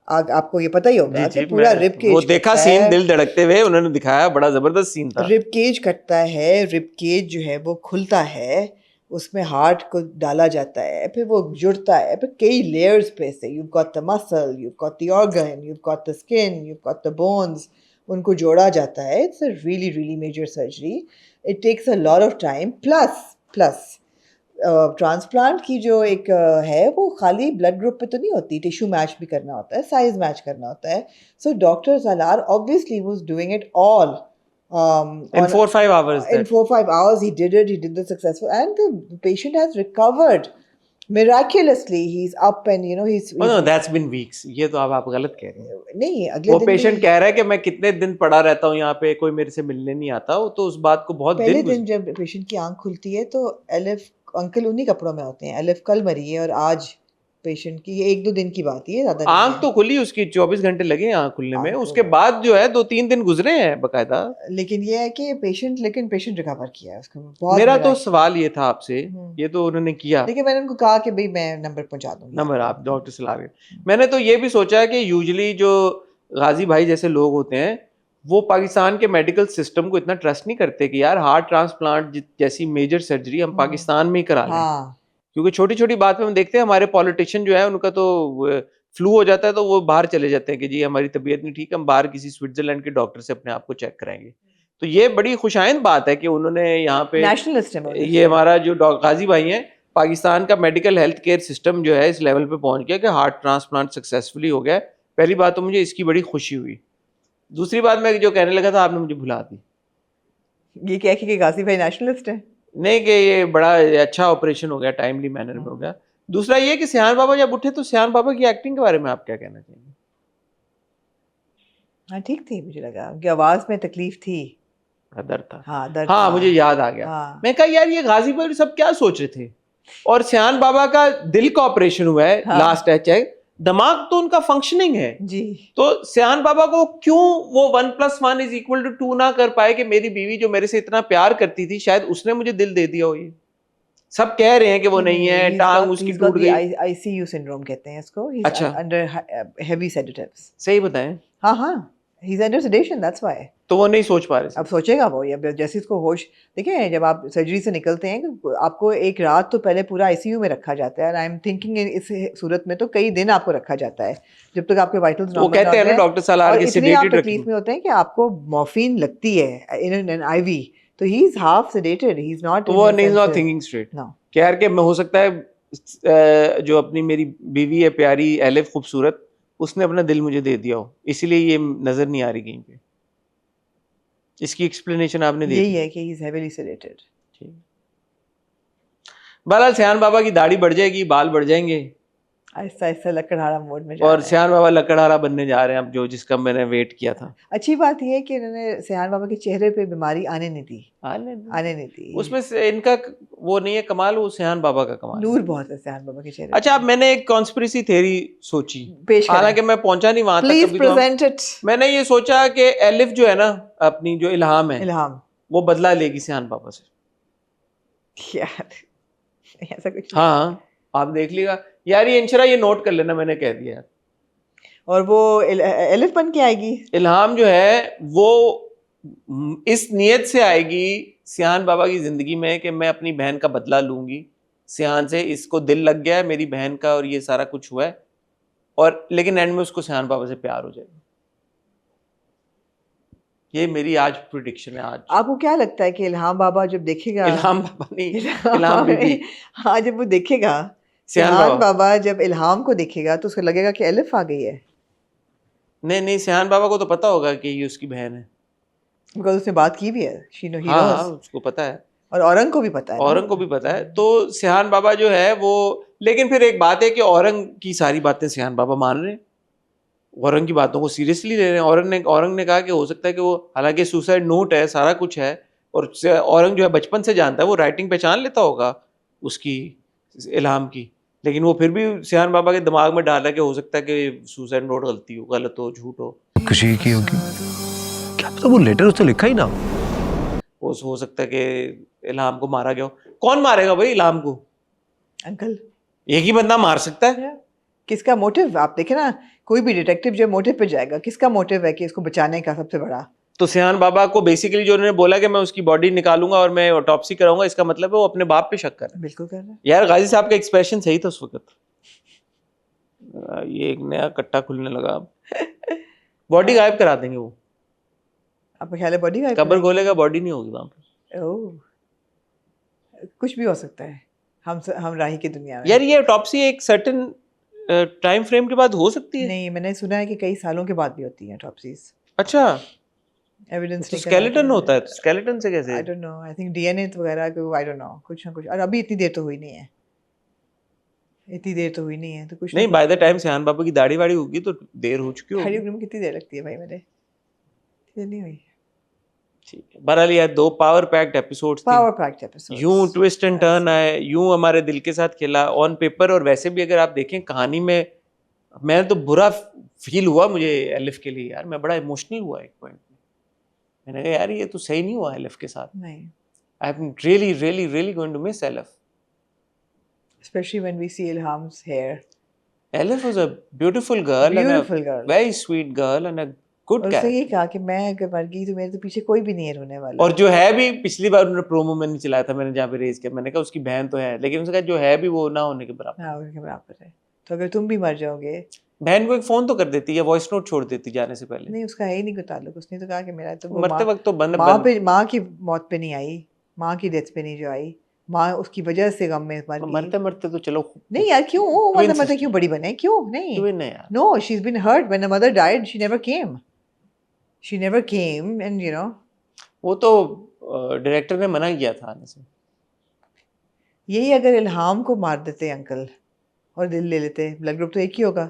आपको ये पता ही होगा कि पूरा रिब केज वो देखा सीन, दिल धड़कते हुए उन्होंने दिखाया, बड़ा जबरदस्त सीन था। रिब केज कटता है, रिब केज जो है वो खुलता है, उसमें हार्ट को डाला जाता है, फिर वो जुड़ता है, फिर कई लेयर्स पे से, you got the muscle, you got the organ, you got the skin, you got the bones, उनको जोड़ा जाता है। It's a really really major surgery, it takes a lot of time, plus transplant की जो एक है वो खाली ब्लड ग्रुप पे तो नहीं होती, टिश्यू मैच भी करना होता है, साइज मैच करना होता है। So doctor Salar obviously was doing it all In 4-5 hours. in 4-5 hours he did it, he did the successful, and the patient has recovered miraculously. He's up and he's Oh no, that's been weeks. ये तो आप गलत कह रहे हैं। नहीं, अगले वो दिन पेशेंट भी- कह रहा है कि मैं कितने दिन पड़ा रहता हूँ यहाँ पे, कोई मेरे से मिलने नहीं आता। वो तो उस बात को बहुत पहले दिन दिन जब पेशेंट की आंख खुलती है तो एलिफ अंकल उन्हीं कपड़ों में होते हैं, एलिफ कल मरी है और आज पेशेंट की, ये 1-2 दिन की बात ही है, ज़्यादा नहीं आंख है। तो खुली उसकी, 24 घंटे लगे हैं आंख खुलने में, आंख उसके तो- बाद जो है 2-3 दिन गुजरे हैं बकायदा। लेकिन ये है कि पेशेंट रिकवर किया है उसको, बहुत मेरा तो मेरा सवाल ये था आपसे, ये तो उन्होंने किया, लेकिन मैंने उनको कहा कि भाई मैं नंबर पहुंचा दूंगी नंबर आपको। आप डॉक्टर से ला रहे। मैंने तो ये भी सोचा है कि यूजुअली जो गाजी भाई जैसे लोग होते हैं वो पाकिस्तान के मेडिकल सिस्टम को इतना ट्रस्ट नहीं करते कि यार हार्ट ट्रांसप्लांट जैसी मेजर सर्जरी हम पाकिस्तान में ही करा लें। हाँ क्योंकि छोटी छोटी बात में हम देखते हैं हमारे पॉलिटिशियन जो है उनका तो फ्लू हो जाता है तो वो बाहर चले जाते हैं कि जी हमारी तबीयत नहीं ठीक, हम बाहर किसी स्विट्जरलैंड के डॉक्टर से अपने आप को चेक कराएंगे। तो ये बड़ी खुशाइंद बात है कि उन्होंने यहाँ पे नेशनलिस्ट है वो। ये हमारा जो गाजी भाई हैं, पाकिस्तान का मेडिकल हेल्थ केयर सिस्टम जो है इस लेवल पे पहुंच गया कि हार्ट ट्रांसप्लांट सक्सेसफुली हो गया। पहली बात तो मुझे इसकी बड़ी खुशी हुई। दूसरी बात मैं जो कहने लगा था आपने मुझे भुला दी। ये क्या कि गाजी भाई नेशनलिस्ट है? नहीं कि ये बड़ा अच्छा ऑपरेशन हो गया, टाइमली मैनर में हो गया। दूसरा ये कि सियान बाबा जब उठे तो सियान बाबा की एक्टिंग के बारे में आप क्या कहना चाहेंगे? हाँ ठीक थी, मुझे लगा कि आवाज में तकलीफ थी। दर्द था। हाँ दर्द हाँ था। मुझे याद आ गया। हाँ। मैं कहा यार ये गाजी भाई सब क्या सोच रहे थे, और सियान बाबा का दिल का ऑपरेशन हुआ है, हाँ। लास्ट है, दिमाग तो उनका फंक्शनिंग है। जी तो सियान बाबा को क्यों वो 1+1=2 ना कर पाए कि मेरी बीवी जो मेरे से इतना प्यार करती थी शायद उसने मुझे दिल दे दिया हो। ये सब कह रहे हैं कि वो नहीं है, टांग उसकी टूट गई। आईसीयू सिंड्रोम कहते हैं इसको। अच्छा। Under heavy sedatives. सही बताएं। हाँ हाँ, he is under sedation, that's why. तो वो नहीं सोच पा रहे अब सोचेगा वो, या जैसे इसको होश, देखिए जब आप सर्जरी से निकलते हैं आपको एक रात तो पहले पूरा आईसीयू में रखा जाता है। आई एम थिंकिंग इस सूरत में तो कई दिन आपको रखा जाता है जब तक आपके वाइटल्स वो कहते हैं ना डॉक्टर सालार के इतनी आप सेडेटेड तकलीफ में होते हैं कि आपको मॉर्फिन लगती है इन एन आईवी, तो he is half sedated, he is not. तो वो नहीं नॉट थिंकिंग स्ट्रेट। नो कह के मैं हो सकता है जो अपनी मेरी बीवी है प्यारी एलिफ खूबसूरत, उसने अपना दिल मुझे दे दिया हो, इसीलिए ये नजर नहीं आ रही कहीं पे। इसकी एक्सप्लेनेशन आपने दी। यही है कि ही इज हेवीली सेडेटेड। बहरहाल सियान बाबा की दाढ़ी बढ़ जाएगी, बाल बढ़ जाएंगे, आहिस्ता आहिस्ता लकड़हारा मोड में जा और रहे हैं। सियान बाबा लकड़हारा बनने जा रहे हैं अब, जो जिसका मैंने वेट किया था। अच्छी बात यह है कि इन्होंने सियान बाबा के चेहरे पे बीमारी आने नहीं दी, आने नहीं दी। उसमें से इनका वो नहीं है कमाल, वो सियान बाबा का कमाल है। नूर बहुत है सियान बाबा के चेहरे पे। अच्छा, अब मैंने एक कॉन्स्पिरेसी थ्योरी सोची, पेश करें। हालांकि मैं पहुंचा नहीं वहां तक प्लीज कभी। तो प्रेजेंट इट। मैंने ये सोचा कि एलिफ जो है ना, अपनी जो इल्हाम है, इल्हाम वो बदला लेगी सियान बाबा से। यार ऐसा कुछ नहीं। हाँ आप देख लिएगा यार, ये इंशरा ये नोट कर लेना, मैंने कह दिया यार। और वो एलिफ बन के आएगी। इल्हाम जो है वो इस नियत से आएगी सियान बाबा की जिंदगी में कि मैं अपनी बहन का बदला लूंगी सियान से, इसको दिल लग गया है मेरी बहन का और ये सारा कुछ हुआ है, और लेकिन एंड में उसको सियान बाबा से प्यार हो जाएगा। ये मेरी आज प्रिडिक्शन है। आज आपको क्या लगता है कि इल्हाम बाबा जब देखेगा, इल्हाम बाबा नहीं, इल्हाम बीबी, हाँ जब वो देखेगा सियान सियान बाबा। बाबा जब इल्हाम को देखेगा तो उसको लगेगा कि एलिफ आ गई है, नहीं नहीं, सियान बाबा को तो पता होगा कि ये उसकी बहन है। बिकॉज उसने बात की भी है। शी नो, ही हाँ नोस। हाँ उसको पता है, और औरंग को भी पता है ना। औरंग को भी पता है। तो सियान बाबा जो है वो, लेकिन फिर एक बात है कि औरंग की सारी बातें सियान बाबा मान रहे हैं, औरंग की बातों को सीरियसली ले रहे हैं। औरंग ने कहा कि हो सकता है कि वो, हालांकि सुसाइड नोट है, सारा कुछ है, और औरंग जो है बचपन से जानता है, वो राइटिंग पहचान लेता होगा उसकी इल्हाम की, लेकिन वो फिर भी सियान बाबा के दिमाग में डाला कि हो सकता है कि सुसाइड नोट गलती हो, गलत हो, झूठ हो। खुशी की होगी, क्या पता वो लेटर उसने लिखा ही ना वो हो सकता है कि इल्हाम को मारा गया हो। कौन मारेगा भाई इल्हाम को? अंकल एक ही बंदा मार सकता है। किसका मोटिव, आप देखें ना, कोई भी डिटेक्टिव जब मोटिव पे जाएगा, किसका मोटिव है कि इसको बचाने का सबसे बड़ा। तो सियान बाबा को बेसिकली जो उन्होंने बोला कि मैं उसकी बॉडी निकालूंगा और मैं ऑटोप्सी कराऊंगा, इसका मतलब है वो अपने बाप पे शक कर रहा है। बिल्कुल कर रहा है। यार गाजी साहब का एक्सप्रेशन सही था उस वक्त। ये एक नया कट्टा खुलने लगा। बॉडी गायब करा देंगे वो, आपका ख्याल है बॉडी गायब कब्र करेंगे? खोलेगा बॉडी नहीं होगी वहां पे। ओह, कुछ भी हो सकता है हम राही की दुनिया में। यार ये ऑटोप्सी एक सर्टेन टाइम फ्रेम के बाद हो सकती है। नहीं, मैंने सुना है कि कई सालों के बाद भी होती हैं ऑटोप्सीज। अच्छा, एविडेंस तो स्केलेटन होता है, तो स्केलेटन से कैसे? आई don't no, I think DNA वगैरह को, आई डोंट नो, कुछ ना कुछ। और अभी इतनी देर तो हुई नहीं है, इतनी देर तो हुई नहीं है, तो कुछ नहीं, बाय द टाइम सियान बाबा की दाढ़ी वाड़ी होगी तो देर हो चुकी होगी। दाढ़ी उगने में कितनी देर लगती है भाई? मेरे इतनी देर नहीं हुई। ठीक है, बहरहाल ये 2 power packed episodes power packed episode यूं ट्विस्ट एंड टर्न आए, यूं हमारे दिल के साथ खेला ऑन पेपर, और वैसे भी अगर आप देखें कहानी में, मैं तो बुरा फील हुआ मुझे एलिफ के लिए यार, मैं बड़ा इमोशनल हुआ एक पॉइंट में, मैंने कहा यार ये तो सही नहीं हुआ एलिफ के साथ, नहीं, I am really really really going to miss Elif. especially when we see Ilham's hair. Elif was a beautiful girl, Beautiful girl. Very sweet girl and a good और उसने कैरेक्टर. ये कहा कि मैं अगर मर गई तो मेरे तो पीछे कोई भी नहीं है रोने वाला. और जो है भी, पिछली बार उन्होंने प्रोमो में नहीं चलाया था, मैंने जहाँ पे रेज किया, मैंने कहा उसकी बहन तो है, लेकिन उसने कहा जो है भी वो ना होने के बराबर. हाँ, उनके बराबर है. तो अगर तुम भी मर जाओगे, बहन को एक फोन तो कर देती या वॉइस नोट छोड़ देती जाने से पहले. नहीं उसका है ही नहीं कोई ताल्लुक. उसने तो कहा कि मेरा तो वो मरते वक्त तो बंद माँ पे, माँ की मौत पे नहीं आई, माँ की डेथ पे नहीं जो आई, माँ उसकी वजह से गम में मर गई. मरते मरते तो चलो. नहीं यार क्यों Twin मतलब sister. क्यों बड़ी बने, क्यों नहीं. ट्विन है यार. No, she's been hurt. When her mother died, she never came. She never came, and you know. वो तो डायरेक्टर ने मना किया था आने से. यही अगर इल्हाम को मार देते अंकल और दिल ले लेते, ब्लड ग्रुप तो एक ही होगा.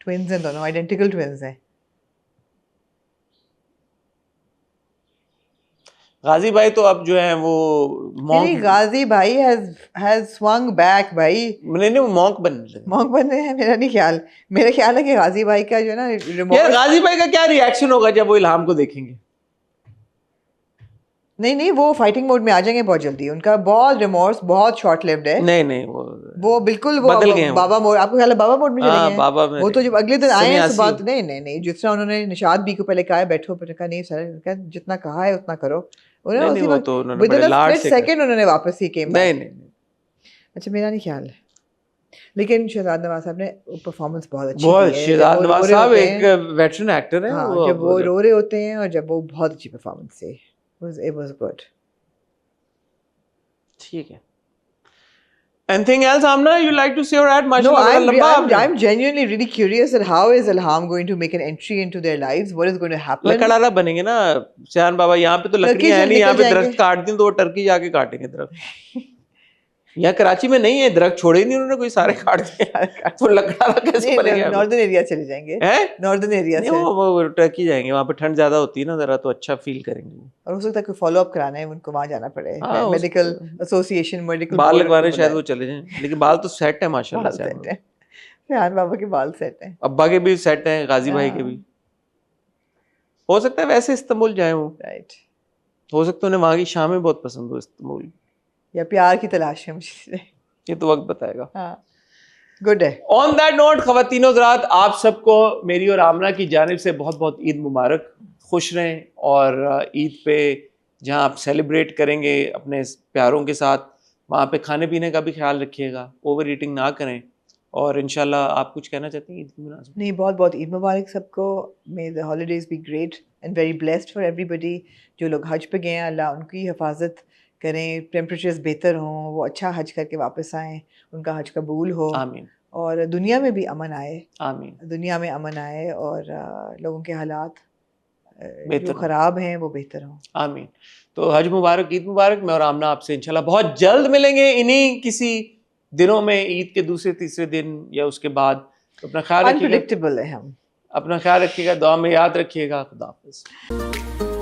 ट्विन्स हैं दोनों, आइडेंटिकल ट्विन्स हैं. गाजी भाई तो अब जो है वो नहीं, मॉन्क, गाजी भाई has swung back भाई. नहीं वो मॉन्क बनने लगे. मॉन्क बने हैं. मेरा ख्याल है कि गाजी भाई का जो है ना यार remorse. गाजी भाई का क्या रिएक्शन होगा जब वो इल्हाम को देखेंगे? नहीं वो फाइटिंग मोड में आ जाएंगे बहुत जल्दी. उनका बहुत रिमोर्स बहुत शॉर्ट लिव्ड है. नहीं वो बिल्कुल वो बदल गए हैं वो. बाबा मोड. आपको ख्याल है बाबा मोड में चले हाँ गए हैं? बाबा में वो तो जब अगले दिन आए हैं तो सन्यासी. बात नहीं जिस तरह उन्होंने निशाद भी को पहले कहा है बैठो, पर कहा नहीं सर, कहा जितना कहा है उतना करो. उन्होंने नहीं, उसी वो वक्त तो उन्होंने within बड़े a लाड split से कहा. second उन्होंने वापस ही came back. नहीं. अच्छा मेरा नहीं ख्याल है, लेकिन शहजाद नवाज साहब ने परफॉर्मेंस बहुत अच्छी बहुत की है. शहजाद जब वो नवाज रो रहे साहब होते एक हैं, वेटरन एक्टर है. हाँ, जब वो रो रहे होते हैं और जब वो बहुत अच्छी परफॉर्मेंस थी. It was good. ठीक है. Anything else, Amna? You like to say or add? No, माशाल्लाह I'm genuinely really curious that how is Ilham going to make an entry into their lives? What is going to happen? लकड़ारा बनेंगे ना शहान बाबा. यहाँ पे तो लकड़ियाँ है नहीं, यहाँ पे निकल दरख्त काट दी तो वो टर्की जाके काटेंगे दरख्त. यहाँ कराची में नहीं है दरख्त, छोड़े ही नहीं उन्होंने, कोई सारे काट दिए. तो लकड़ारा कैसे बनेगा? नॉर्दर्न एरिया चले जाएंगे. हैं? नॉर्दर्न एरिया नहीं से. वो टर्की जाएंगे, वहाँ पे ठंड ज्यादा होती है ना जरा, तो अच्छा फील करेंगे. और हो सकता है कोई फॉलो अप कराना है उनको, वहां जाना पड़े. हाँ, हो मेडिकल एसोसिएशन, मेडिकल बाल लगवाने शायद वो चले जाएं, लेकिन बाल तो सेट है माशाल्लाह से. रेहान बाबा के बाल सेट हैं. अब्बा के भी सेट हैं, गाजी भाई के भी. हो सकता है वैसे इस्तांबुल जाए वो. राइट. हो सकता है उन्हें वहाँ की शामें बहुत पसंद हो इस्तांबुल. या प्यार की तलाश है मुझे. ये तो वक्त बताएगा. हाँ, गुड है. ऑन दैट नोट खवातीनो हज़रात, आप सबको मेरी और आमना की जानिब से बहुत बहुत ईद मुबारक. खुश रहें और ईद पे जहाँ आप सेलिब्रेट करेंगे अपने प्यारों के साथ, वहाँ पे खाने पीने का भी ख्याल रखिएगा, ओवर ईटिंग ना करें. और इंशाल्लाह आप कुछ कहना चाहते हैं ईद की मुनासिबत? नहीं, बहुत बहुत ईद मुबारक सबको. मे the holidays be great and very blessed for everybody. जो लोग हज पे गए हैं, अल्लाह उनकी हिफाजत करें, टेम्परेचर्स बेहतर हों, वो अच्छा हज करके वापस आएँ, उनका हज कबूल हो. आमीन. और दुनिया में भी अमन आए. आमीन. दुनिया में अमन आए और लोगों के हालात बेहतर जो हों. ख़राब हैं वो बेहतर हों. आमीन. तो हज मुबारक, ईद मुबारक. मैं और आमना आपसे इंशाल्लाह बहुत जल्द मिलेंगे इन्हीं किसी दिनों में, ईद के दूसरे तीसरे दिन या उसके बाद. अपना ख्याल रखिएगा. अनप्रेडिक्टेबल है हम. अपना ख्याल रखिएगा, दुआ में याद रखिएगा. खुदा हाफिज़.